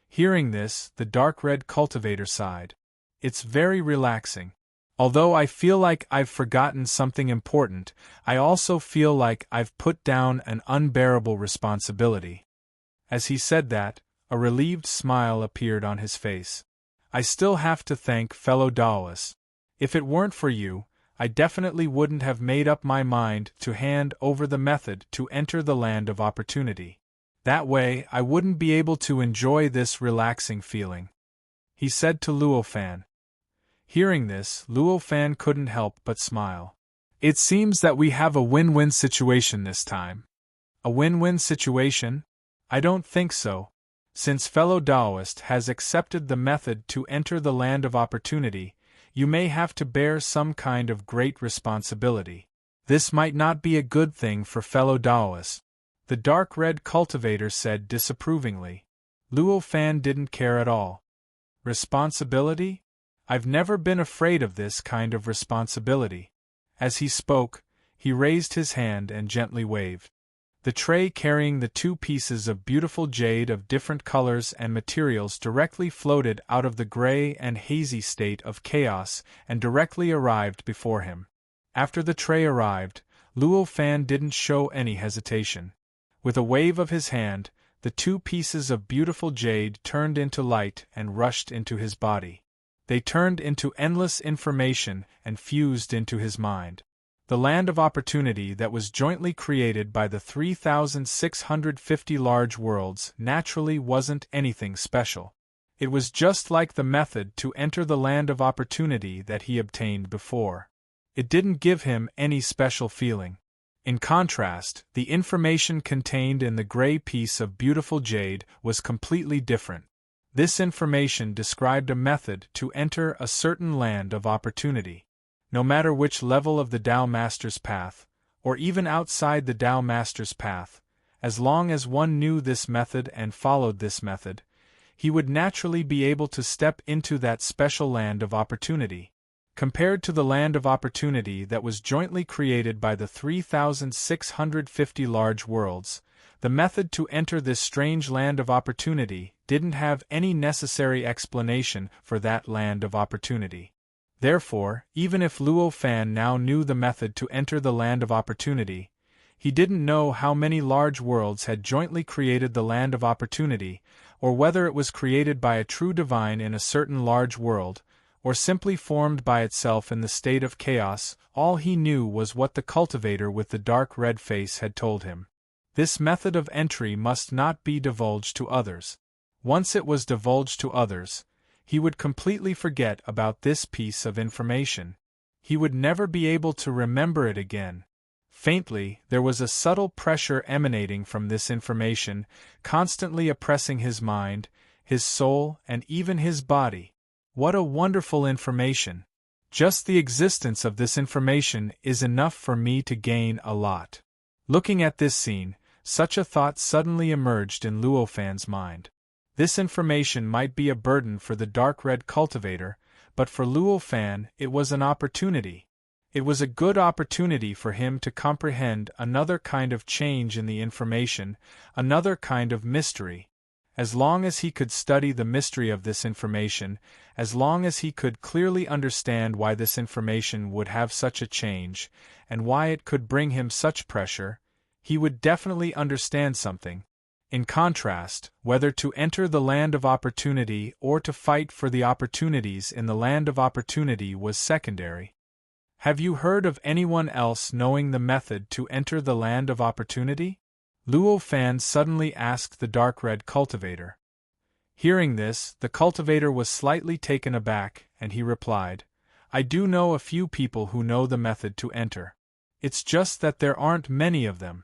Hearing this, the dark red cultivator sighed. "It's very relaxing. Although I feel like I've forgotten something important, I also feel like I've put down an unbearable responsibility." As he said that, a relieved smile appeared on his face. "I still have to thank fellow Taoists. If it weren't for you, I definitely wouldn't have made up my mind to hand over the method to enter the land of opportunity. That way, I wouldn't be able to enjoy this relaxing feeling," he said to Luo Fan. Hearing this, Luo Fan couldn't help but smile. "It seems that we have a win-win situation this time." "A win-win situation? I don't think so. Since fellow Taoist has accepted the method to enter the land of opportunity, you may have to bear some kind of great responsibility. This might not be a good thing for fellow Taoists," the dark red cultivator said disapprovingly. Luo Fan didn't care at all. "Responsibility? I've never been afraid of this kind of responsibility." As he spoke, he raised his hand and gently waved. The tray carrying the two pieces of beautiful jade of different colors and materials directly floated out of the gray and hazy state of chaos and directly arrived before him. After the tray arrived, Luo Fan didn't show any hesitation. With a wave of his hand, the two pieces of beautiful jade turned into light and rushed into his body. They turned into endless information and fused into his mind. The land of opportunity that was jointly created by the 3,650 large worlds naturally wasn't anything special. It was just like the method to enter the land of opportunity that he obtained before. It didn't give him any special feeling. In contrast, the information contained in the gray piece of beautiful jade was completely different. This information described a method to enter a certain land of opportunity. No matter which level of the Tao Master's path, or even outside the Tao Master's path, as long as one knew this method and followed this method, he would naturally be able to step into that special land of opportunity. Compared to the land of opportunity that was jointly created by the 3,650 large worlds, the method to enter this strange land of opportunity didn't have any necessary explanation for that land of opportunity. Therefore, even if Luo Fan now knew the method to enter the land of opportunity, he didn't know how many large worlds had jointly created the land of opportunity, or whether it was created by a true divine in a certain large world, or simply formed by itself in the state of chaos. All he knew was what the cultivator with the dark red face had told him. This method of entry must not be divulged to others. Once it was divulged to others, he would completely forget about this piece of information. He would never be able to remember it again. Faintly, there was a subtle pressure emanating from this information, constantly oppressing his mind, his soul, and even his body. What a wonderful information! Just the existence of this information is enough for me to gain a lot. Looking at this scene, such a thought suddenly emerged in Luo Fan's mind. This information might be a burden for the dark red cultivator, but for Luo Fan it was an opportunity. It was a good opportunity for him to comprehend another kind of change in the information, another kind of mystery. As long as he could study the mystery of this information, as long as he could clearly understand why this information would have such a change, and why it could bring him such pressure, he would definitely understand something. In contrast, whether to enter the land of opportunity or to fight for the opportunities in the land of opportunity was secondary. Have you heard of anyone else knowing the method to enter the land of opportunity? Luo Fan suddenly asked the dark red cultivator. Hearing this, the cultivator was slightly taken aback, and he replied, I do know a few people who know the method to enter. It's just that there aren't many of them.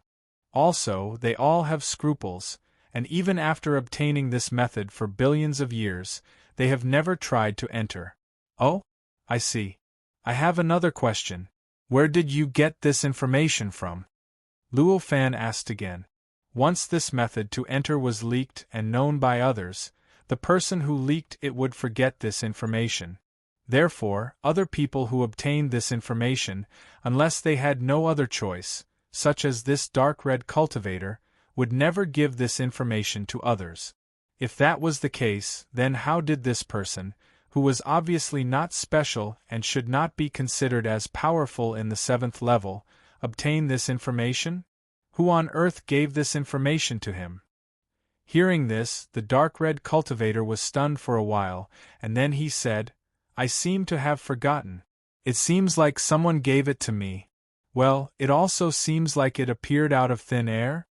Also, they all have scruples, and even after obtaining this method for billions of years, they have never tried to enter. Oh? I see. I have another question. Where did you get this information from? Luo Fan asked again. Once this method to enter was leaked and known by others, the person who leaked it would forget this information. Therefore, other people who obtained this information, unless they had no other choice, such as this dark red cultivator, would never give this information to others. If that was the case, then how did this person, who was obviously not special and should not be considered as powerful in the 7th level, obtain this information? Who on earth gave this information to him? Hearing this, the dark red cultivator was stunned for a while, and then he said, I seem to have forgotten. It seems like someone gave it to me. Well, it also seems like it appeared out of thin air?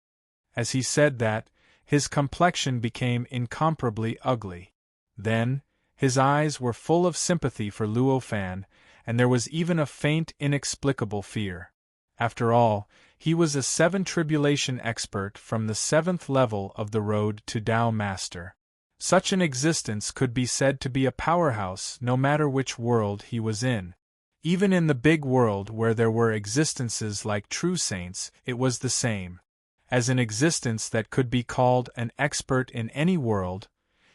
As he said that, his complexion became incomparably ugly. Then, his eyes were full of sympathy for Luo Fan, and there was even a faint, inexplicable fear. After all, he was a 7 tribulation expert from the 7th level of the road to Tao Master. Such an existence could be said to be a powerhouse no matter which world he was in. Even in the big world where there were existences like true saints, it was the same. As an existence that could be called an expert in any world,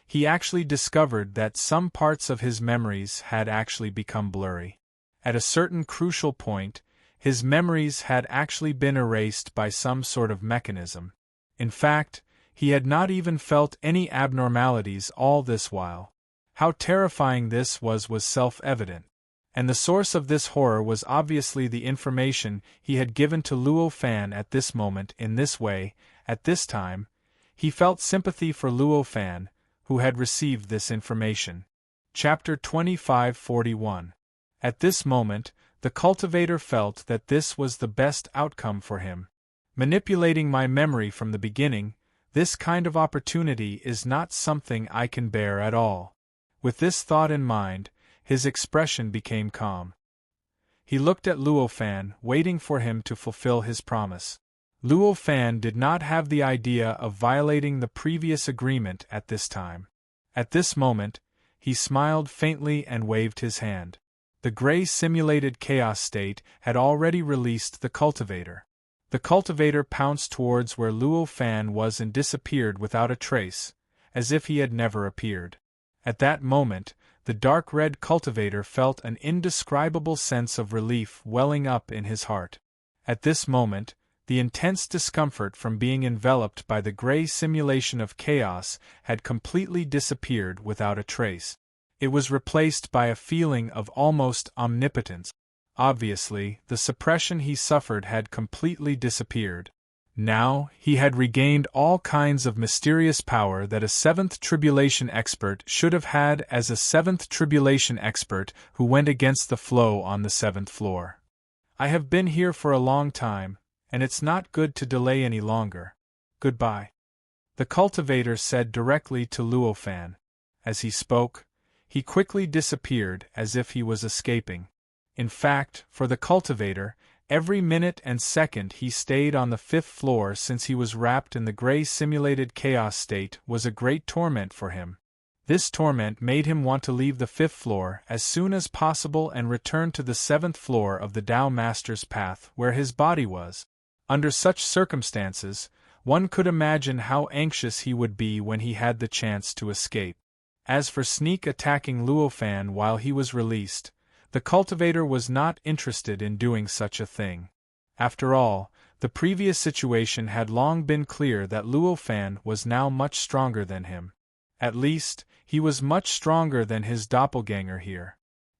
he actually discovered that some parts of his memories had actually become blurry. At a certain crucial point, his memories had actually been erased by some sort of mechanism. In fact, he had not even felt any abnormalities all this while. How terrifying this was self-evident. And the source of this horror was obviously the information he had given to Luo Fan at this moment in this way, at this time. He felt sympathy for Luo Fan, who had received this information. Chapter 2541. At this moment, the cultivator felt that this was the best outcome for him. Manipulating my memory from the beginning, this kind of opportunity is not something I can bear at all. With this thought in mind, his expression became calm. He looked at Luo Fan, waiting for him to fulfill his promise. Luo Fan did not have the idea of violating the previous agreement at this time. At this moment, he smiled faintly and waved his hand. The gray simulated chaos state had already released the cultivator. The cultivator pounced towards where Luo Fan was and disappeared without a trace, as if he had never appeared. At that moment, the dark red cultivator felt an indescribable sense of relief welling up in his heart. At this moment, the intense discomfort from being enveloped by the gray simulation of chaos had completely disappeared without a trace. It was replaced by a feeling of almost omnipotence. Obviously, the suppression he suffered had completely disappeared. Now, he had regained all kinds of mysterious power that a 7th tribulation expert should have had as a 7th tribulation expert who went against the flow on the 7th floor. I have been here for a long time, and it's not good to delay any longer. Goodbye. The cultivator said directly to Luo Fan. As he spoke, he quickly disappeared as if he was escaping. In fact, for the cultivator, Every minute and second he stayed on the 5th floor since he was wrapped in the gray simulated chaos state was a great torment for him. This torment made him want to leave the 5th floor as soon as possible and return to the 7th floor of the Tao Master's path where his body was. Under such circumstances, one could imagine how anxious he would be when he had the chance to escape. As for sneak attacking Luo Fan while he was released, the cultivator was not interested in doing such a thing. After all, the previous situation had long been clear that Luo Fan was now much stronger than him. At least, he was much stronger than his doppelganger here.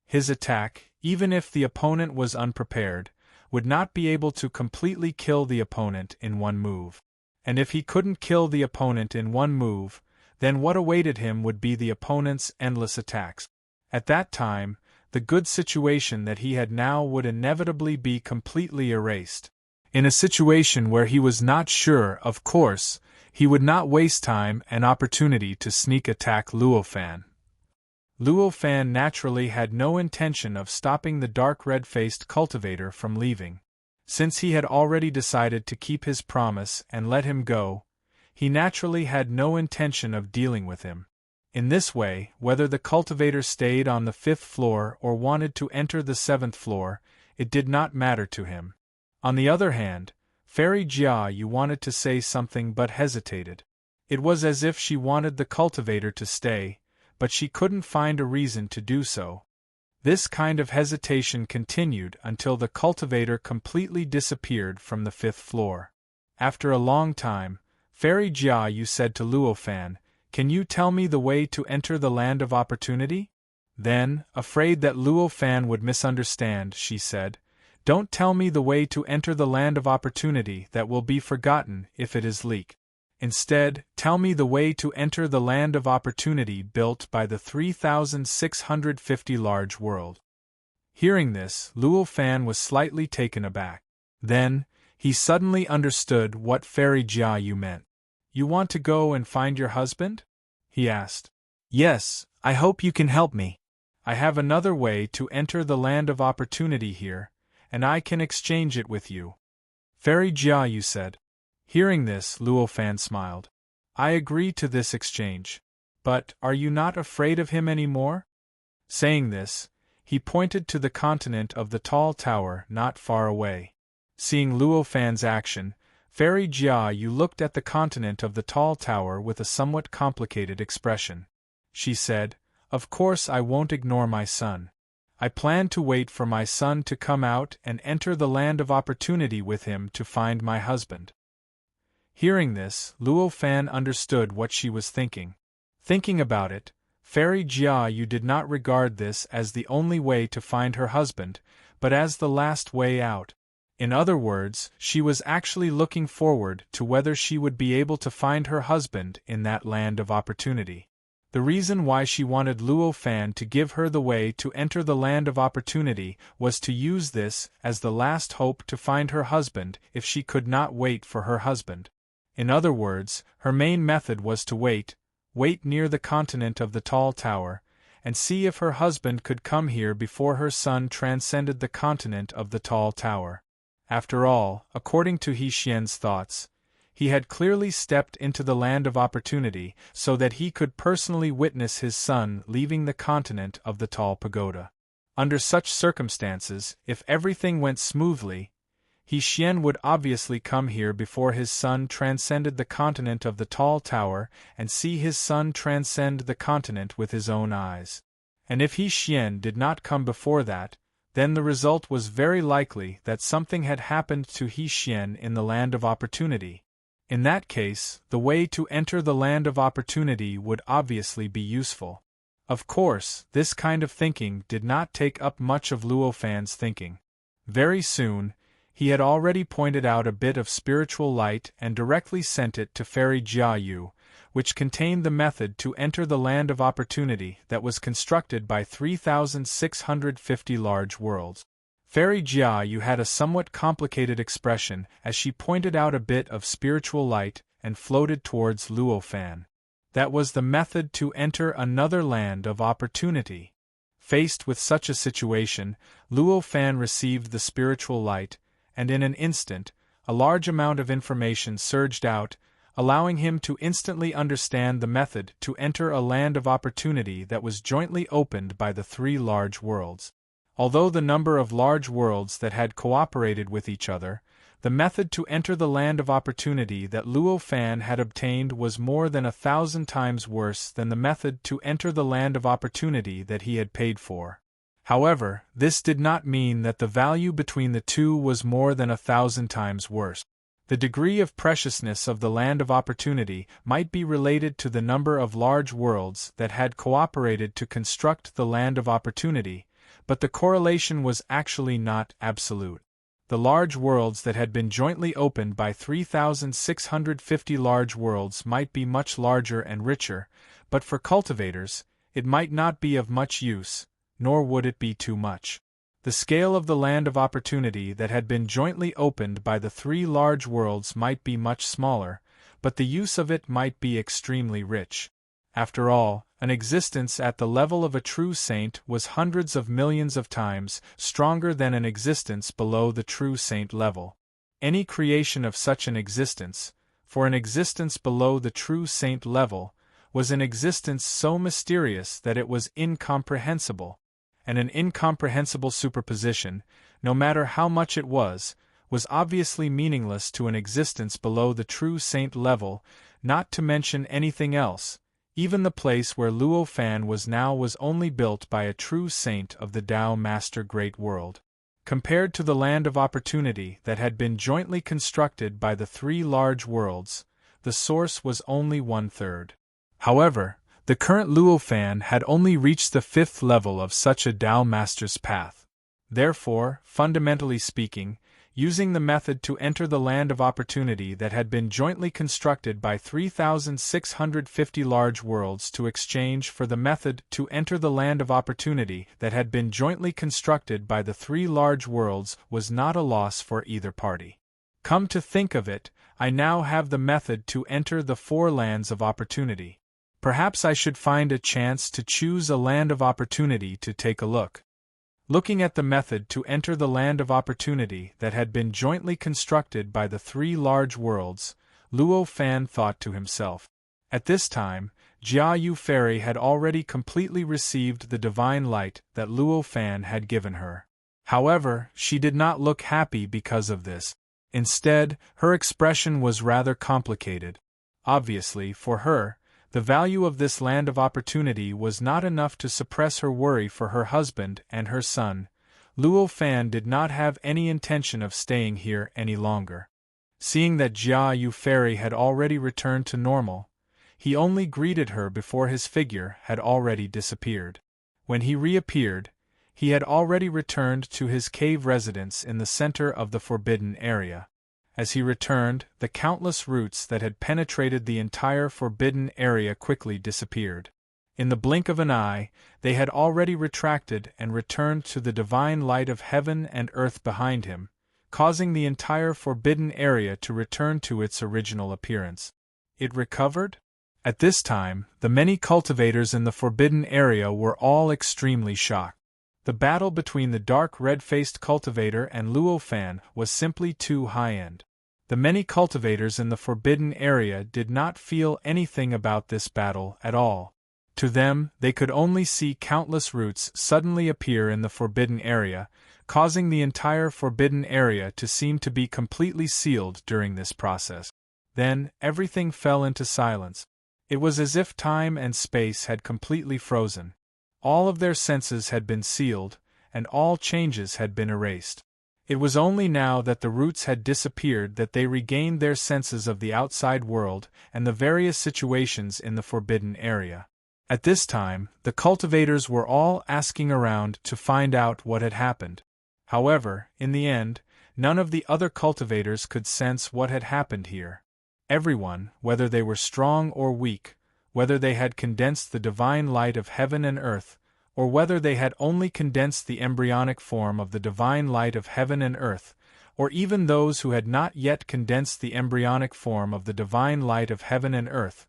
His attack, even if the opponent was unprepared, would not be able to completely kill the opponent in one move. And if he couldn't kill the opponent in one move, then what awaited him would be the opponent's endless attacks. At that time, the good situation that he had now would inevitably be completely erased. In a situation where he was not sure, of course, he would not waste time and opportunity to sneak attack Luo Fan. Luo Fan naturally had no intention of stopping the dark red-faced cultivator from leaving. Since he had already decided to keep his promise and let him go, he naturally had no intention of dealing with him. In this way, whether the cultivator stayed on the 5th floor or wanted to enter the 7th floor, it did not matter to him. On the other hand, Fairy Jia Yu wanted to say something but hesitated. It was as if she wanted the cultivator to stay, but she couldn't find a reason to do so. This kind of hesitation continued until the cultivator completely disappeared from the 5th floor. After a long time, Fairy Jia Yu said to Luo Fan, "Can you tell me the way to enter the land of opportunity?" Then, afraid that Luo Fan would misunderstand, she said, "Don't tell me the way to enter the land of opportunity that will be forgotten if it is leaked. Instead, tell me the way to enter the land of opportunity built by the 3,650 large world." Hearing this, Luo Fan was slightly taken aback. Then, he suddenly understood what Fairy Jia Yu meant. "You want to go and find your husband?" he asked. "Yes, I hope you can help me. I have another way to enter the land of opportunity here, and I can exchange it with you," Fairy Jia Yu said. Hearing this, Luo Fan smiled. "I agree to this exchange. But are you not afraid of him any more?" Saying this, he pointed to the continent of the tall tower not far away. Seeing Luo Fan's action, Fairy Jia Yu looked at the continent of the tall tower with a somewhat complicated expression. She said, "Of course I won't ignore my son. I plan to wait for my son to come out and enter the land of opportunity with him to find my husband." Hearing this, Luo Fan understood what she was thinking. Thinking about it, Fairy Jia Yu did not regard this as the only way to find her husband, but as the last way out. In other words, she was actually looking forward to whether she would be able to find her husband in that land of opportunity. The reason why she wanted Luo Fan to give her the way to enter the land of opportunity was to use this as the last hope to find her husband if she could not wait for her husband. In other words, her main method was to wait near the continent of the tall tower, and see if her husband could come here before her son transcended the continent of the tall tower. After all, according to He Xian's thoughts, he had clearly stepped into the land of opportunity so that he could personally witness his son leaving the continent of the tall pagoda. Under such circumstances, if everything went smoothly, He Xian would obviously come here before his son transcended the continent of the tall tower and see his son transcend the continent with his own eyes. And if He Xian did not come before that, then the result was very likely that something had happened to He Xian in the land of opportunity. In that case, the way to enter the land of opportunity would obviously be useful. Of course, this kind of thinking did not take up much of Luo Fan's thinking. Very soon, he had already pointed out a bit of spiritual light and directly sent it to Fairy Jia Yu, which contained the method to enter the land of opportunity that was constructed by 3,650 large worlds. Fairy Jia Yu had a somewhat complicated expression as she pointed out a bit of spiritual light and floated towards Luo Fan. That was the method to enter another land of opportunity. Faced with such a situation, Luo Fan received the spiritual light, and in an instant, a large amount of information surged out, allowing him to instantly understand the method to enter a land of opportunity that was jointly opened by the three large worlds. Although the number of large worlds that had cooperated with each other, the method to enter the land of opportunity that Luo Fan had obtained was more than 1,000 times worse than the method to enter the land of opportunity that he had paid for. However, this did not mean that the value between the two was more than 1,000 times worse. The degree of preciousness of the land of opportunity might be related to the number of large worlds that had cooperated to construct the land of opportunity, but the correlation was actually not absolute. The large worlds that had been jointly opened by 3,650 large worlds might be much larger and richer, but for cultivators, it might not be of much use, nor would it be too much. The scale of the land of opportunity that had been jointly opened by the three large worlds might be much smaller, but the use of it might be extremely rich. After all, an existence at the level of a true saint was hundreds of millions of times stronger than an existence below the true saint level. Any creation of such an existence, for an existence below the true saint level, was an existence so mysterious that it was incomprehensible, and an incomprehensible superposition, no matter how much it was obviously meaningless to an existence below the true saint level, not to mention anything else. Even the place where Luo Fan was now was only built by a true saint of the Tao Master Great World. Compared to the land of opportunity that had been jointly constructed by the three large worlds, the source was only 1/3. However, the current Luo Fan had only reached the 5th level of such a Tao Master's path. Therefore, fundamentally speaking, using the method to enter the land of opportunity that had been jointly constructed by 3,650 large worlds to exchange for the method to enter the land of opportunity that had been jointly constructed by the three large worlds was not a loss for either party. Come to think of it, I now have the method to enter the 4 lands of opportunity. Perhaps I should find a chance to choose a land of opportunity to take a look. Looking at the method to enter the land of opportunity that had been jointly constructed by the three large worlds, Luo Fan thought to himself. At this time, Jia Yu Fairy had already completely received the divine light that Luo Fan had given her. However, she did not look happy because of this. Instead, her expression was rather complicated. Obviously, for her, the value of this land of opportunity was not enough to suppress her worry for her husband and her son. Luo Fan did not have any intention of staying here any longer. Seeing that Jia Yu Fairy had already returned to normal, he only greeted her before his figure had already disappeared. When he reappeared, he had already returned to his cave residence in the center of the forbidden area. As he returned, the countless roots that had penetrated the entire forbidden area quickly disappeared. In the blink of an eye, they had already retracted and returned to the divine light of heaven and earth behind him, causing the entire forbidden area to return to its original appearance. It recovered? At this time, the many cultivators in the forbidden area were all extremely shocked. The battle between the dark red-faced cultivator and Luo Fan was simply too high-end. The many cultivators in the forbidden area did not feel anything about this battle at all. To them, they could only see countless roots suddenly appear in the forbidden area, causing the entire forbidden area to seem to be completely sealed during this process. Then, everything fell into silence. It was as if time and space had completely frozen. All of their senses had been sealed, and all changes had been erased. It was only now that the roots had disappeared that they regained their senses of the outside world and the various situations in the forbidden area. At this time, the cultivators were all asking around to find out what had happened. However, in the end, none of the other cultivators could sense what had happened here. Everyone, whether they were strong or weak, whether they had condensed the divine light of heaven and earth, or whether they had only condensed the embryonic form of the divine light of heaven and earth, or even those who had not yet condensed the embryonic form of the divine light of heaven and earth,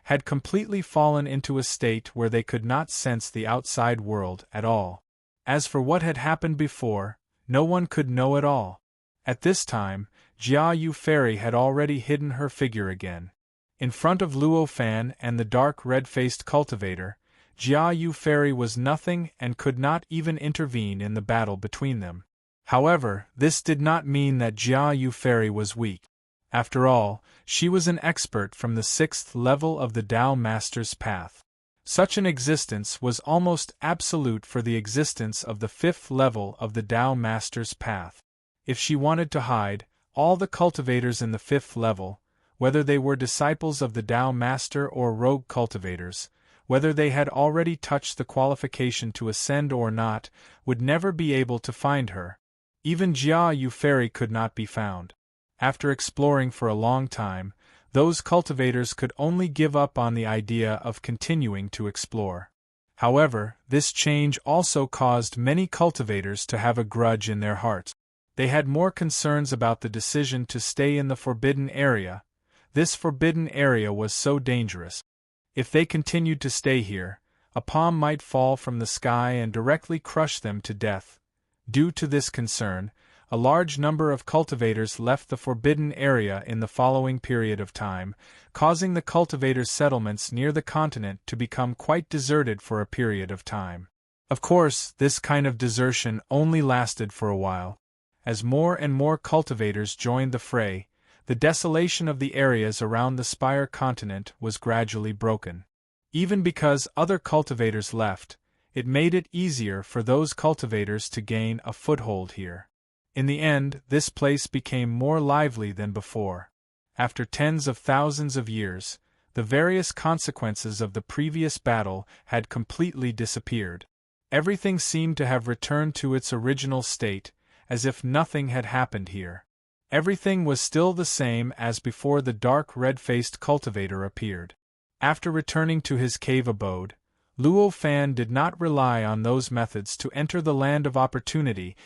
had completely fallen into a state where they could not sense the outside world at all. As for what had happened before, no one could know at all. At this time, Jia Yu Fairy had already hidden her figure again. In front of Luo Fan and the dark red-faced cultivator, Jia Yu Fairy was nothing and could not even intervene in the battle between them. However, this did not mean that Jia Yu Fairy was weak. After all, she was an expert from the 6th level of the Tao Master's path. Such an existence was almost absolute for the existence of the 5th level of the Tao Master's path. If she wanted to hide, all the cultivators in the 5th level, whether they were disciples of the Tao Master or rogue cultivators, whether they had already touched the qualification to ascend or not, would never be able to find her. Even Jia Yu Fairy could not be found. After exploring for a long time, those cultivators could only give up on the idea of continuing to explore. However, this change also caused many cultivators to have a grudge in their hearts. They had more concerns about the decision to stay in the forbidden area. This forbidden area was so dangerous. If they continued to stay here, a palm might fall from the sky and directly crush them to death. Due to this concern, a large number of cultivators left the forbidden area in the following period of time, causing the cultivators' settlements near the continent to become quite deserted for a period of time. Of course, this kind of desertion only lasted for a while. As more and more cultivators joined the fray, the desolation of the areas around the Spire continent was gradually broken. Even because other cultivators left, it made it easier for those cultivators to gain a foothold here. In the end, this place became more lively than before. After tens of thousands of years, the various consequences of the previous battle had completely disappeared. Everything seemed to have returned to its original state, as if nothing had happened here. Everything was still the same as before the dark red-faced cultivator appeared. After returning to his cave abode, Luo Fan did not rely on those methods to enter the land of opportunity.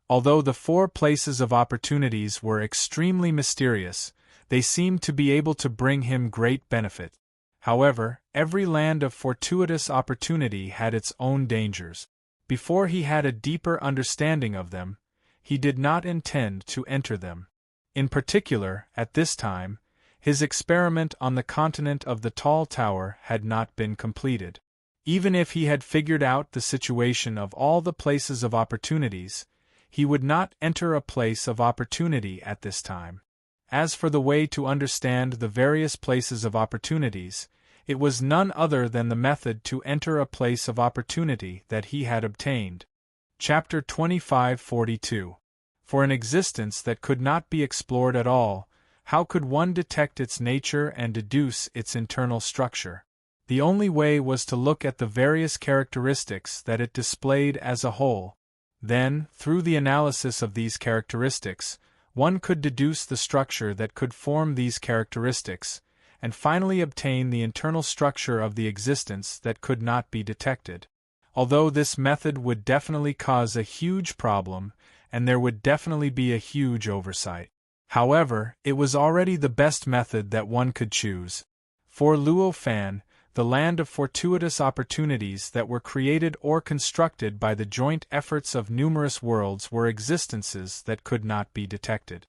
Although the 4 places of opportunities were extremely mysterious, they seemed to be able to bring him great benefit. However, every land of fortuitous opportunity had its own dangers. Before he had a deeper understanding of them, he did not intend to enter them. In particular, at this time, his experiment on the continent of the Tall Tower had not been completed. Even if he had figured out the situation of all the places of opportunities, he would not enter a place of opportunity at this time. As for the way to understand the various places of opportunities, it was none other than the method to enter a place of opportunity that he had obtained. Chapter 2542. For an existence that could not be explored at all, how could one detect its nature and deduce its internal structure? The only way was to look at the various characteristics that it displayed as a whole. Then, through the analysis of these characteristics, one could deduce the structure that could form these characteristics, and finally obtain the internal structure of the existence that could not be detected. Although this method would definitely cause a huge problem, and there would definitely be a huge oversight. However, it was already the best method that one could choose. For Luo Fan, the land of fortuitous opportunities that were created or constructed by the joint efforts of numerous worlds were existences that could not be detected.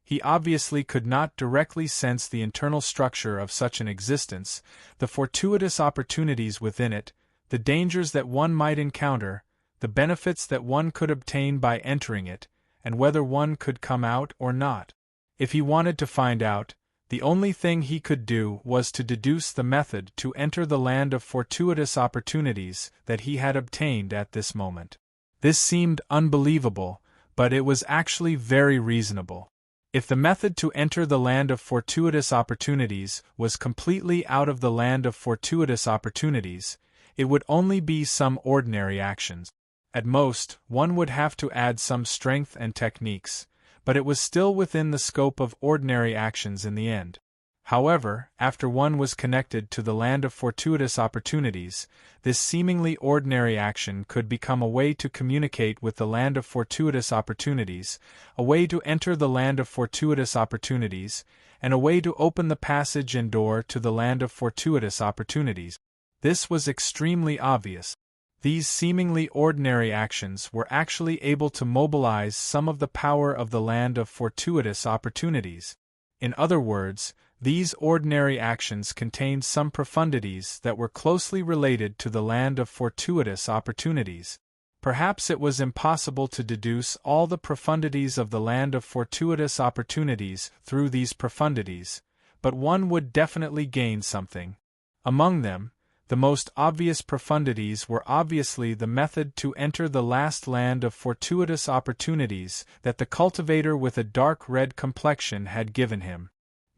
He obviously could not directly sense the internal structure of such an existence, the fortuitous opportunities within it, the dangers that one might encounter, the benefits that one could obtain by entering it, and whether one could come out or not. If he wanted to find out, the only thing he could do was to deduce the method to enter the land of fortuitous opportunities that he had obtained at this moment. This seemed unbelievable, but it was actually very reasonable. If the method to enter the land of fortuitous opportunities was completely out of the land of fortuitous opportunities, it would only be some ordinary actions. At most, one would have to add some strength and techniques, but it was still within the scope of ordinary actions in the end. However, after one was connected to the land of fortuitous opportunities, this seemingly ordinary action could become a way to communicate with the land of fortuitous opportunities, a way to enter the land of fortuitous opportunities, and a way to open the passage and door to the land of fortuitous opportunities. This was extremely obvious. These seemingly ordinary actions were actually able to mobilize some of the power of the land of fortuitous opportunities. In other words, these ordinary actions contained some profundities that were closely related to the land of fortuitous opportunities. Perhaps it was impossible to deduce all the profundities of the land of fortuitous opportunities through these profundities, but one would definitely gain something. Among them, the most obvious profundities were obviously the method to enter the last land of fortuitous opportunities that the cultivator with a dark red complexion had given him.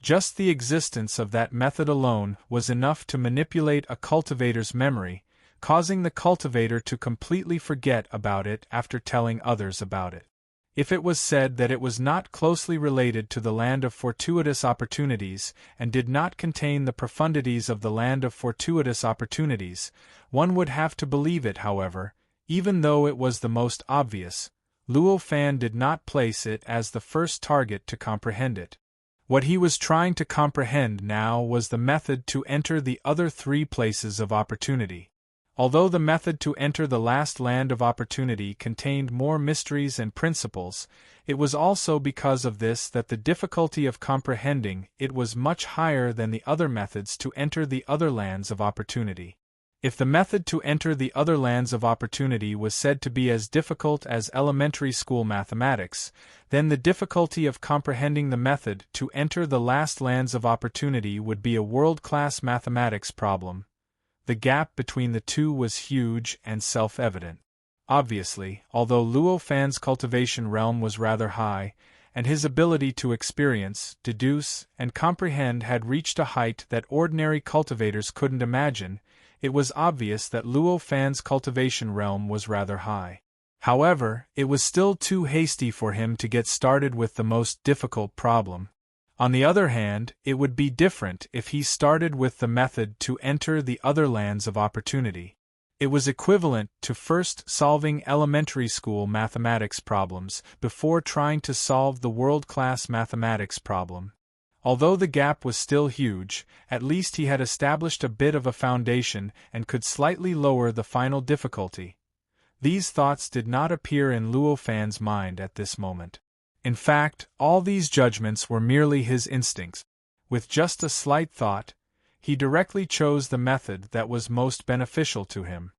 Just the existence of that method alone was enough to manipulate a cultivator's memory, causing the cultivator to completely forget about it after telling others about it. If it was said that it was not closely related to the land of fortuitous opportunities and did not contain the profundities of the land of fortuitous opportunities, one would have to believe it. However, even though it was the most obvious, Luo Fan did not place it as the first target to comprehend it. What he was trying to comprehend now was the method to enter the other three places of opportunity. Although the method to enter the last land of opportunity contained more mysteries and principles, it was also because of this that the difficulty of comprehending it was much higher than the other methods to enter the other lands of opportunity. If the method to enter the other lands of opportunity was said to be as difficult as elementary school mathematics, then the difficulty of comprehending the method to enter the last lands of opportunity would be a world-class mathematics problem. The gap between the two was huge and self-evident. Obviously, although Luo Fan's cultivation realm was rather high, and his ability to experience, deduce, and comprehend had reached a height that ordinary cultivators couldn't imagine, it was obvious that Luo Fan's cultivation realm was rather high. However, it was still too hasty for him to get started with the most difficult problem. On the other hand, it would be different if he started with the method to enter the other lands of opportunity. It was equivalent to first solving elementary school mathematics problems before trying to solve the world-class mathematics problem. Although the gap was still huge, at least he had established a bit of a foundation and could slightly lower the final difficulty. These thoughts did not appear in Luo Fan's mind at this moment. In fact, all these judgments were merely his instincts. With just a slight thought, he directly chose the method that was most beneficial to him.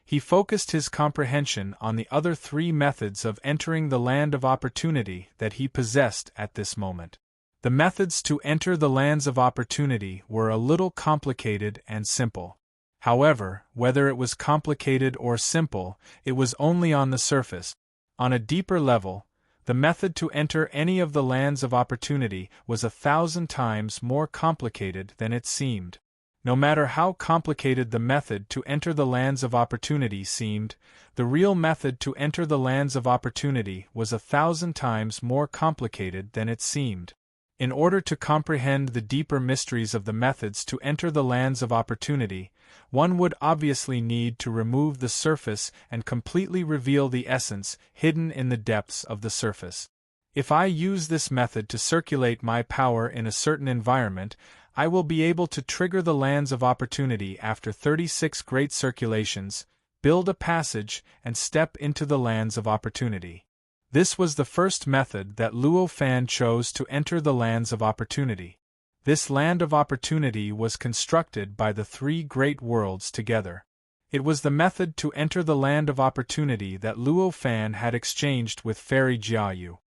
He focused his comprehension on the other three methods of entering the land of opportunity that he possessed at this moment. The methods to enter the lands of opportunity were a little complicated and simple. However, whether it was complicated or simple, it was only on the surface. On a deeper level, the method to enter any of the lands of opportunity was 1,000 times more complicated than it seemed. No matter how complicated the method to enter the lands of opportunity seemed, the real method to enter the lands of opportunity was 1,000 times more complicated than it seemed. In order to comprehend the deeper mysteries of the methods to enter the lands of opportunity, one would obviously need to remove the surface and completely reveal the essence hidden in the depths of the surface. If I use this method to circulate my power in a certain environment, I will be able to trigger the lands of opportunity after 36 great circulations, build a passage, and step into the lands of opportunity. This was the first method that Luo Fan chose to enter the lands of opportunity. This land of opportunity was constructed by the three great worlds together. It was the method to enter the land of opportunity that Luo Fan had exchanged with Fairy Jiayu.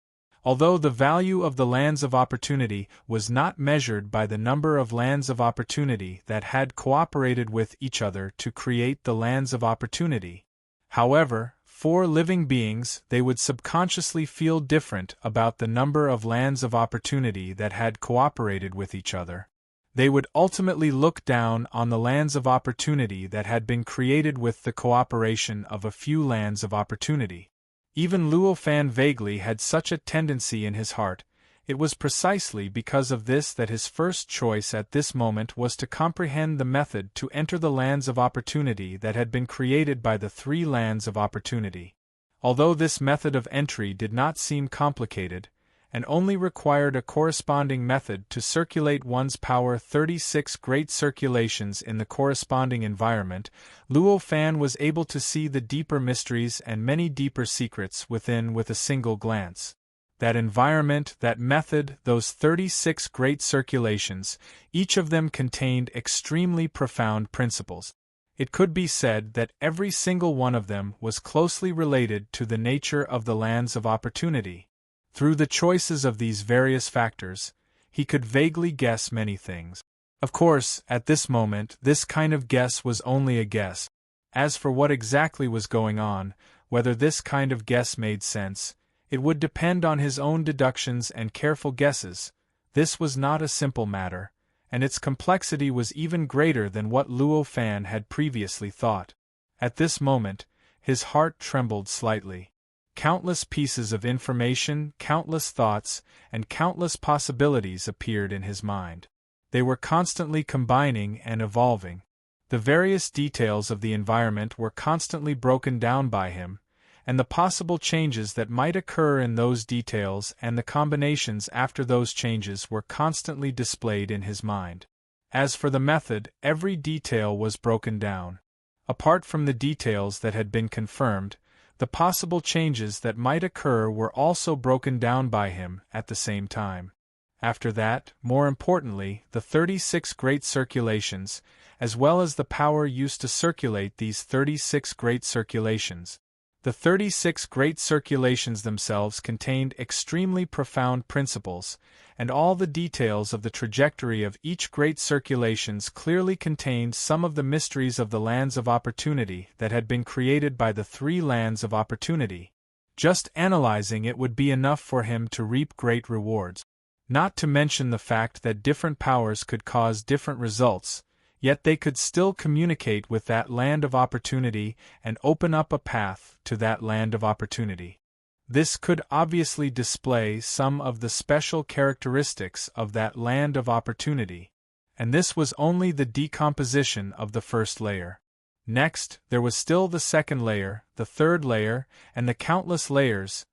Although the value of the lands of opportunity was not measured by the number of lands of opportunity that had cooperated with each other to create the lands of opportunity, however, for living beings they would subconsciously feel different about the number of lands of opportunity that had cooperated with each other. They would ultimately look down on the lands of opportunity that had been created with the cooperation of a few lands of opportunity. Even Luo Fan vaguely had such a tendency in his heart. It was precisely because of this that his first choice at this moment was to comprehend the method to enter the lands of opportunity that had been created by the three lands of opportunity. Although this method of entry did not seem complicated, and only required a corresponding method to circulate one's power 36 great circulations in the corresponding environment, Luo Fan was able to see the deeper mysteries and many deeper secrets within with a single glance. That environment, that method, those 36 great circulations, each of them contained extremely profound principles. It could be said that every single one of them was closely related to the nature of the lands of opportunity. Through the choices of these various factors, he could vaguely guess many things. Of course, at this moment, this kind of guess was only a guess. As for what exactly was going on, whether this kind of guess made sense, it would depend on his own deductions and careful guesses. This was not a simple matter, and its complexity was even greater than what Luo Fan had previously thought. At this moment, his heart trembled slightly. Countless pieces of information, countless thoughts, and countless possibilities appeared in his mind. They were constantly combining and evolving. The various details of the environment were constantly broken down by him, and the possible changes that might occur in those details and the combinations after those changes were constantly displayed in his mind. As for the method, every detail was broken down. Apart from the details that had been confirmed, the possible changes that might occur were also broken down by him at the same time. After that, more importantly, the 36 great circulations, as well as the power used to circulate these 36 great circulations. The 36 great circulations themselves contained extremely profound principles, and all the details of the trajectory of each great circulations clearly contained some of the mysteries of the lands of opportunity that had been created by the 3 lands of opportunity. Just analyzing it would be enough for him to reap great rewards. Not to mention the fact that different powers could cause different results, yet they could still communicate with that land of opportunity and open up a path to that land of opportunity. This could obviously display some of the special characteristics of that land of opportunity, and this was only the decomposition of the first layer. Next, there was still the second layer, the third layer, and the countless layers.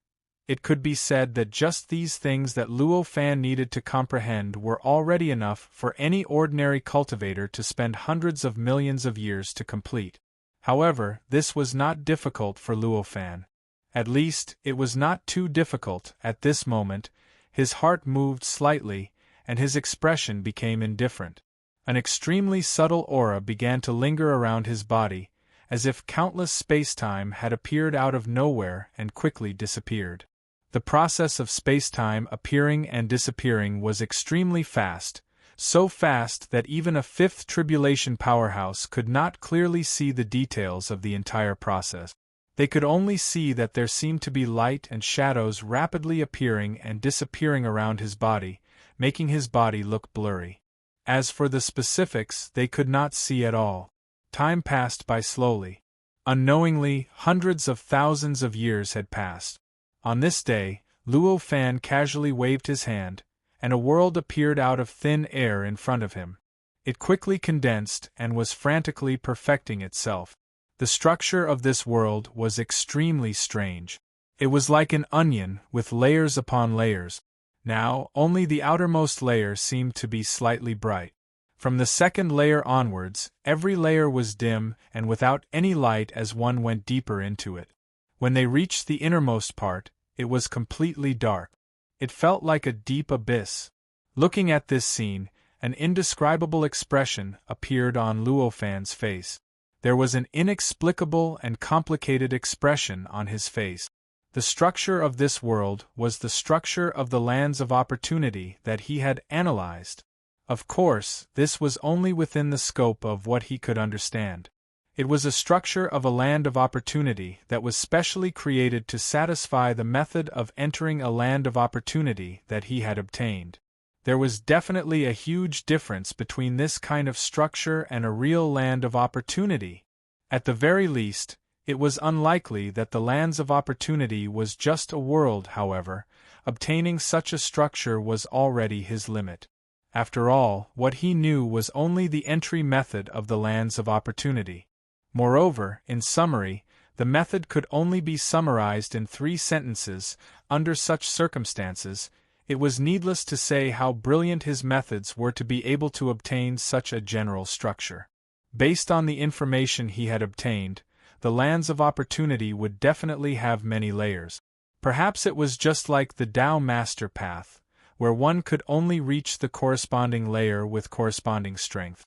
It could be said that just these things that Luo Fan needed to comprehend were already enough for any ordinary cultivator to spend hundreds of millions of years to complete. However, this was not difficult for Luo Fan. At least, it was not too difficult. At this moment, his heart moved slightly, and his expression became indifferent. An extremely subtle aura began to linger around his body, as if countless space-time had appeared out of nowhere and quickly disappeared. The process of space-time appearing and disappearing was extremely fast, so fast that even a fifth tribulation powerhouse could not clearly see the details of the entire process. They could only see that there seemed to be light and shadows rapidly appearing and disappearing around his body, making his body look blurry. As for the specifics, they could not see at all. Time passed by slowly. Unknowingly, hundreds of thousands of years had passed. On this day, Luo Fan casually waved his hand, and a world appeared out of thin air in front of him. It quickly condensed and was frantically perfecting itself. The structure of this world was extremely strange. It was like an onion with layers upon layers. Now, only the outermost layer seemed to be slightly bright. From the second layer onwards, every layer was dim and without any light as one went deeper into it. When they reached the innermost part, it was completely dark. It felt like a deep abyss. Looking at this scene, an indescribable expression appeared on Luo Fan's face. There was an inexplicable and complicated expression on his face. The structure of this world was the structure of the lands of opportunity that he had analyzed. Of course, this was only within the scope of what he could understand. It was a structure of a land of opportunity that was specially created to satisfy the method of entering a land of opportunity that he had obtained. There was definitely a huge difference between this kind of structure and a real land of opportunity. At the very least, it was unlikely that the lands of opportunity was just a world. However, obtaining such a structure was already his limit. After all, what he knew was only the entry method of the lands of opportunity. Moreover, in summary, the method could only be summarized in 3 sentences. Under such circumstances, It was needless to say how brilliant his methods were to be able to obtain such a general structure. Based on the information he had obtained, the lands of opportunity would definitely have many layers. Perhaps it was just like the Tao Master Path, where one could only reach the corresponding layer with corresponding strength.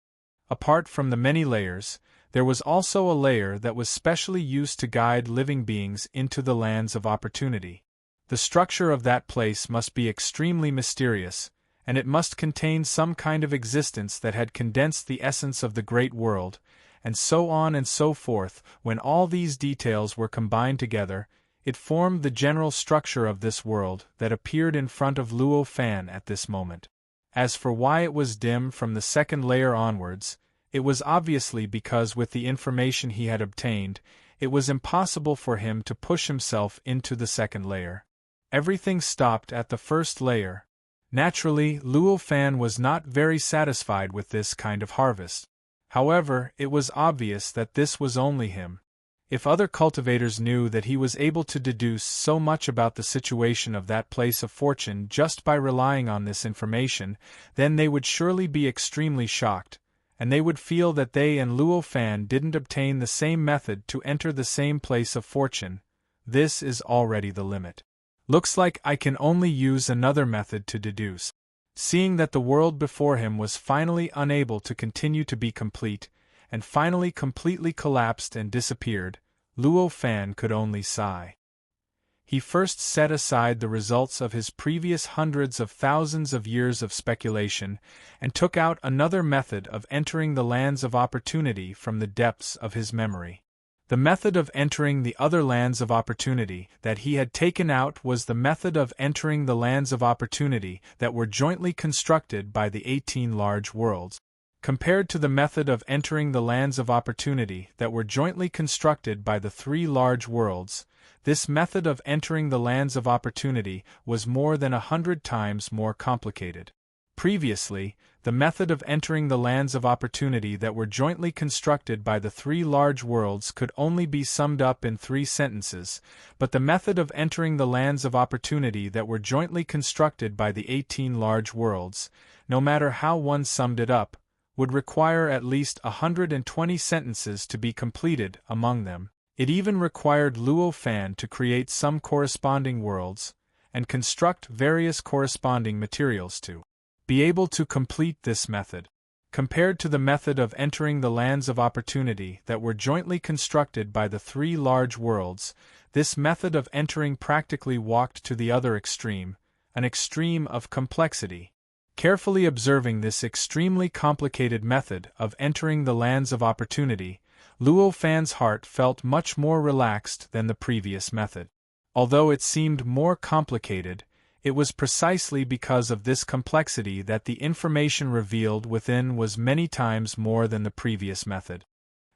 Apart from the many layers, there was also a layer that was specially used to guide living beings into the lands of opportunity. The structure of that place must be extremely mysterious, and it must contain some kind of existence that had condensed the essence of the great world, and so on and so forth. When all these details were combined together, it formed the general structure of this world that appeared in front of Luo Fan at this moment. As for why it was dim from the second layer onwards, it was obviously because with the information he had obtained, it was impossible for him to push himself into the second layer. Everything stopped at the first layer. Naturally, Luo Fan was not very satisfied with this kind of harvest. However, it was obvious that this was only him. If other cultivators knew that he was able to deduce so much about the situation of that place of fortune just by relying on this information, then they would surely be extremely shocked, and they would feel that they and Luo Fan didn't obtain the same method to enter the same place of fortune. This is already the limit. Looks like I can only use another method to deduce. Seeing that the world before him was finally unable to continue to be complete, and finally completely collapsed and disappeared, Luo Fan could only sigh. He first set aside the results of his previous hundreds of thousands of years of speculation, and took out another method of entering the lands of opportunity from the depths of his memory. The method of entering the other lands of opportunity that he had taken out was the method of entering the lands of opportunity that were jointly constructed by the 18 large worlds. Compared to the method of entering the lands of opportunity that were jointly constructed by the 3 large worlds, this method of entering the lands of opportunity was more than 100 times more complicated. Previously, the method of entering the lands of opportunity that were jointly constructed by the 3 large worlds could only be summed up in 3 sentences, but the method of entering the lands of opportunity that were jointly constructed by the 18 large worlds, no matter how one summed it up, would require at least 120 sentences to be completed. Among them, it even required Luo Fan to create some corresponding worlds, and construct various corresponding materials to be able to complete this method. Compared to the method of entering the lands of opportunity that were jointly constructed by the 3 large worlds, this method of entering practically walked to the other extreme, an extreme of complexity. Carefully observing this extremely complicated method of entering the lands of opportunity, Luo Fan's heart felt much more relaxed than the previous method. Although it seemed more complicated, it was precisely because of this complexity that the information revealed within was many times more than the previous method.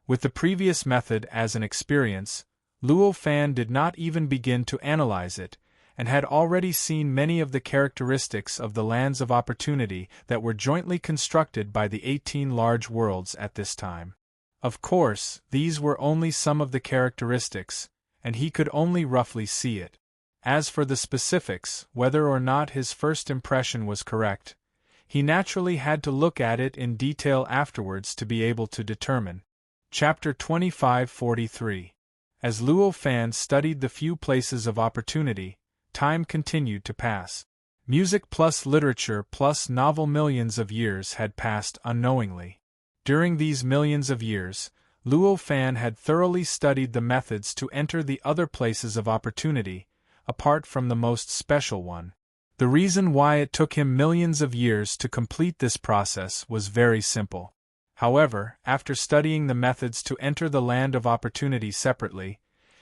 With the previous method as an experience, Luo Fan did not even begin to analyze it, and had already seen many of the characteristics of the lands of opportunity that were jointly constructed by the 18 large worlds at this time. Of course, these were only some of the characteristics, and he could only roughly see it. As for the specifics, whether or not his first impression was correct, he naturally had to look at it in detail afterwards to be able to determine. Chapter 2543. As Luo Fan studied the few places of opportunity, time continued to pass. Music plus literature plus novel millions of years had passed unknowingly. During these millions of years, Luo Fan had thoroughly studied the methods to enter the other places of opportunity, apart from the most special one. The reason why it took him millions of years to complete this process was very simple. However, after studying the methods to enter the land of opportunity separately,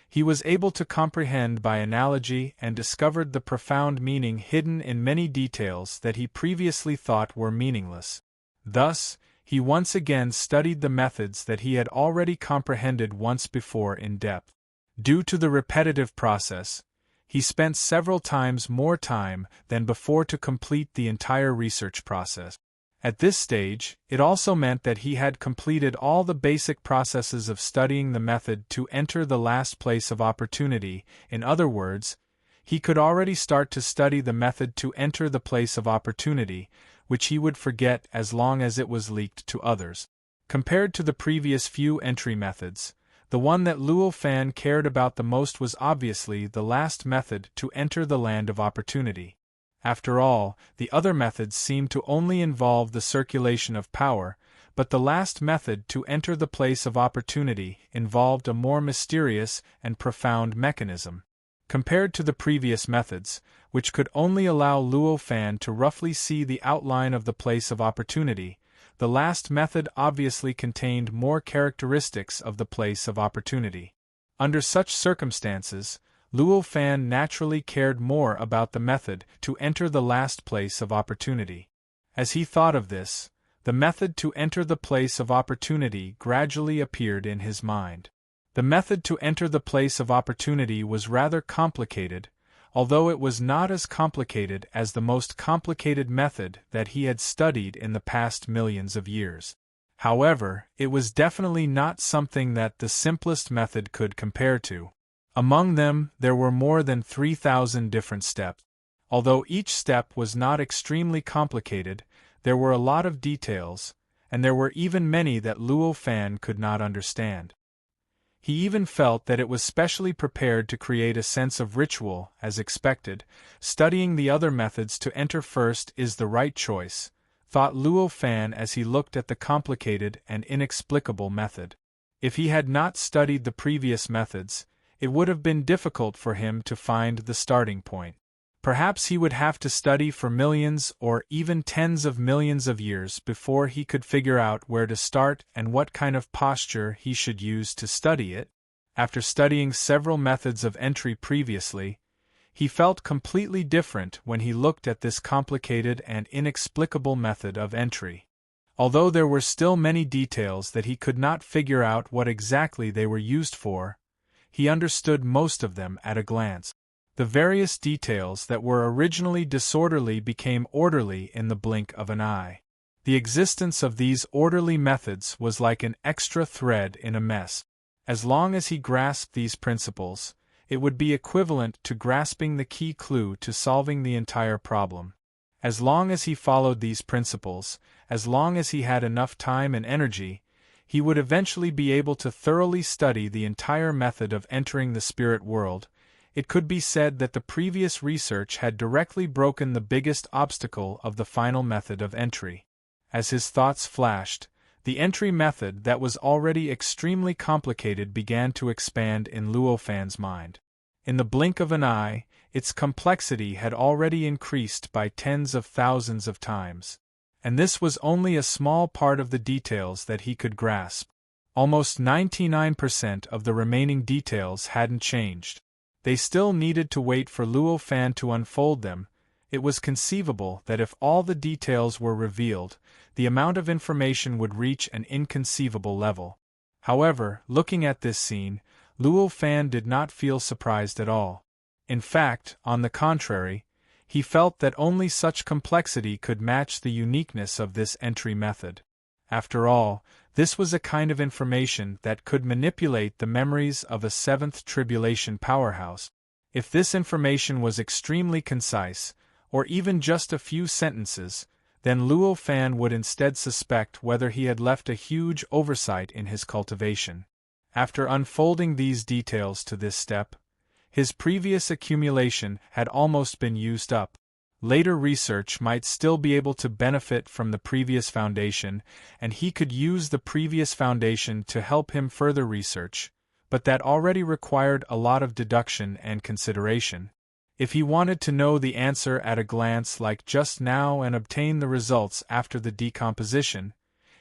he was able to comprehend by analogy and discovered the profound meaning hidden in many details that he previously thought were meaningless. Thus, he once again studied the methods that he had already comprehended once before in depth. Due to the repetitive process, he spent several times more time than before to complete the entire research process. At this stage, it also meant that he had completed all the basic processes of studying the method to enter the last place of opportunity. In other words, He could already start to study the method to enter the place of opportunity, which he would forget as long as it was leaked to others. Compared to the previous few entry methods, the one that Luo Fan cared about the most was obviously the last method to enter the land of opportunity. After all, the other methods seemed to only involve the circulation of power, but the last method to enter the place of opportunity involved a more mysterious and profound mechanism. Compared to the previous methods, which could only allow Luo Fan to roughly see the outline of the place of opportunity, the last method obviously contained more characteristics of the place of opportunity. Under such circumstances, Luo Fan naturally cared more about the method to enter the last place of opportunity. As he thought of this, the method to enter the place of opportunity gradually appeared in his mind. The method to enter the place of opportunity was rather complicated, although it was not as complicated as the most complicated method that he had studied in the past millions of years. However, it was definitely not something that the simplest method could compare to. Among them, there were more than 3,000 different steps. Although each step was not extremely complicated, there were a lot of details, and there were even many that Luo Fan could not understand. He even felt that it was specially prepared to create a sense of ritual, as expected. Studying the other methods to enter first is the right choice, thought Luo Fan as he looked at the complicated and inexplicable method. If he had not studied the previous methods, it would have been difficult for him to find the starting point. Perhaps he would have to study for millions or even tens of millions of years before he could figure out where to start and what kind of posture he should use to study it. After studying several methods of entry previously, he felt completely different when he looked at this complicated and inexplicable method of entry. Although there were still many details that he could not figure out what exactly they were used for, he understood most of them at a glance. The various details that were originally disorderly became orderly in the blink of an eye. The existence of these orderly methods was like an extra thread in a mess. As long as he grasped these principles, it would be equivalent to grasping the key clue to solving the entire problem. As long as he followed these principles, as long as he had enough time and energy, he would eventually be able to thoroughly study the entire method of entering the spirit world. It could be said that the previous research had directly broken the biggest obstacle of the final method of entry. As his thoughts flashed, the entry method that was already extremely complicated began to expand in Luo Fan's mind. In the blink of an eye, its complexity had already increased by tens of thousands of times. And this was only a small part of the details that he could grasp. Almost 99% of the remaining details hadn't changed. They still needed to wait for Luo Fan to unfold them. It was conceivable that if all the details were revealed, the amount of information would reach an inconceivable level. However, looking at this scene, Luo Fan did not feel surprised at all. In fact, on the contrary, he felt that only such complexity could match the uniqueness of this entry method. After all, this was a kind of information that could manipulate the memories of a seventh tribulation powerhouse. If this information was extremely concise, or even just a few sentences, then Luo Fan would instead suspect whether he had left a huge oversight in his cultivation. After unfolding these details to this step, his previous accumulation had almost been used up. Later research might still be able to benefit from the previous foundation, and he could use the previous foundation to help him further research, but that already required a lot of deduction and consideration. If he wanted to know the answer at a glance like just now and obtain the results after the decomposition,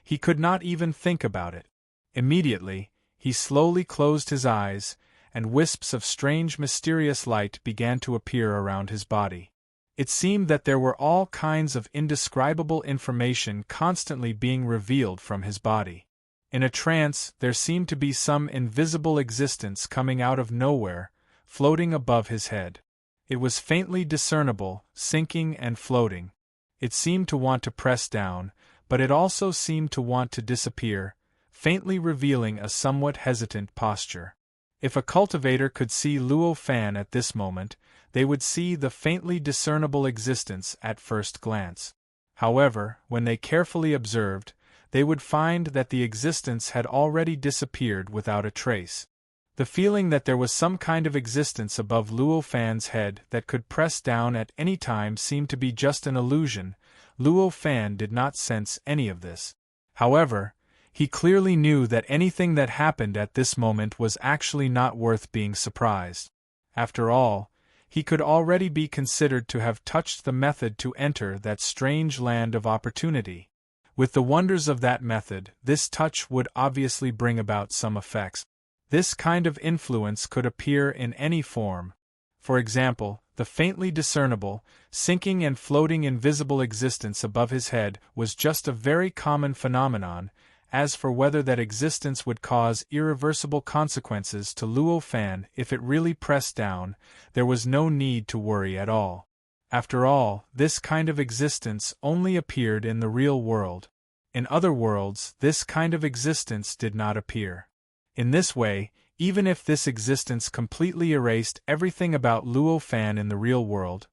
he could not even think about it. Immediately, he slowly closed his eyes, and wisps of strange mysterious light began to appear around his body. It seemed that there were all kinds of indescribable information constantly being revealed from his body. In a trance, there seemed to be some invisible existence coming out of nowhere, floating above his head. It was faintly discernible, sinking and floating. It seemed to want to press down, but it also seemed to want to disappear, faintly revealing a somewhat hesitant posture. If a cultivator could see Luo Fan at this moment, they would see the faintly discernible existence at first glance. However, when they carefully observed, they would find that the existence had already disappeared without a trace. The feeling that there was some kind of existence above Luo Fan's head that could press down at any time seemed to be just an illusion. Luo Fan did not sense any of this. However, he clearly knew that anything that happened at this moment was actually not worth being surprised. After all, he could already be considered to have touched the method to enter that strange land of opportunity. With the wonders of that method, this touch would obviously bring about some effects. This kind of influence could appear in any form. For example, the faintly discernible, sinking and floating invisible existence above his head was just a very common phenomenon. As for whether that existence would cause irreversible consequences to Luo Fan if it really pressed down, there was no need to worry at all. After all, this kind of existence only appeared in the real world. In other worlds, this kind of existence did not appear. In this way, even if this existence completely erased everything about Luo Fan in the real world,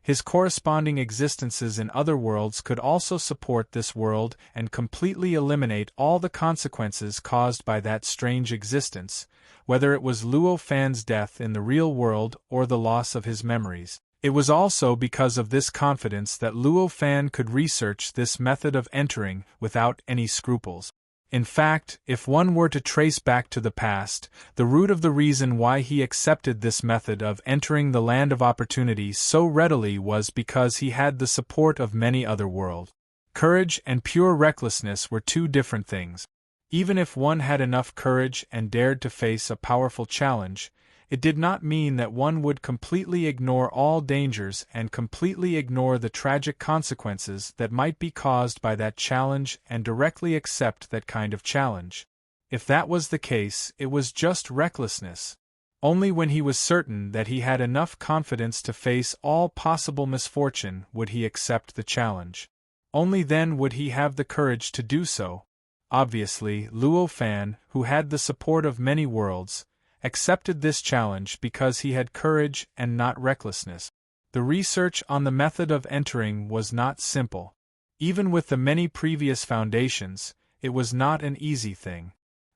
his corresponding existences in other worlds could also support this world and completely eliminate all the consequences caused by that strange existence, whether it was Luo Fan's death in the real world or the loss of his memories. It was also because of this confidence that Luo Fan could research this method of entering without any scruples. In fact, if one were to trace back to the past, the root of the reason why he accepted this method of entering the land of opportunity so readily was because he had the support of many other worlds. Courage and pure recklessness were two different things. Even if one had enough courage and dared to face a powerful challenge, it did not mean that one would completely ignore all dangers and completely ignore the tragic consequences that might be caused by that challenge and directly accept that kind of challenge. If that was the case, it was just recklessness. Only when he was certain that he had enough confidence to face all possible misfortune would he accept the challenge. Only then would he have the courage to do so. Obviously, Luo Fan, who had the support of many worlds, accepted this challenge because he had courage and not recklessness. The research on the method of entering was not simple. Even with the many previous foundations, it was not an easy thing.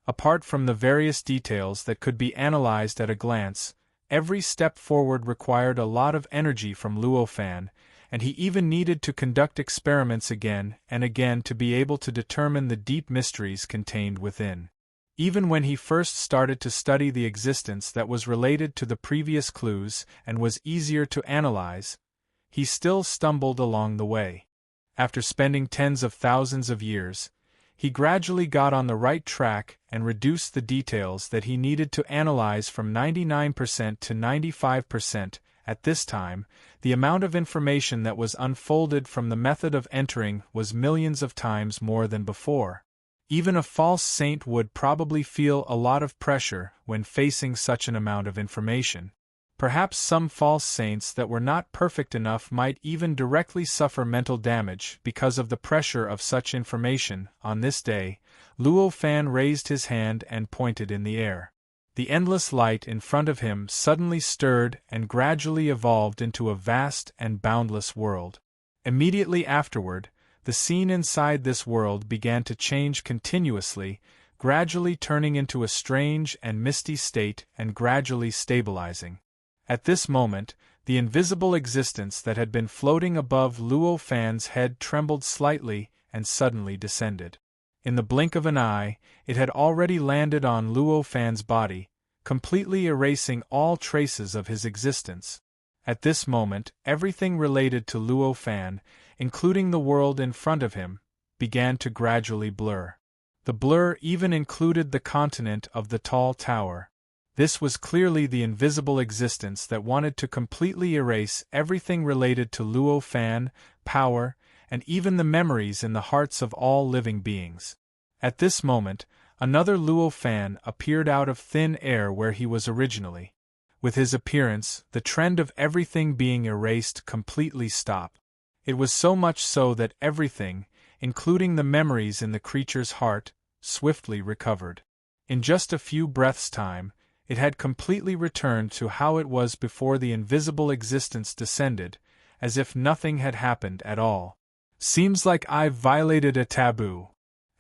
Apart from the various details that could be analyzed at a glance, every step forward required a lot of energy from Luo Fan, and he even needed to conduct experiments again and again to be able to determine the deep mysteries contained within. Even when he first started to study the existence that was related to the previous clues and was easier to analyze, he still stumbled along the way. After spending tens of thousands of years, he gradually got on the right track and reduced the details that he needed to analyze from 99% to 95%. At this time, the amount of information that was unfolded from the method of entering was millions of times more than before. Even a false saint would probably feel a lot of pressure when facing such an amount of information. Perhaps some false saints that were not perfect enough might even directly suffer mental damage because of the pressure of such information. On this day, Luo Fan raised his hand and pointed in the air. The endless light in front of him suddenly stirred and gradually evolved into a vast and boundless world. Immediately afterward, the scene inside this world began to change continuously, gradually turning into a strange and misty state and gradually stabilizing. At this moment, the invisible existence that had been floating above Luo Fan's head trembled slightly and suddenly descended. In the blink of an eye, it had already landed on Luo Fan's body, completely erasing all traces of his existence. At this moment, everything related to Luo Fan, including the world in front of him, began to gradually blur. The blur even included the continent of the tall tower. This was clearly the invisible existence that wanted to completely erase everything related to Luo Fan, power, and even the memories in the hearts of all living beings. At this moment, another Luo Fan appeared out of thin air where he was originally. With his appearance, the trend of everything being erased completely stopped. It was so much so that everything, including the memories in the creature's heart, swiftly recovered. In just a few breaths' time, it had completely returned to how it was before the invisible existence descended, as if nothing had happened at all. Seems like I've violated a taboo.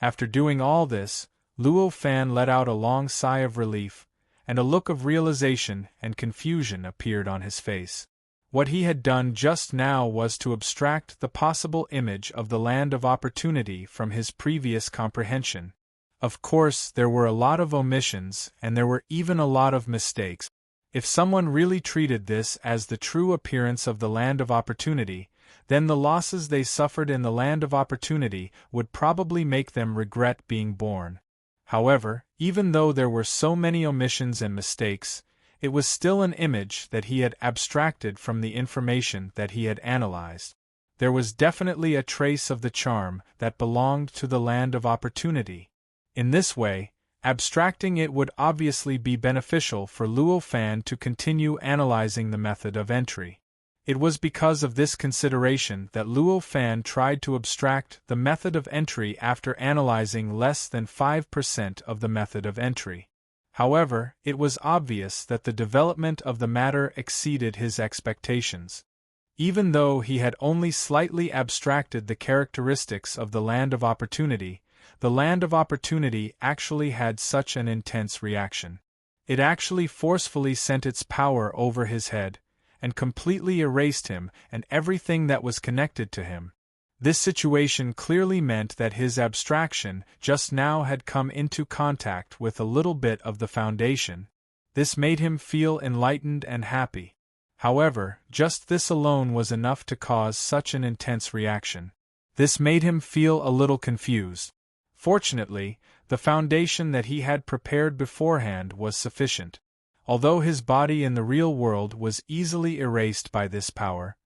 After doing all this, Luo Fan let out a long sigh of relief, and a look of realization and confusion appeared on his face. What he had done just now was to abstract the possible image of the land of opportunity from his previous comprehension. Of course, there were a lot of omissions, and there were even a lot of mistakes. If someone really treated this as the true appearance of the land of opportunity, then the losses they suffered in the land of opportunity would probably make them regret being born. However, even though there were so many omissions and mistakes, it was still an image that he had abstracted from the information that he had analyzed. There was definitely a trace of the charm that belonged to the land of opportunity. In this way, abstracting it would obviously be beneficial for Luo Fan to continue analyzing the method of entry. It was because of this consideration that Luo Fan tried to abstract the method of entry after analyzing less than 5% of the method of entry. However, it was obvious that the development of the matter exceeded his expectations. Even though he had only slightly abstracted the characteristics of the land of opportunity, the land of opportunity actually had such an intense reaction. It actually forcefully sent its power over his head, and completely erased him and everything that was connected to him. This situation clearly meant that his abstraction just now had come into contact with a little bit of the foundation. This made him feel enlightened and happy. However, just this alone was enough to cause such an intense reaction. This made him feel a little confused. Fortunately, the foundation that he had prepared beforehand was sufficient. Although his body in the real world was easily erased by this power,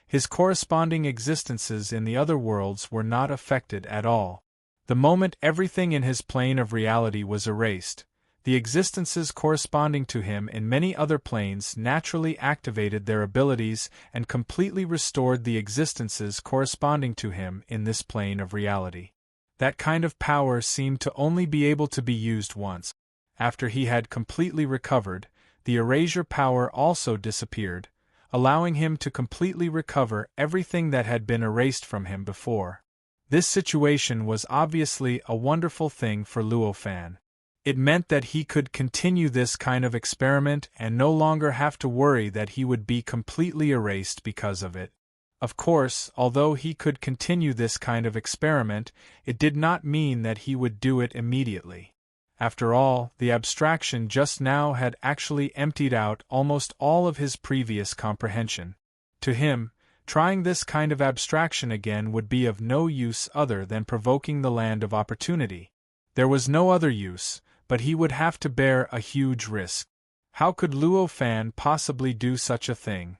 his corresponding existences in the other worlds were not affected at all. The moment everything in his plane of reality was erased, the existences corresponding to him in many other planes naturally activated their abilities and completely restored the existences corresponding to him in this plane of reality. That kind of power seemed to only be able to be used once. After he had completely recovered, the erasure power also disappeared, allowing him to completely recover everything that had been erased from him before. This situation was obviously a wonderful thing for Luo Fan. It meant that he could continue this kind of experiment and no longer have to worry that he would be completely erased because of it. Of course, although he could continue this kind of experiment, it did not mean that he would do it immediately. After all, the abstraction just now had actually emptied out almost all of his previous comprehension. To him, trying this kind of abstraction again would be of no use other than provoking the land of opportunity. There was no other use, but he would have to bear a huge risk. How could Luo Fan possibly do such a thing?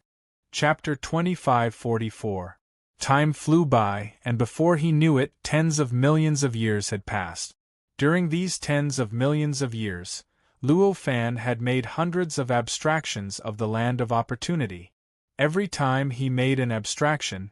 Chapter 2544. Time flew by, and before he knew it, tens of millions of years had passed. During these tens of millions of years, Luo Fan had made hundreds of abstractions of the land of opportunity. Every time he made an abstraction,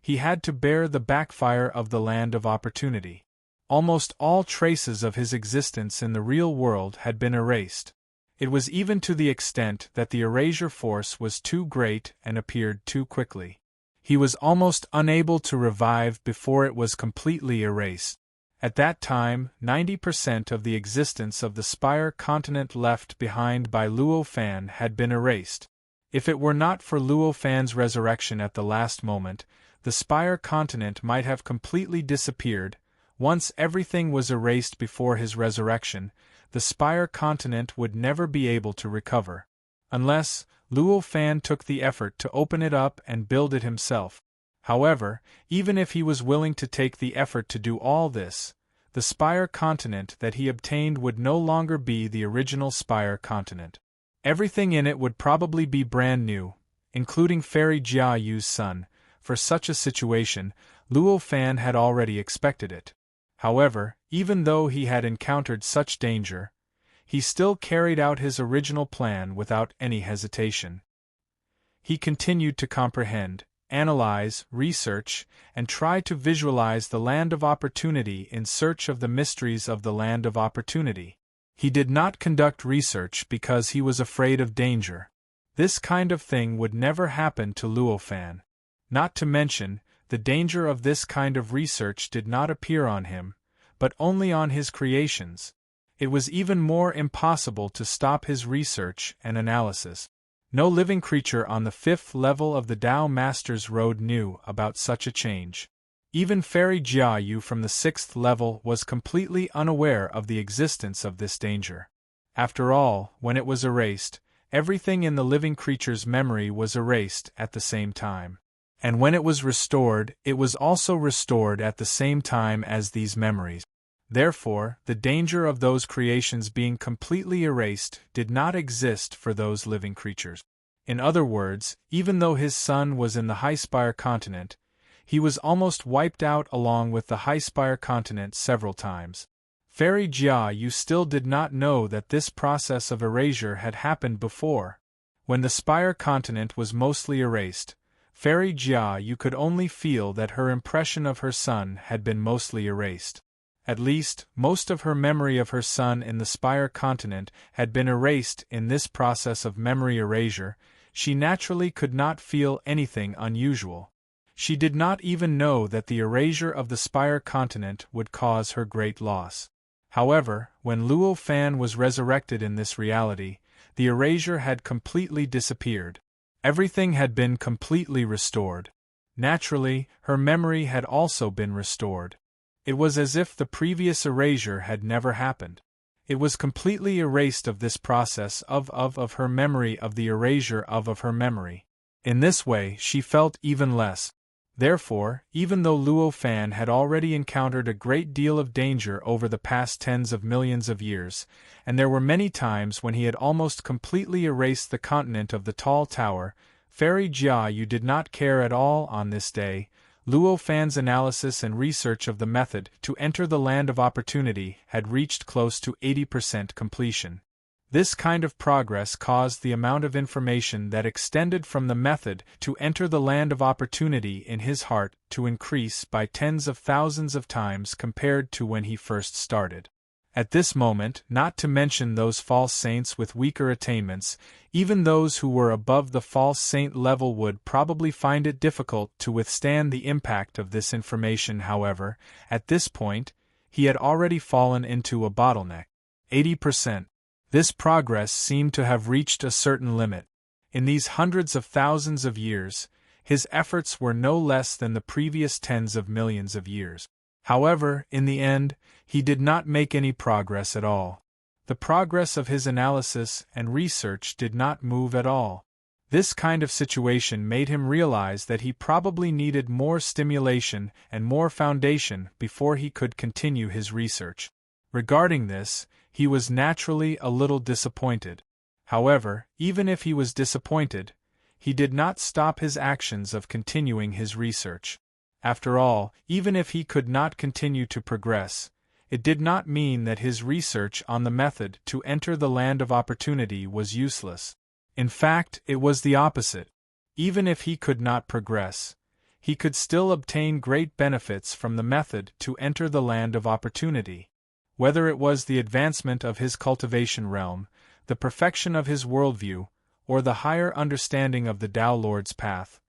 he had to bear the backfire of the land of opportunity. Almost all traces of his existence in the real world had been erased. It was even to the extent that the erasure force was too great and appeared too quickly. He was almost unable to revive before it was completely erased. At that time, 90% of the existence of the Spire continent left behind by Luo Fan had been erased. If it were not for Luo Fan's resurrection at the last moment, the Spire continent might have completely disappeared. Once everything was erased before his resurrection, the Spire continent would never be able to recover. Unless, Luo Fan took the effort to open it up and build it himself. However, even if he was willing to take the effort to do all this, the Spire continent that he obtained would no longer be the original Spire continent. Everything in it would probably be brand new, including Fairy Jia Yu's son. For such a situation, Luo Fan had already expected it. However, even though he had encountered such danger, he still carried out his original plan without any hesitation. He continued to comprehend, analyze, research, and try to visualize the land of opportunity in search of the mysteries of the land of opportunity. He did not conduct research because he was afraid of danger. This kind of thing would never happen to Luo Fan. Not to mention, the danger of this kind of research did not appear on him, but only on his creations. It was even more impossible to stop his research and analysis. No living creature on the 5th level of the Tao Master's Road knew about such a change. Even Fairy Jia Yu from the 6th level was completely unaware of the existence of this danger. After all, when it was erased, everything in the living creature's memory was erased at the same time. And when it was restored, it was also restored at the same time as these memories. Therefore, the danger of those creations being completely erased did not exist for those living creatures. In other words, even though his son was in the Highspire continent, he was almost wiped out along with the Highspire continent several times. Fairy Jia Yu still did not know that this process of erasure had happened before. When the Spire continent was mostly erased, Fairy Jia Yu could only feel that her impression of her son had been mostly erased. At least, most of her memory of her son in the Spire continent had been erased in this process of memory erasure. She naturally could not feel anything unusual. She did not even know that the erasure of the Spire continent would cause her great loss. However, when Luo Fan was resurrected in this reality, the erasure had completely disappeared. Everything had been completely restored. Naturally, her memory had also been restored. It was as if the previous erasure had never happened. It was completely erased of this process of her memory of the erasure of her memory. In this way she felt even less. Therefore, even though Luo Fan had already encountered a great deal of danger over the past tens of millions of years, and there were many times when he had almost completely erased the continent of the Tall Tower, Fairy Jia Yu did not care at all on this day. Luo Fan's analysis and research of the method to enter the Land of Opportunity had reached close to 80% completion. This kind of progress caused the amount of information that extended from the method to enter the Land of Opportunity in his heart to increase by tens of thousands of times compared to when he first started. At this moment, not to mention those false saints with weaker attainments, even those who were above the false saint level would probably find it difficult to withstand the impact of this information. However, at this point, he had already fallen into a bottleneck. 80%. This progress seemed to have reached a certain limit. In these hundreds of thousands of years, his efforts were no less than the previous tens of millions of years. However, in the end, he did not make any progress at all. The progress of his analysis and research did not move at all. This kind of situation made him realize that he probably needed more stimulation and more foundation before he could continue his research. Regarding this, he was naturally a little disappointed. However, even if he was disappointed, he did not stop his actions of continuing his research. After all, even if he could not continue to progress, it did not mean that his research on the method to enter the Land of Opportunity was useless. In fact, it was the opposite. Even if he could not progress, he could still obtain great benefits from the method to enter the Land of Opportunity. Whether it was the advancement of his cultivation realm, the perfection of his worldview, or the higher understanding of the Tao Lord's path,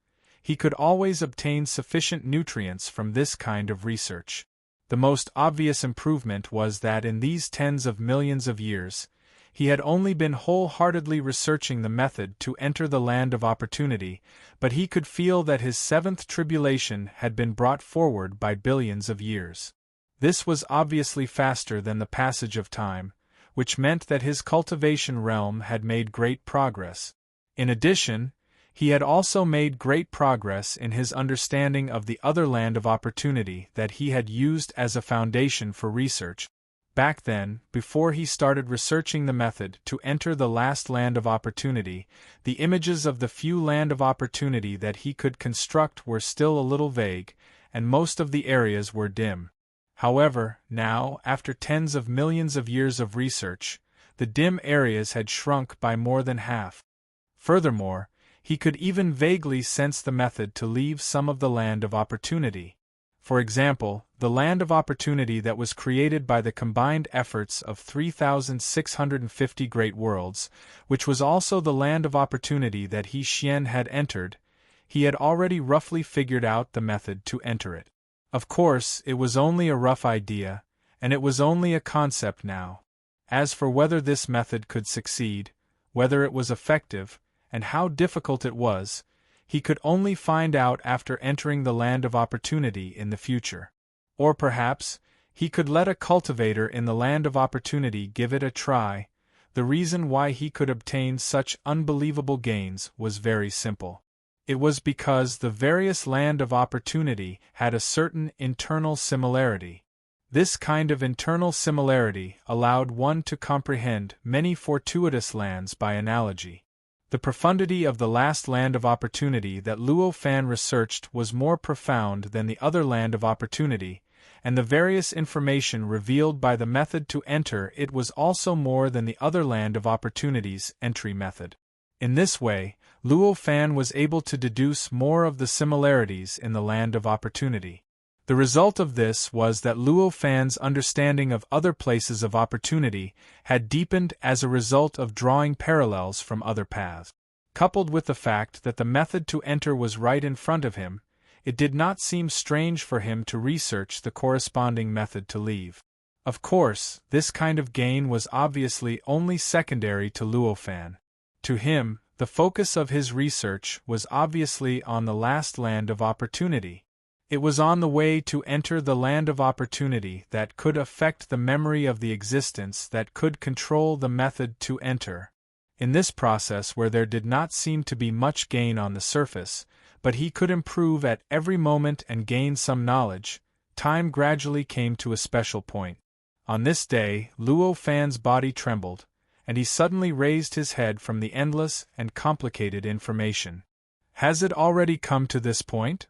he could always obtain sufficient nutrients from this kind of research. The most obvious improvement was that in these tens of millions of years, he had only been wholeheartedly researching the method to enter the Land of Opportunity, but he could feel that his seventh tribulation had been brought forward by billions of years. This was obviously faster than the passage of time, which meant that his cultivation realm had made great progress. In addition, he had also made great progress in his understanding of the other Land of Opportunity that he had used as a foundation for research. Back then, before he started researching the method to enter the last Land of Opportunity, the images of the few Land of Opportunity that he could construct were still a little vague, and most of the areas were dim. However, now, after tens of millions of years of research, the dim areas had shrunk by more than half. Furthermore, he could even vaguely sense the method to leave some of the Land of Opportunity. For example, the land of opportunity that was created by the combined efforts of 3,650 great worlds, which was also the land of opportunity that He Xian had entered. He had already roughly figured out the method to enter it. Of course, it was only a rough idea, and it was only a concept now. As for whether this method could succeed, whether it was effective, and how difficult it was, he could only find out after entering the land of opportunity in the future. Or perhaps, he could let a cultivator in the land of opportunity give it a try. The reason why he could obtain such unbelievable gains was very simple. It was because the various land of opportunity had a certain internal similarity. This kind of internal similarity allowed one to comprehend many fortuitous lands by analogy. The profundity of the last land of opportunity that Luo Fan researched was more profound than the other land of opportunity, and the various information revealed by the method to enter it was also more than the other land of opportunity's entry method. In this way, Luo Fan was able to deduce more of the similarities in the land of opportunity. The result of this was that Luo Fan's understanding of other places of opportunity had deepened as a result of drawing parallels from other paths. Coupled with the fact that the method to enter was right in front of him, it did not seem strange for him to research the corresponding method to leave. Of course, this kind of gain was obviously only secondary to Luo Fan. To him, the focus of his research was obviously on the last land of opportunity. It was on the way to enter the land of opportunity that could affect the memory of the existence that could control the method to enter. In this process, where there did not seem to be much gain on the surface, but he could improve at every moment and gain some knowledge, time gradually came to a special point. On this day, Luo Fan's body trembled, and he suddenly raised his head from the endless and complicated information. Has it already come to this point?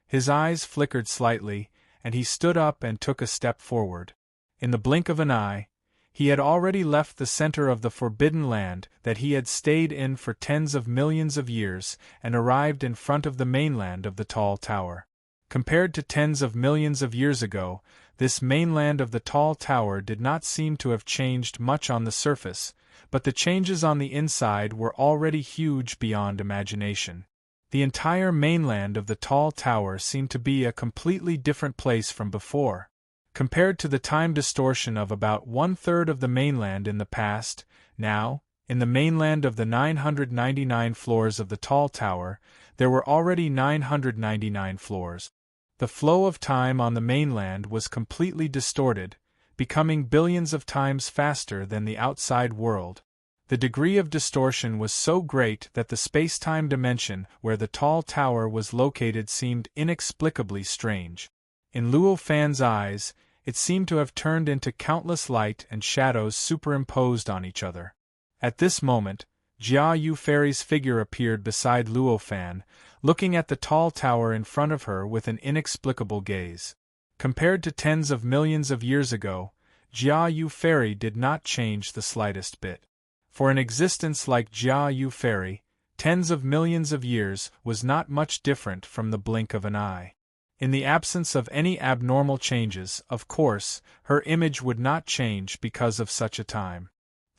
His eyes flickered slightly, and he stood up and took a step forward. In the blink of an eye, he had already left the center of the forbidden land that he had stayed in for tens of millions of years and arrived in front of the mainland of the tall tower. Compared to tens of millions of years ago, this mainland of the tall tower did not seem to have changed much on the surface, but the changes on the inside were already huge beyond imagination. The entire mainland of the tall tower seemed to be a completely different place from before. Compared to the time distortion of about one-third of the mainland in the past, now, in the mainland of the 999 floors of the tall tower, there were already 999 floors. The flow of time on the mainland was completely distorted, becoming billions of times faster than the outside world. The degree of distortion was so great that the space-time dimension where the tall tower was located seemed inexplicably strange. In Luo Fan's eyes, it seemed to have turned into countless light and shadows superimposed on each other. At this moment, Jia Yu Fairy's figure appeared beside Luo Fan, looking at the tall tower in front of her with an inexplicable gaze. Compared to tens of millions of years ago, Jia Yu Fairy did not change the slightest bit. For an existence like Jia Yu Fairy, tens of millions of years was not much different from the blink of an eye. In the absence of any abnormal changes, of course, her image would not change because of such a time.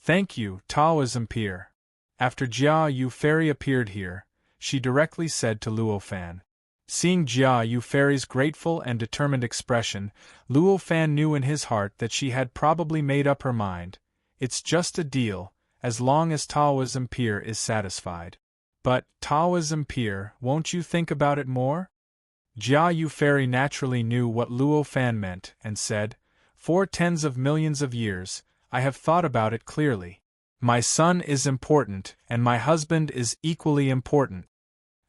Thank you, Taoism Peer. After Jia Yu Fairy appeared here, she directly said to Luo Fan. Seeing Jia Yu Fairy's grateful and determined expression, Luo Fan knew in his heart that she had probably made up her mind. It's just a deal, as long as Taoism Peer is satisfied. But, Taoism Peer, won't you think about it more? Jia Yu Fairy naturally knew what Luo Fan meant, and said, For tens of millions of years, I have thought about it clearly. My son is important, and my husband is equally important.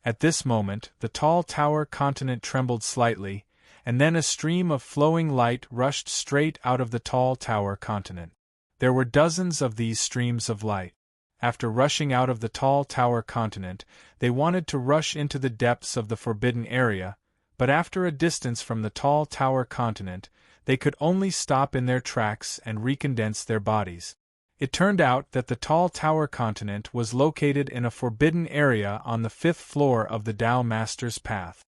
At this moment, the tall tower continent trembled slightly, and then a stream of flowing light rushed straight out of the tall tower continent. There were dozens of these streams of light. After rushing out of the tall tower continent, they wanted to rush into the depths of the forbidden area, but after a distance from the tall tower continent, they could only stop in their tracks and recondense their bodies. It turned out that the tall tower continent was located in a forbidden area on the 5th floor of the Tao Master's path.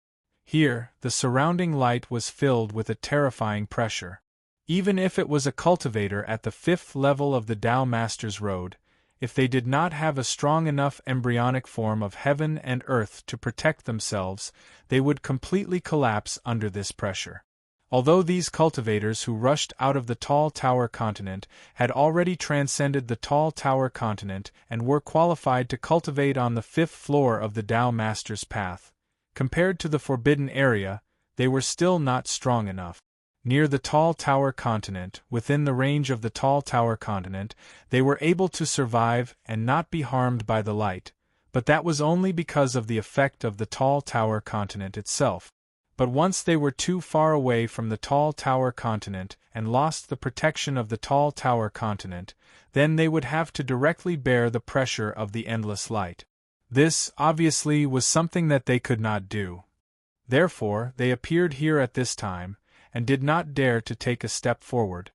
Here, the surrounding light was filled with a terrifying pressure. Even if it was a cultivator at the 5th level of the Tao Master's road, if they did not have a strong enough embryonic form of heaven and earth to protect themselves, they would completely collapse under this pressure. Although these cultivators who rushed out of the Tall Tower continent had already transcended the Tall Tower continent and were qualified to cultivate on the 5th floor of the Tao Master's path, compared to the forbidden area, they were still not strong enough. Near the Tall Tower continent, within the range of the Tall Tower continent, they were able to survive and not be harmed by the light, but that was only because of the effect of the Tall Tower continent itself. But once they were too far away from the Tall Tower continent and lost the protection of the Tall Tower continent, then they would have to directly bear the pressure of the endless light. This, obviously, was something that they could not do. Therefore, they appeared here at this time, and did not dare to take a step forward.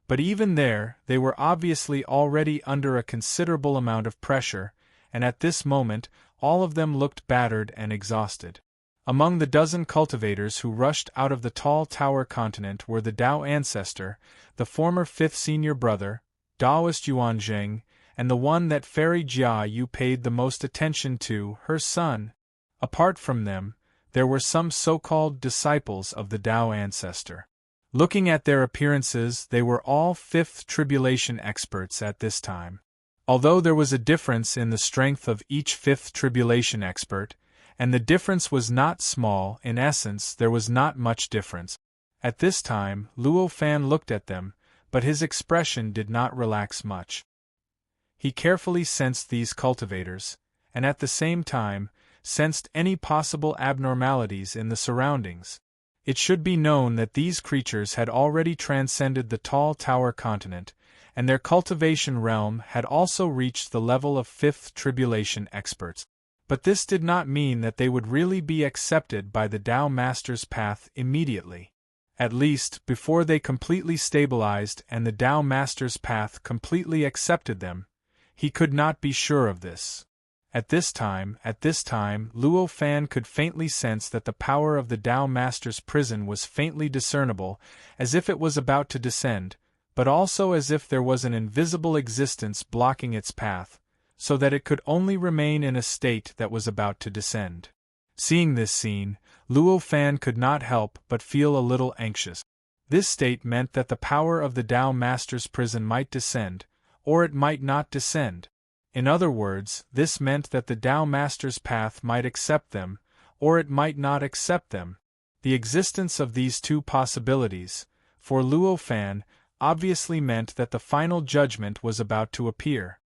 But even there, they were obviously already under a considerable amount of pressure, and at this moment, all of them looked battered and exhausted. Among the dozen cultivators who rushed out of the Tall Tower continent were the Tao Ancestor, the former 5th senior brother, Taoist Yuan Zheng, and the one that Fairy Jia Yu paid the most attention to, her son. Apart from them, there were some so-called disciples of the Tao Ancestor. Looking at their appearances, they were all 5th tribulation experts at this time. Although there was a difference in the strength of each 5th tribulation expert, and the difference was not small, in essence there was not much difference. At this time, Luo Fan looked at them, but his expression did not relax much. He carefully sensed these cultivators, and at the same time, sensed any possible abnormalities in the surroundings. It should be known that these creatures had already transcended the Tall Tower continent, and their cultivation realm had also reached the level of 5th tribulation experts. But this did not mean that they would really be accepted by the Tao Master's path immediately. At least, before they completely stabilized and the Tao Master's path completely accepted them, he could not be sure of this. At this time, Luo Fan could faintly sense that the power of the Tao Master's prison was faintly discernible, as if it was about to descend, but also as if there was an invisible existence blocking its path, so that it could only remain in a state that was about to descend. Seeing this scene, Luo Fan could not help but feel a little anxious. This state meant that the power of the Tao Master's prison might descend, or it might not descend. In other words, this meant that the Tao Master's path might accept them, or it might not accept them. The existence of these two possibilities, for Luo Fan, obviously meant that the final judgment was about to appear.